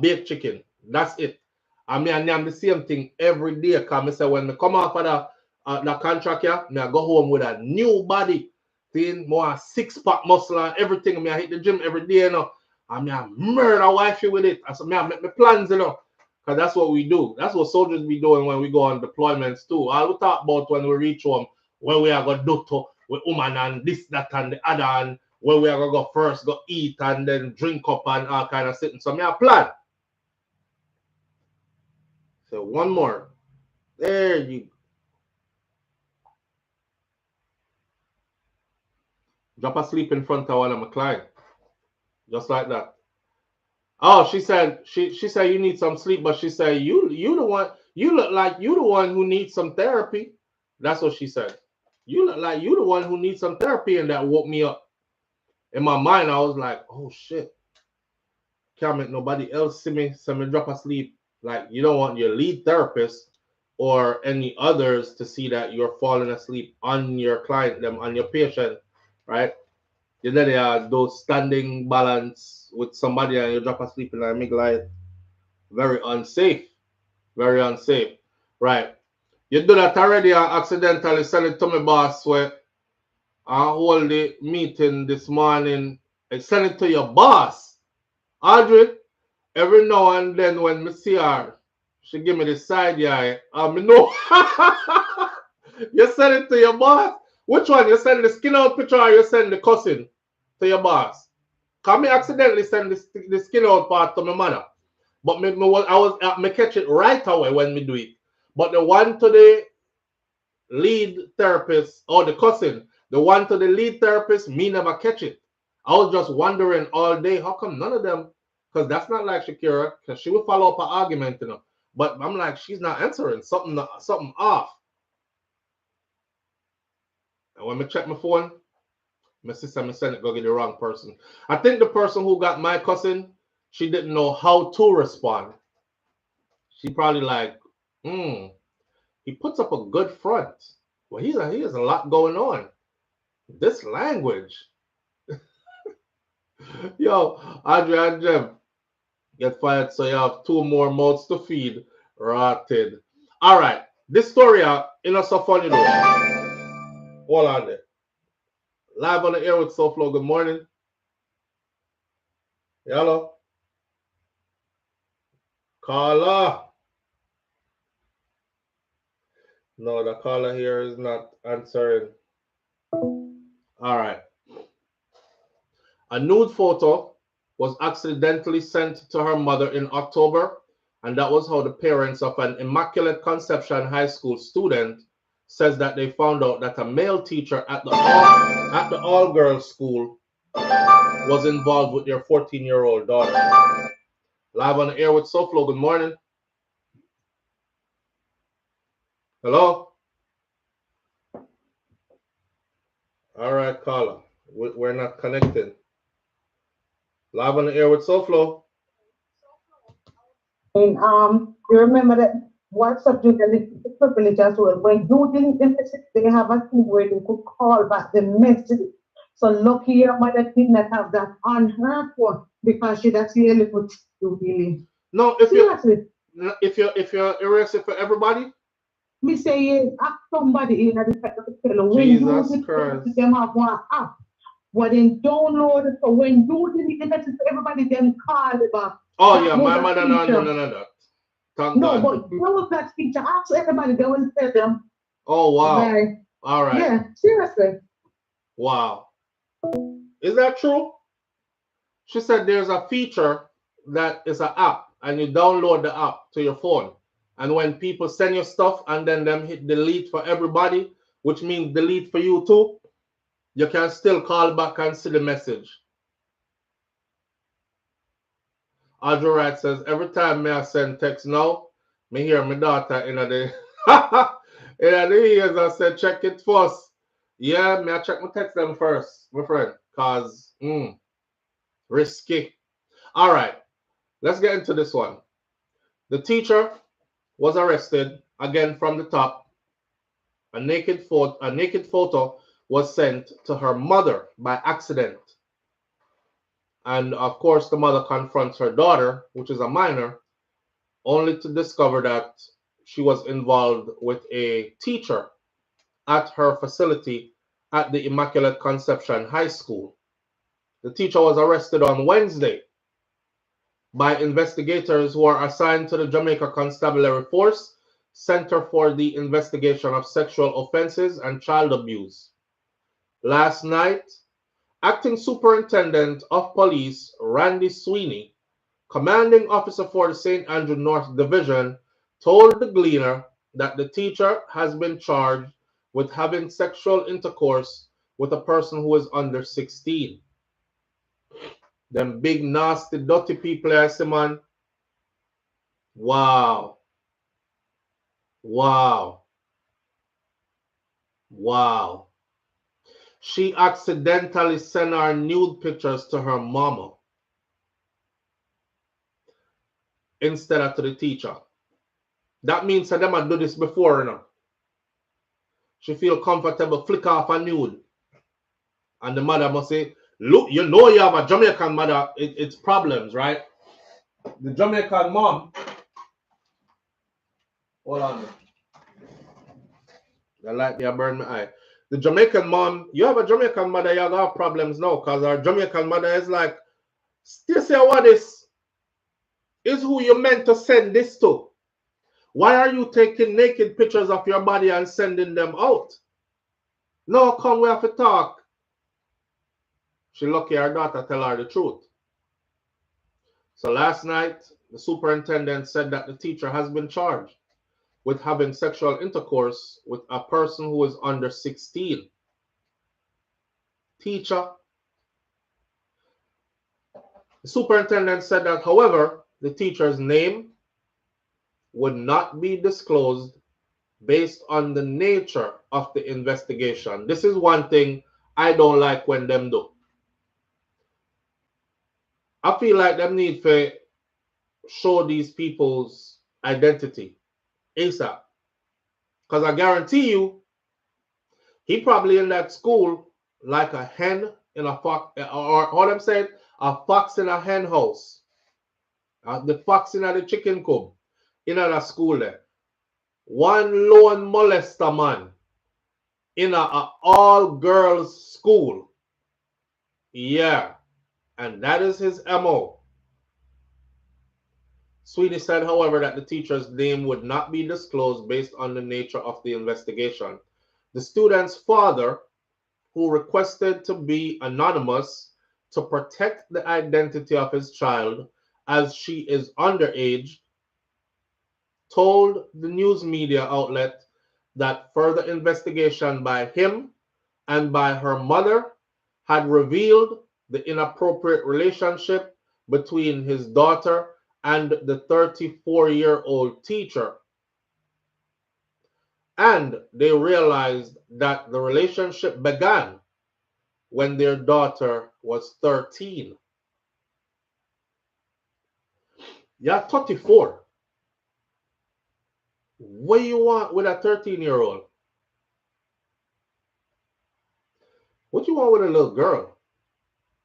S1: baked chicken. That's it. I mean, I am the same thing every day. Because I say when I come off of the contract here, I go home with a new body. Seeing more six-pack muscle and everything. I hit the gym every day, you know. I mean, I murder wifey with it. I said, I make my plans, you know. Because that's what we do. That's what soldiers be doing when we go on deployments too. All we talk about when we reach home, when we are going to do to with woman and this, that, and the other, and when we are going to go first, go eat and then drink up and all kind of sitting. So I plan. So one more. There you go. Drop asleep in front of one of my clients. Just like that. Oh, she said you need some sleep, but she said you the one, you look like you the one who needs some therapy. That's what she said. You look like you the one who needs some therapy, and that woke me up. In my mind, I was like, oh shit. Can't make nobody else see me drop asleep. Like you don't want your lead therapist or any others to see that you're falling asleep on your client, them on your patient, right? You know they are those standing balance with somebody and you drop asleep in a make light. Very unsafe. Very unsafe. Right. You do that already and accidentally send it to my boss where I hold the meeting this morning and send it to your boss. Audrey, every now and then when I see her, she give me the side eye. I know. You send it to your boss? Which one? You send the skin out picture or you send the cousin to your boss? Because me accidentally send the skin out part to my mother. But I catch it right away when me do it. But the one to the lead therapist or the cousin, the one to the lead therapist, me never catch it. I was just wondering all day, how come none of them? Because that's not like Shakira, because she will follow up an argument, you know. But I'm like, she's not answering. Something off. And when I check my phone, my sister me send it go get the wrong person. I think the person who got my cousin, she didn't know how to respond. She probably like, he puts up a good front. Well, he has a lot going on. This language. Yo, Andre and Jem get fired, so you have 2 more mouths to feed. Rotted. All right. This story, you know, so funny though. Hold on there. Live on the air with SouFlo. Good morning. Hello. Caller. No, the caller here is not answering. All right. A nude photo was accidentally sent to her mother in October, and that was how the parents of an Immaculate Conception High School student says that they found out that a male teacher at the all-girls school was involved with their 14-year-old daughter. Live on the air with SouFlo. Good morning. Hello? All right, caller. We're not connected. Live on the air with SouFlo.
S2: And you remember that WhatsApp you can the privilege as well. When you didn't message, they have a thing where they could call back the message. So lucky your mother did not have that on her phone because she'd actually put you really.
S1: No, if you're erase it for everybody.
S2: Me say ask somebody in the tell when
S1: Jesus
S2: you
S1: Christ.
S2: them have one app. Well then download it so when you delete the message to everybody then call it back.
S1: Oh yeah, my mother no that. Thank God.
S2: But what was that feature? Ask everybody, they will tell them.
S1: Oh wow.
S2: Right.
S1: All right.
S2: Yeah, seriously.
S1: Wow. Is that true? She said there's a feature that is an app and you download the app to your phone. And when people send you stuff and then them hit delete for everybody, which means delete for you too, you can still call back and see the message. Audrey Wright says, every time I send text now, me hear my daughter in the in the ears I said, check it first. Yeah, me I check my text them first, my friend, cause risky. All right, let's get into this one. The teacher was arrested again from the top. A naked photo was sent to her mother by accident. And of course, the mother confronts her daughter, which is a minor, only to discover that she was involved with a teacher at her facility at the Immaculate Conception High School. The teacher was arrested on Wednesday by investigators who are assigned to the Jamaica Constabulary Force Center for the Investigation of Sexual Offenses and Child Abuse. Last night, Acting Superintendent of Police Randy Sweeney, commanding officer for the St. Andrew North Division, told the Gleaner that the teacher has been charged with having sexual intercourse with a person who is under 16. Them big, nasty, dirty people, I see, man. Wow. Wow. Wow. She accidentally sent her nude pictures to her mama instead of to the teacher. That means that them had do this before, you know. She feel comfortable, flick off a nude. And the mother must say, look, you know you have a Jamaican mother, it's problems, right? The Jamaican mom, hold on. The light there burn my eye. The Jamaican mom, you have a Jamaican mother, you have problems now, because our Jamaican mother is like, still say what this is who you meant to send this to. Why are you taking naked pictures of your body and sending them out? No, come, we have to talk. She lucky her daughter tell her the truth. So last night, the superintendent said that the teacher has been charged with having sexual intercourse with a person who is under 16. Teacher. The superintendent said that, however, the teacher's name would not be disclosed based on the nature of the investigation. This is one thing I don't like when them do. I feel like them need to show these people's identity ASAP. Because I guarantee you, he probably in that school like a hen in a fox, or what I'm saying, a fox in a hen house. The fox in the chicken coop in a school there. One lone molester man in a all-girls school. Yeah, and that is his MO. Sweeney said, however, that the teacher's name would not be disclosed based on the nature of the investigation. The student's father, who requested to be anonymous to protect the identity of his child as she is underage, told the news media outlet that further investigation by him and by her mother had revealed the inappropriate relationship between his daughter and the 34-year-old teacher. And they realized that the relationship began when their daughter was 13. You're 34. What do you want with a 13-year-old? What you want with a little girl?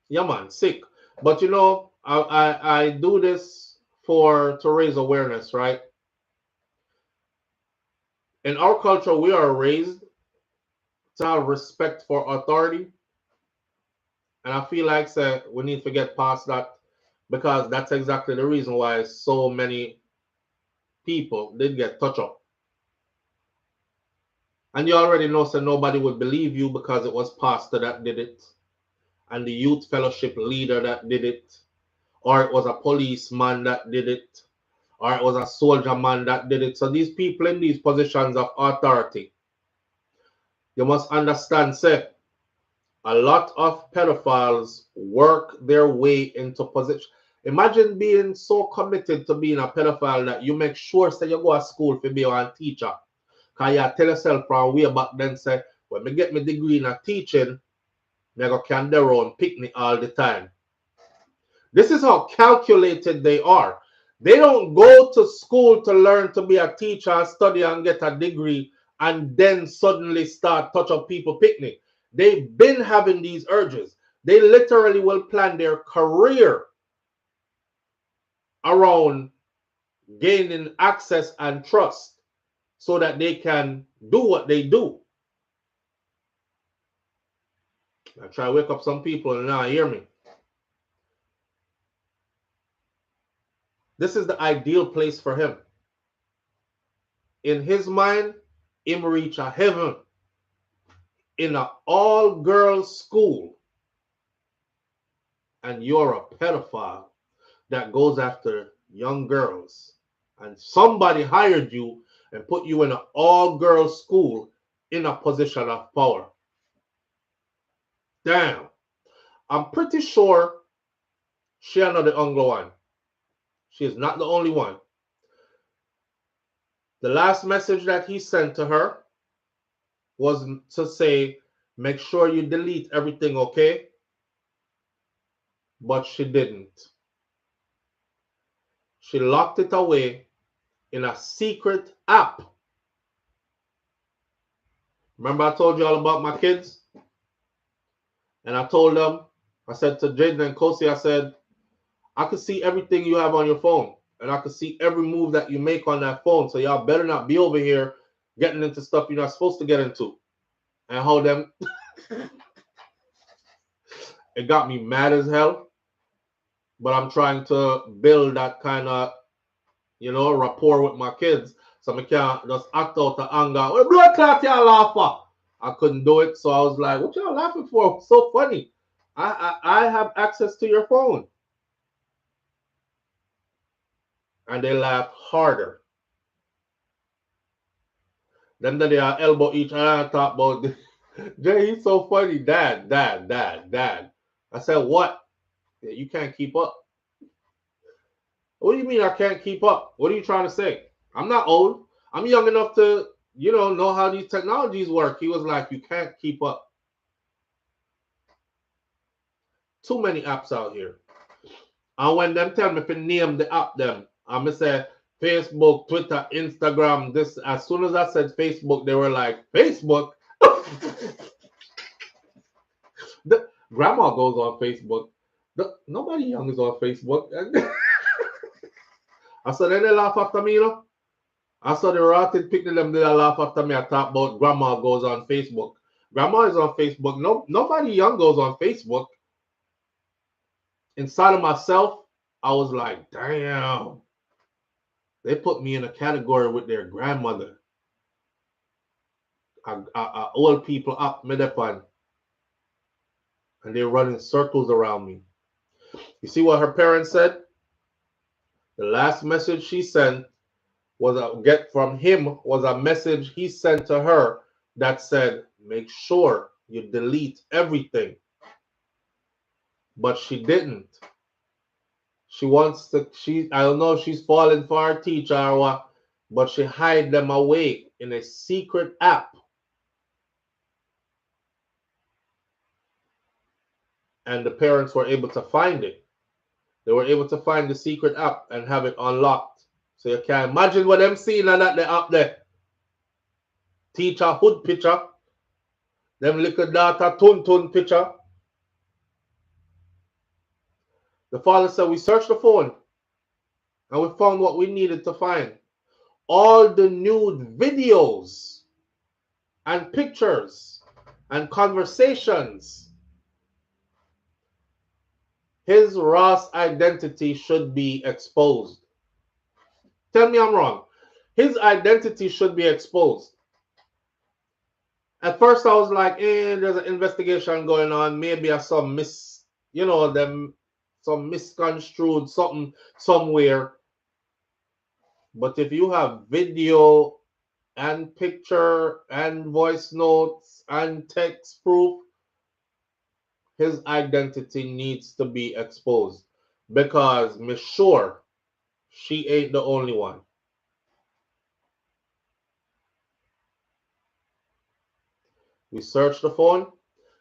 S1: Yeah, man, sick. But you know, I do this to raise awareness, right? In our culture, we are raised to have respect for authority. And I feel like we need to get past that, because that's exactly the reason why so many people did get touched up. And you already know, so nobody would believe you because it was pastor that did it, and the youth fellowship leader that did it, or it was a policeman that did it, or it was a soldier man that did it. So these people in these positions of authority, you must understand, say, a lot of pedophiles work their way into position. Imagine being so committed to being a pedophile that you make sure that you go to school to be a teacher. Because you tell yourself from way back then, say, when I get my degree in teaching, I go can their own picnic all the time. This is how calculated they are. They don't go to school to learn to be a teacher, study and get a degree, and then suddenly start touch up people picnic. They've been having these urges. They literally will plan their career around gaining access and trust so that they can do what they do. I try to wake up some people and now hear me. This is the ideal place for him. In his mind, him reach a heaven in an all-girls school, and you're a pedophile that goes after young girls, and somebody hired you and put you in an all-girls school in a position of power. Damn. I'm pretty sure she another Anglo one. She is not the only one. The last message that he sent to her was to say, make sure you delete everything, okay? But she didn't. She locked it away in a secret app. Remember I told you all about my kids? And I told them, I said to Jaden and Kosi, I said, I could see everything you have on your phone. And I could see every move that you make on that phone. So y'all better not be over here getting into stuff you're not supposed to get into. And how them, it got me mad as hell. But I'm trying to build that kind of, you know, rapport with my kids. So I can't just act out the anger. Well, blood clot y'all laugh for. I couldn't do it. So I was like, what y'all laughing for? It's so funny. I have access to your phone. And they laughed harder. Then they are elbow each other and talk about Jay, he's so funny. Dad. I said, what? You can't keep up. What do you mean I can't keep up? What are you trying to say? I'm not old. I'm young enough to you know how these technologies work. He was like, you can't keep up. Too many apps out here. And when them tell me to name the app them, I'm gonna say Facebook, Twitter, Instagram. This as soon as I said Facebook, they were like, Facebook. The grandma goes on Facebook. Nobody young is on Facebook. I saw then they laugh after me, you know. I saw the rotten picking them, they laugh after me. I talk about grandma goes on Facebook. Grandma is on Facebook. No, nobody young goes on Facebook. Inside of myself, I was like, damn. They put me in a category with their grandmother. Old people up, me fun. And they're running circles around me. You see what her parents said? The last message she sent was a message he sent to her that said, make sure you delete everything. But she didn't. She wants to, I don't know if she's falling for her teacher or what, but she hid them away in a secret app. And the parents were able to find it. They were able to find the secret app and have it unlocked. So you can imagine what them seeing on that app there. Teacher hood picture. Them little daughter tun picture. The father said, we searched the phone and we found what we needed to find. All the nude videos and pictures and conversations. His Ross identity should be exposed. Tell me I'm wrong. His identity should be exposed. At first I was like, there's an investigation going on. Maybe I saw some misconstrued something somewhere. But if you have video and picture and voice notes and text proof, his identity needs to be exposed. Because me sure she ain't the only one. We searched the phone.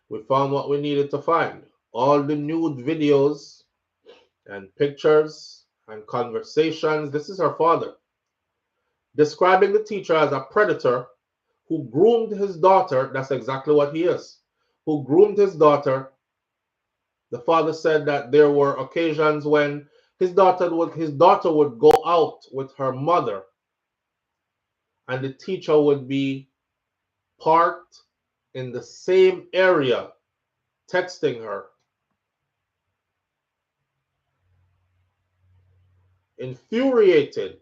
S1: We found what we needed to find. All the nude videos and pictures and conversations. This is her father. Describing the teacher as a predator who groomed his daughter. That's exactly what he is. Who groomed his daughter. The father said that there were occasions when his daughter would go out with her mother and the teacher would be parked in the same area texting her. Infuriated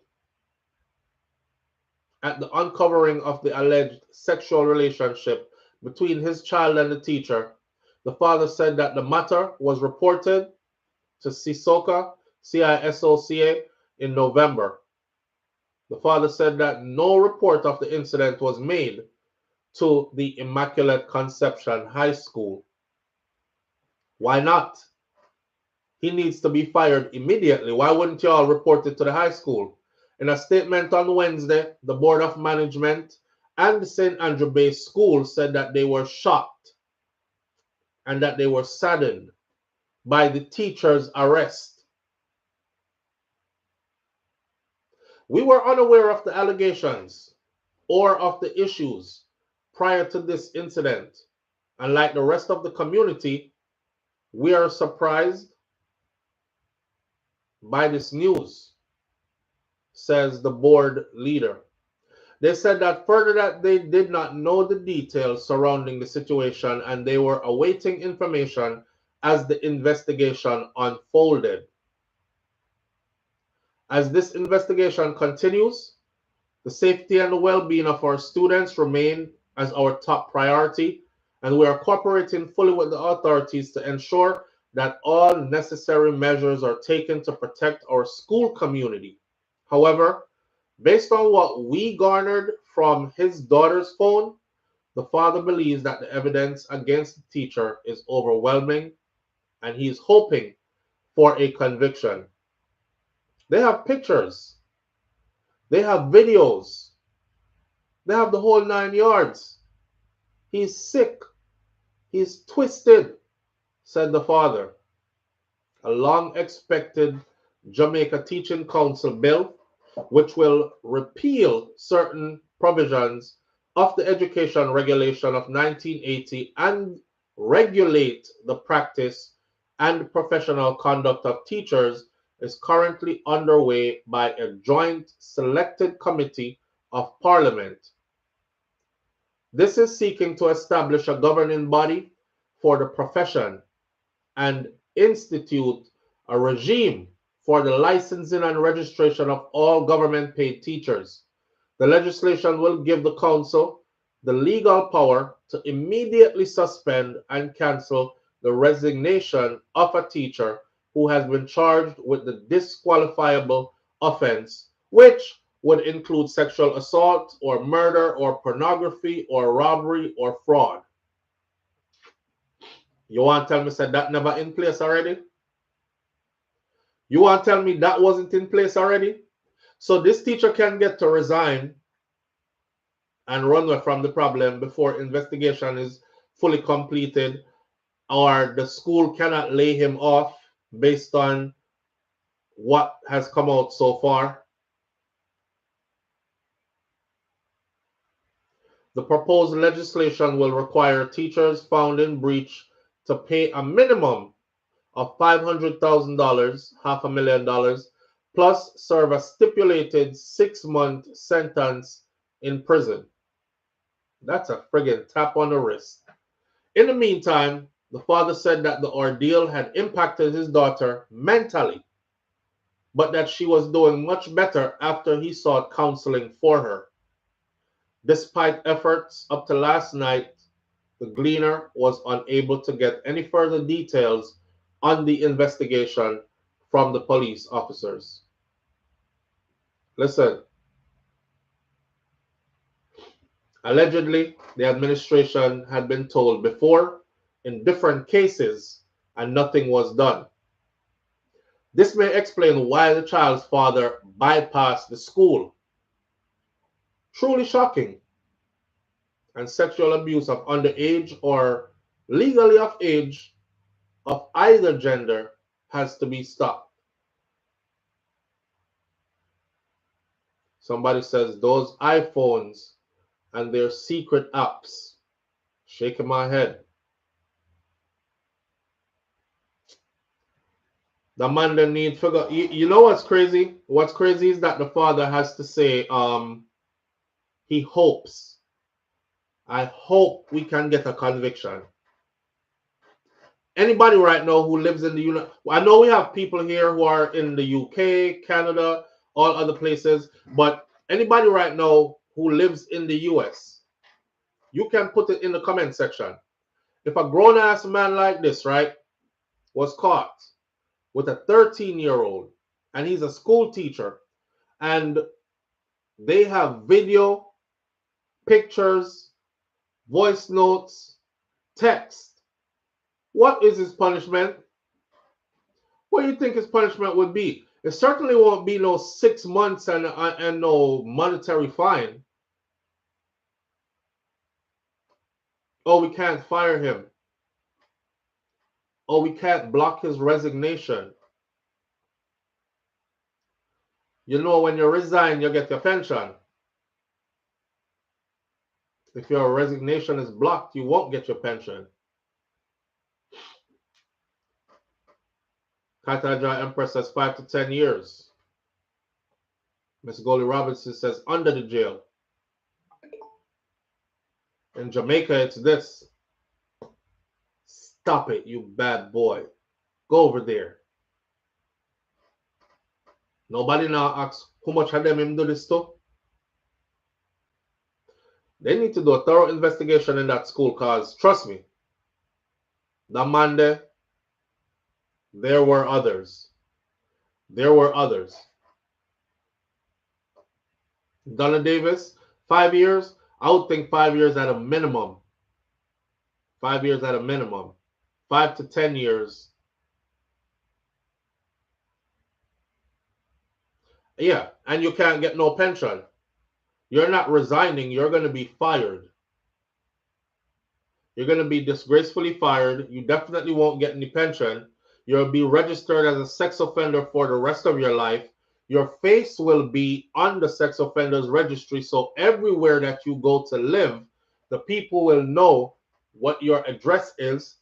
S1: at the uncovering of the alleged sexual relationship between his child and the teacher, the father said that the matter was reported to CISOCA, CISOCA, in November. The father said that no report of the incident was made to the Immaculate Conception High School. Why not? He needs to be fired immediately. Why wouldn't you all report it to the high school? In a statement on Wednesday, the Board of Management and the St. Andrew Bay School said that they were shocked and that they were saddened by the teacher's arrest. We were unaware of the allegations or of the issues prior to this incident. And like the rest of the community, we are surprised by this news, says the board leader. They said that further that they did not know the details surrounding the situation and they were awaiting information as the investigation unfolded. As this investigation continues, the safety and the well-being of our students remain as our top priority, and we are cooperating fully with the authorities to ensure that all necessary measures are taken to protect our school community. However, based on what we garnered from his daughter's phone, the father believes that the evidence against the teacher is overwhelming and he is hoping for a conviction. They have pictures. They have videos. They have the whole 9 yards. He's sick. He's twisted, said the father. A long-expected Jamaica Teaching Council bill, which will repeal certain provisions of the Education Regulation of 1980 and regulate the practice and professional conduct of teachers, is currently underway by a joint selected committee of Parliament. This is seeking to establish a governing body for the profession and institute a regime for the licensing and registration of all government-paid teachers. The legislation will give the council the legal power to immediately suspend and cancel the resignation of a teacher who has been charged with the disqualifiable offense, which would include sexual assault or murder or pornography or robbery or fraud. You want to tell me said that never in place already? You want to tell me that wasn't in place already? So this teacher can get to resign and run away from the problem before investigation is fully completed, or the school cannot lay him off based on what has come out so far. The proposed legislation will require teachers found in breach to pay a minimum of $500,000, $500,000, plus serve a stipulated 6-month sentence in prison. That's a friggin' tap on the wrist. In the meantime, the father said that the ordeal had impacted his daughter mentally, but that she was doing much better after he sought counseling for her. Despite efforts up to last night, the Gleaner was unable to get any further details on the investigation from the police officers. Listen, allegedly, the administration had been told before in different cases and nothing was done. This may explain why the child's father bypassed the school. Truly shocking. And sexual abuse of underage or legally of age of either gender has to be stopped. Somebody says those iPhones and their secret apps. Shaking my head. The man that need figure. You know what's crazy? What's crazy is that the father has to say, he hopes. I hope we can get a conviction. Anybody right now who lives in the I know we have people here who are in the UK, Canada, all other places, but anybody right now who lives in the US, you can put it in the comment section. If a grown-ass man like this, right, was caught with a 13-year-old and he's a school teacher and they have video, pictures, voice notes, text, what is his punishment? What do you think his punishment would be? It certainly won't be no 6 months and no monetary fine. Oh, we can't fire him. Oh, we can't block his resignation. You know, when you resign, you get your pension. If your resignation is blocked, you won't get your pension. Kataja Empress says 5 to 10 years. Miss Goldie Robinson says under the jail. In Jamaica, it's this. Stop it, you bad boy. Go over there. Nobody now asks how much of them him do this to. They need to do a thorough investigation in that school because, trust me, the man there were others. There were others. Donna Davis, 5 years. I would think 5 years at a minimum. 5 years at a minimum. 5 to 10 years. Yeah, and you can't get no pension. You're not resigning. You're going to be fired. You're going to be disgracefully fired. You definitely won't get any pension. You'll be registered as a sex offender for the rest of your life. Your face will be on the sex offenders registry. So everywhere that you go to live, the people will know what your address is.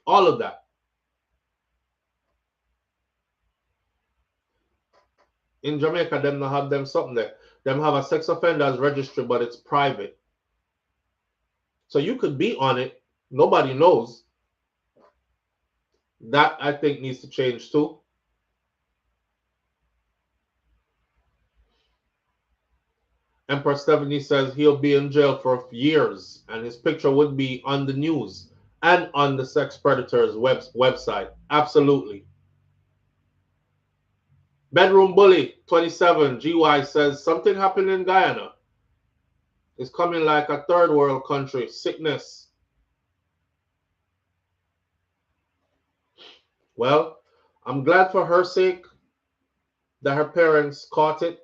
S1: All of that. In Jamaica, them not have them something there. Them have a sex offenders registry, but it's private. So you could be on it. Nobody knows. That, I think, needs to change too. Emperor Stephanie says he'll be in jail for years, and his picture would be on the news and on the sex predators website. Absolutely. Bedroom Bully 27 GY says something happened in Guyana. It's coming like a third world country. Sickness. Well, I'm glad for her sake that her parents caught it.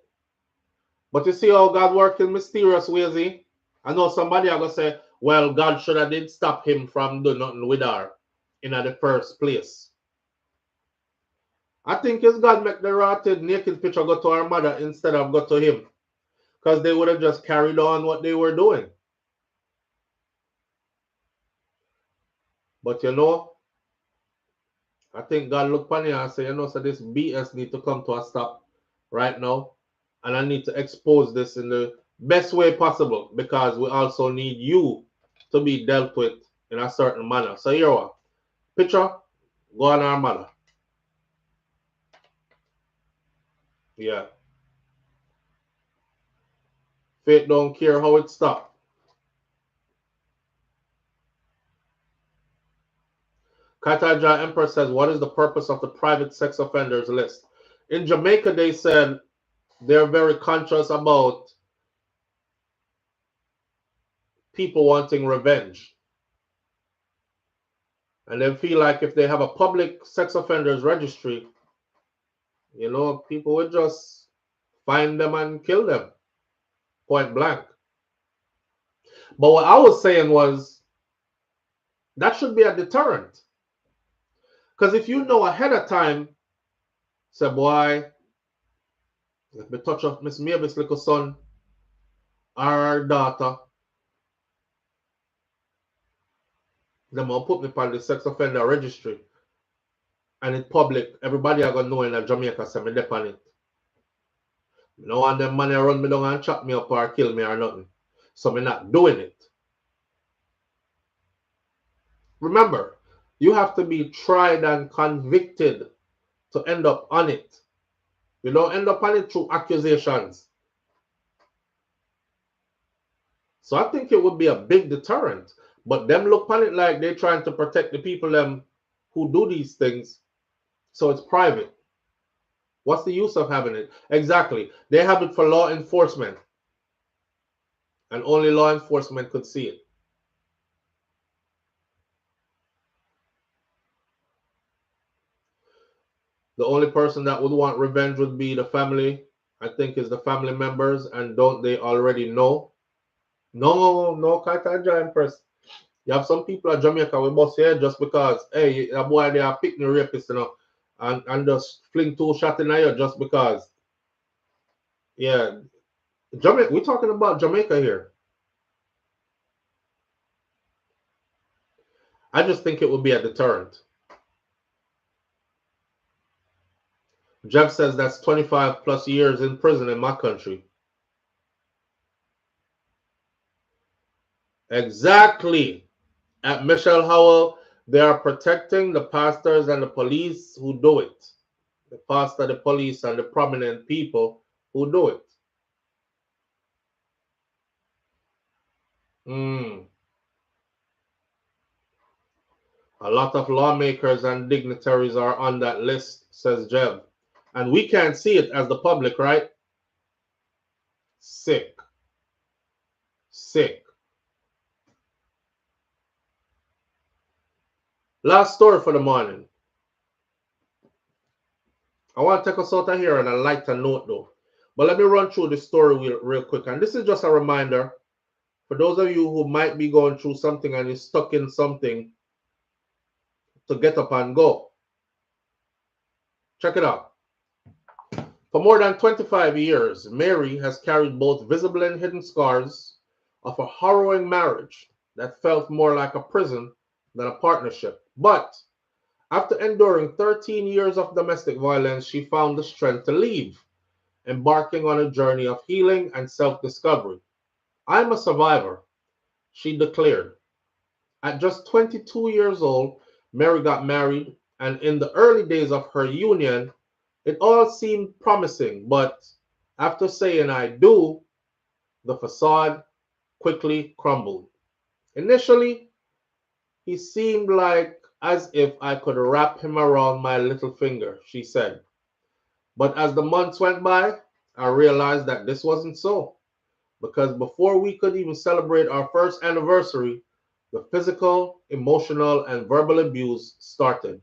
S1: But you see how God works in mysterious ways, eh? I know somebody are going to say, well, God should have did stop him from doing nothing with her in the first place. I think it's God make the rotted naked picture go to her mother instead of go to him. Because they would have just carried on what they were doing. But you know, I think God looked upon you and said, you know, so this BS need to come to a stop right now. And I need to expose this in the best way possible because we also need you to be dealt with in a certain manner. So here what? Picture, go on our mother. Yeah. Faith don't care how it stops. Kataja Emperor says, what is the purpose of the private sex offenders list? In Jamaica, they said they're very conscious about people wanting revenge. And they feel like if they have a public sex offenders registry, you know, people would just find them and kill them. Point blank. But what I was saying was that should be a deterrent. Because if you know ahead of time, say, boy, if me touch up Miss Mavis' little son or daughter, them will put me on the sex offender registry. And it's public. Everybody are going to know in Jamaica, so me dep on it. No one them money run me down and chop me up or kill me or nothing. So me not doing it. Remember, you have to be tried and convicted to end up on it. You don't end up on it through accusations. So I think it would be a big deterrent. But them look on it like they're trying to protect the people them who do these things. So it's private. What's the use of having it? Exactly. They have it for law enforcement. And only law enforcement could see it. The only person that would want revenge would be the family. I think is the family members. And don't they already know? No, Kataja Empress. You have some people at Jamaica we must here just because, hey, a boy they are picking a rapist, you know, and just fling 2 shots in you just because. Yeah. Jamaica, we're talking about Jamaica here. I just think it would be a deterrent. Jeff says that's 25 plus years in prison in my country. Exactly. At Michelle Howell, they are protecting the pastors and the police who do it. The pastor, the police, and the prominent people who do it. A lot of lawmakers and dignitaries are on that list, says Jeb. And we can't see it as the public, right? Sick. Sick. Last story for the morning. I want to take us out of here on a lighter note, though. But let me run through the story real quick. And this is just a reminder for those of you who might be going through something and you're stuck in something to get up and go. Check it out. For more than 25 years, Mary has carried both visible and hidden scars of a harrowing marriage that felt more like a prison than a partnership. But after enduring 13 years of domestic violence, she found the strength to leave, embarking on a journey of healing and self-discovery. I'm a survivor, she declared. At just 22 years old, Mary got married, and in the early days of her union, it all seemed promising, but after saying I do, the facade quickly crumbled. Initially, he seemed like as if I could wrap him around my little finger, she said. But as the months went by, I realized that this wasn't so, because before we could even celebrate our first anniversary, the physical, emotional, and verbal abuse started.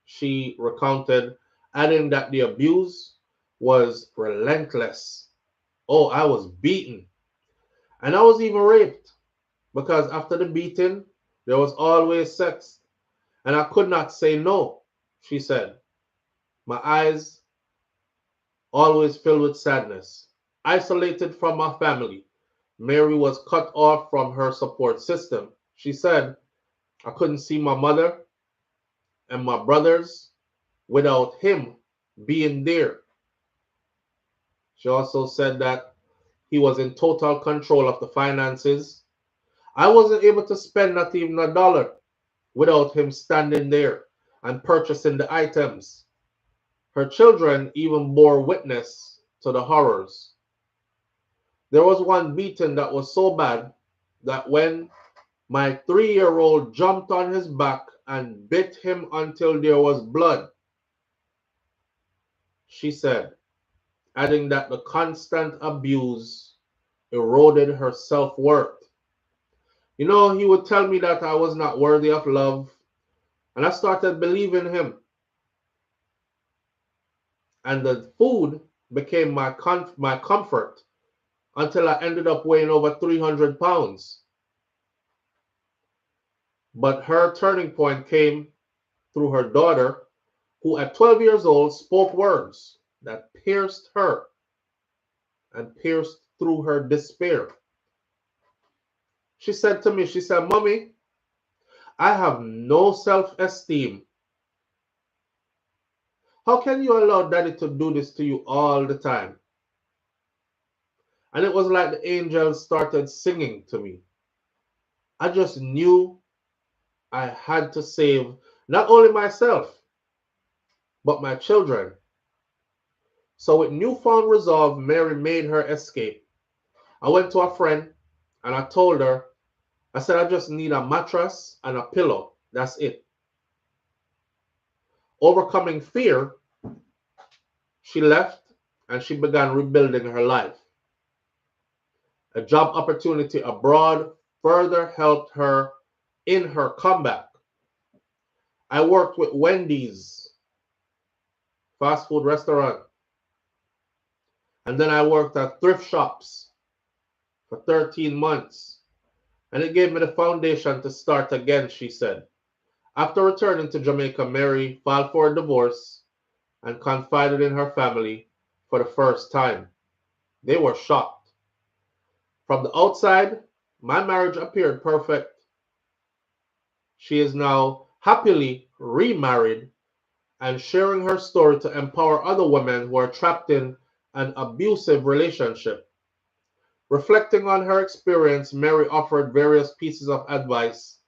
S1: She recounted, adding that the abuse was relentless. Oh, I was beaten. And I was even raped, because after the beating, there was always sex. And I could not say no, she said. My eyes always filled with sadness. Isolated from my family, Mary was cut off from her support system. She said, I couldn't see my mother and my brothers without him being there. She also said that he was in total control of the finances. I wasn't able to spend not even a dollar without him standing there and purchasing the items. Her children even bore witness to the horrors. There was one beating that was so bad that when my 3-year-old jumped on his back and bit him until there was blood, she said, adding that the constant abuse eroded her self-worth. You know, he would tell me that I was not worthy of love, and I started believing him. And the food became my comfort until I ended up weighing over 300 pounds. But her turning point came through her daughter, who at 12 years old spoke words that pierced her and pierced through her despair. She said to me, she said, Mommy, I have no self-esteem. How can you allow Daddy to do this to you all the time? And it was like the angels started singing to me. I just knew I had to save not only myself, but my children. So with newfound resolve, Mary made her escape. I went to a friend and I told her, I said, I just need a mattress and a pillow. That's it. Overcoming fear, she left and she began rebuilding her life. A job opportunity abroad further helped her in her comeback. I worked with Wendy's, fast food restaurant. And then I worked at thrift shops for 13 months. And it gave me the foundation to start again, she said. After returning to Jamaica, Mary filed for a divorce and confided in her family for the first time. They were shocked. From the outside, my marriage appeared perfect. She is now happily remarried and sharing her story to empower other women who are trapped in an abusive relationship. Reflecting on her experience, Mary offered various pieces of advice,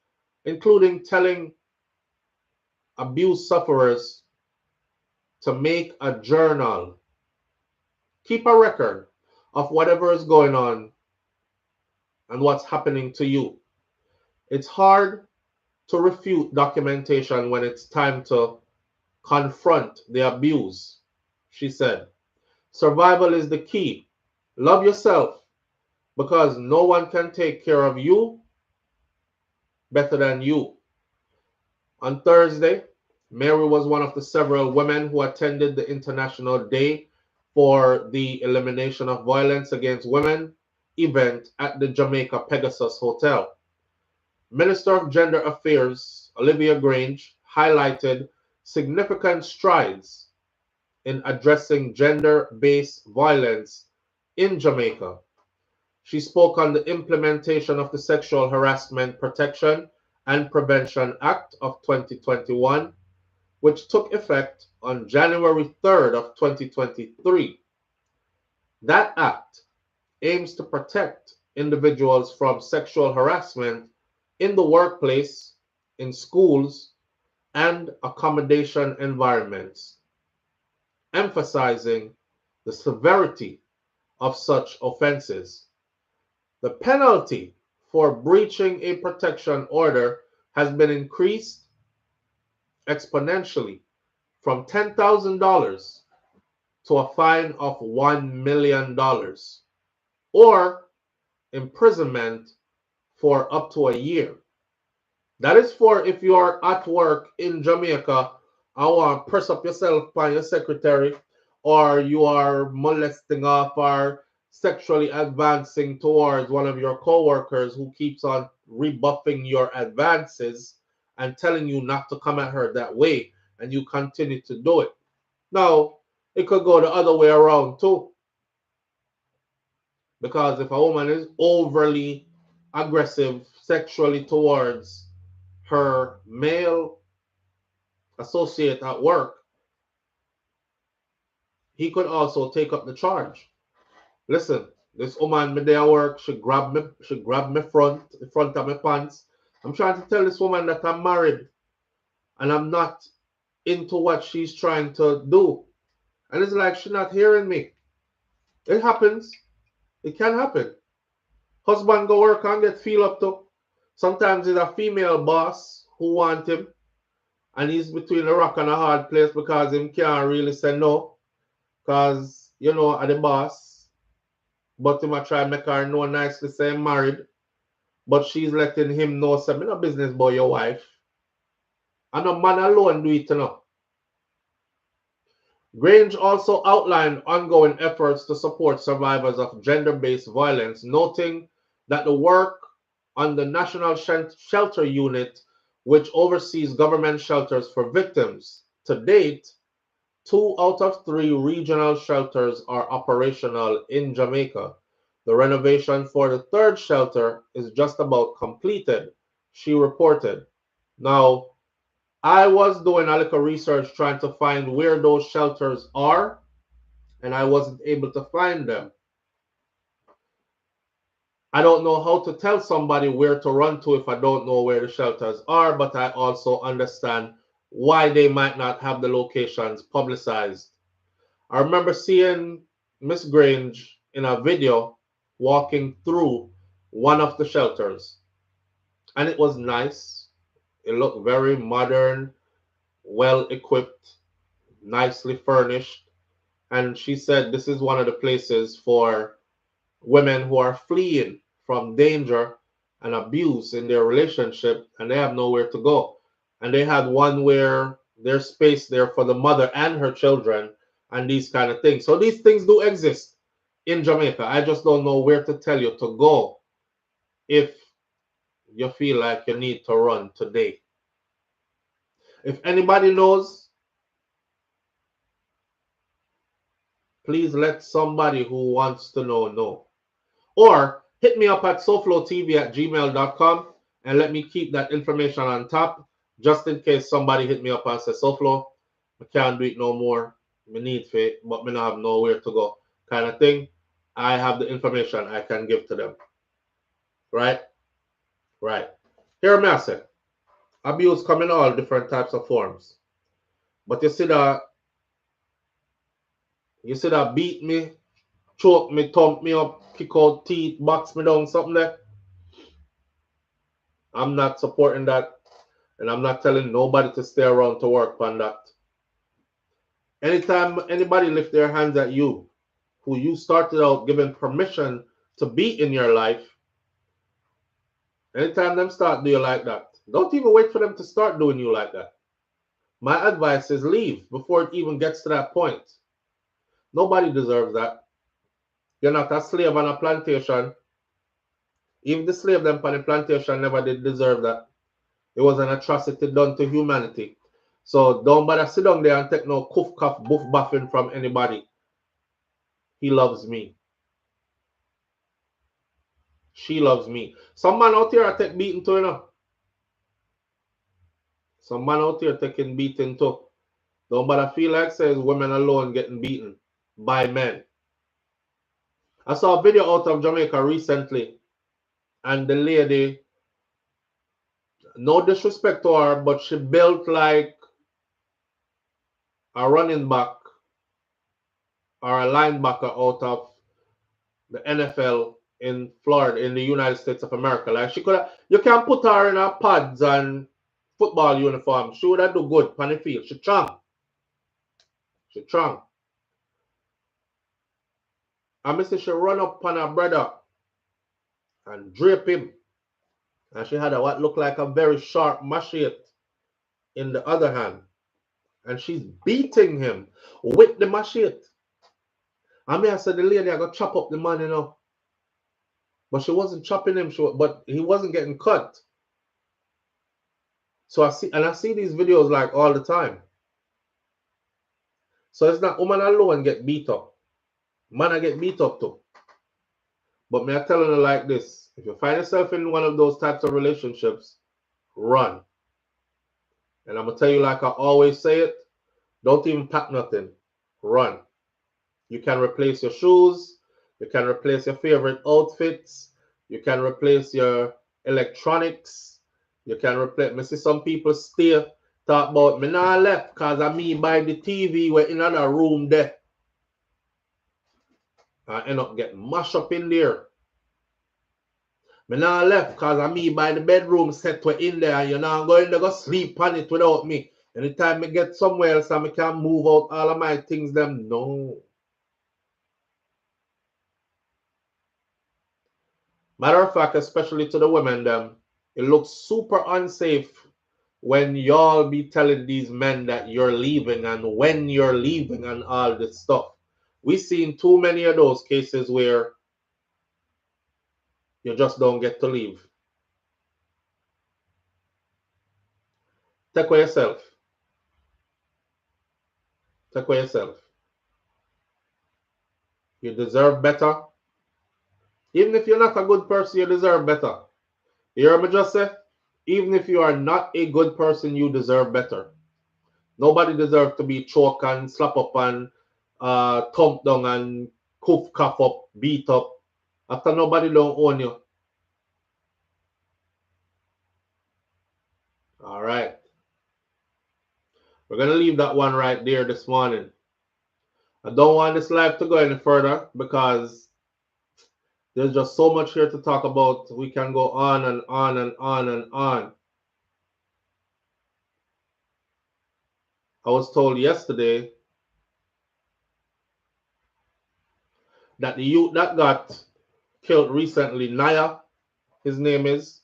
S1: including telling abuse sufferers to make a journal. Keep a record of whatever is going on and what's happening to you. It's hard to refute documentation when it's time to confront the abuse, she said. Survival is the key. Love yourself, because no one can take care of you better than you. On Thursday, Mary was one of the several women who attended the International Day for the elimination of violence against women event at the Jamaica Pegasus Hotel. Minister of Gender Affairs Olivia Grange highlighted significant strides in addressing gender-based violence in Jamaica. She spoke on the implementation of the Sexual Harassment Protection and Prevention Act of 2021, which took effect on January 3rd of 2023. That act aims to protect individuals from sexual harassment in the workplace, in schools, and accommodation environments, emphasizing the severity of such offenses. The penalty for breaching a protection order has been increased exponentially from $10,000 to a fine of $1 million or imprisonment for up to a year. That is for if you are at work in Jamaica and want to press up yourself by your secretary, or you are molesting off or sexually advancing towards one of your co-workers who keeps on rebuffing your advances and telling you not to come at her that way, and you continue to do it. Now, it could go the other way around too. Because if a woman is overly aggressive sexually towards her male associate at work, he could also take up the charge. Listen, this woman me there at work, she grabbed me the front of my pants. I'm trying to tell this woman that I'm married and I'm not into what she's trying to do. And it's like she's not hearing me. It happens. It can happen. Husband go work and get feel up to. Sometimes it's a female boss who want him, and he's between a rock and a hard place because him can't really say no, because you know at the boss, but him a try make her know nicely say I'm married, but she's letting him know say me no business about your wife. And a man alone do it, you know. Grange also outlined ongoing efforts to support survivors of gender-based violence, noting that the work on the National Shelter Unit, which oversees government shelters for victims, to date, 2 out of 3 regional shelters are operational in Jamaica. The renovation for the 3rd shelter is just about completed, she reported. Now, I was doing a little research trying to find where those shelters are, and I wasn't able to find them. I don't know how to tell somebody where to run to if I don't know where the shelters are, but I also understand why they might not have the locations publicized. I remember seeing Miss Grange in a video walking through one of the shelters, and it was nice. It looked very modern, well equipped, nicely furnished, and she said this is one of the places for women who are fleeing from danger and abuse in their relationship and they have nowhere to go. And they had one where there's space there for the mother and her children and these kind of things. So these things do exist in Jamaica. I just don't know where to tell you to go if you feel like you need to run today. If anybody knows, please let somebody who wants to know. Or hit me up at SouFLoTV@gmail.com and let me keep that information on top just in case somebody hit me up and say, SouFlo, I can't do it no more. I need faith, but I don't have nowhere to go kind of thing. I have the information I can give to them. Right? Right. Here I say, abuse come in all different types of forms. But you see that beat me, choke me, thump me up, kick out teeth, box me down, something there. I'm not supporting that, and I'm not telling nobody to stay around to work on that. Anytime anybody lift their hands at you, who you started out giving permission to be in your life, anytime them start doing you like that, don't even wait for them to start doing you like that. My advice is leave before it even gets to that point. Nobody deserves that. You're not a slave on a plantation. Even the slave them on the plantation never did deserve that. It was an atrocity done to humanity. So don't bother sit down there and take no cuff cuff boof buffing from anybody. He loves me. She loves me. Some man out here are take beating too, you know. Some man out here taking beating too. Don't bother feel like says women alone getting beaten by men. I saw a video out of Jamaica recently, and the lady, no disrespect to her, but she built like a running back or a linebacker out of the NFL in Florida, in the United States of America. Like she could have, you can put her in her pads and football uniform. She would have do good on the field. She strong. She strong. And Mr. she run up on her brother and drape him. And she had a what looked like a very sharp machete in the other hand. And she's beating him with the machete. I mean, I said, the lady, I got chop up the man, you know. But she wasn't chopping him, but he wasn't getting cut. So I see these videos like all the time. So it's not woman alone get beat up. Man, I get beat up too. But me I telling her like this. If you find yourself in one of those types of relationships, run. And I'm going to tell you like I always say it, don't even pack nothing. Run. You can replace your shoes. You can replace your favorite outfits. You can replace your electronics. You can replace. Me see some people still talk about me not left because I me buy the TV we're in another room there. I end up getting mashed up in there. Me not left because I me by the bedroom set we're in there and you're not going to go sleep on it without me. Anytime I get somewhere else and I can move out all of my things, them no. Matter of fact, especially to the women, them, it looks super unsafe when y'all be telling these men that you're leaving and when you're leaving and all this stuff. We've seen too many of those cases where you just don't get to leave. Take care of yourself. Take care of yourself. You deserve better. Even if you're not a good person, you deserve better. You hear me just say? Even if you are not a good person, you deserve better. Nobody deserves to be choked and slap up and thumped down and cuff up, beat up. After nobody don't own you. All right. We're going to leave that one right there this morning. I don't want this live to go any further because there's just so much here to talk about. We can go on and on and on and on. I was told yesterday that the youth that got killed recently, Naya, his name is,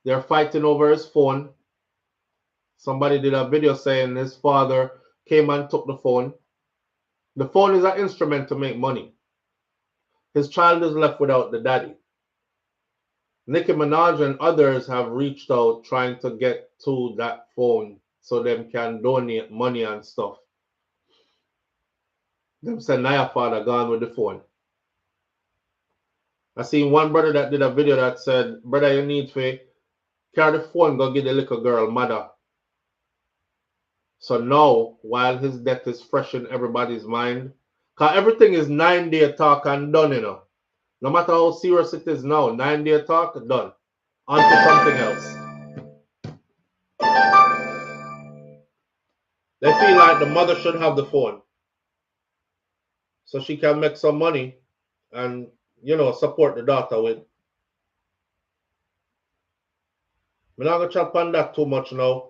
S1: they're fighting over his phone. Somebody did a video saying his father came and took the phone. The phone is an instrument to make money. His child is left without the daddy. Nicki Minaj and others have reached out trying to get to that phone so them can donate money and stuff. Them said Naya father gone with the phone. I seen one brother that did a video that said, brother, you need to carry the phone, go get the little girl mother. So now, while his death is fresh in everybody's mind, because everything is 9-day talk and done, you know. No matter how serious it is now, 9-day talk, done. On to something else. They feel like the mother should have the phone so she can make some money and, you know, support the daughter with. We're not going to chat on that too much now,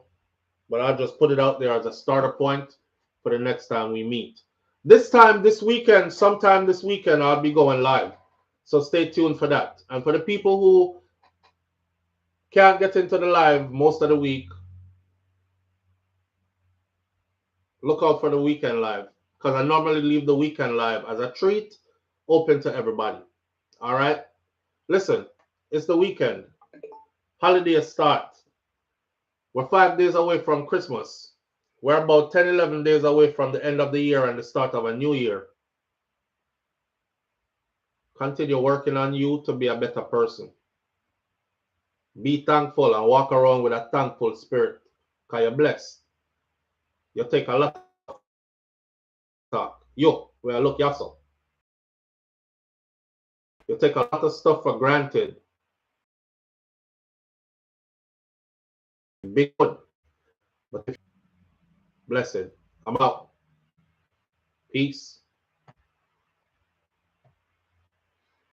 S1: but I'll just put it out there as a starter point for the next time we meet. This time, this weekend, sometime this weekend, I'll be going live. So stay tuned for that. And for the people who can't get into the live most of the week, look out for the weekend live. because I normally leave the weekend live as a treat, open to everybody. All right? Listen, it's the weekend. Holidays start. We're 5 days away from Christmas. We're about 10, 11 days away from the end of the year and the start of a new year. Continue working on you to be a better person. Be thankful and walk around with a thankful spirit because you're blessed. You take a lot of talk. You, well, look yourself. You take a lot of stuff for granted. Big good. But blessed. I'm out. Peace.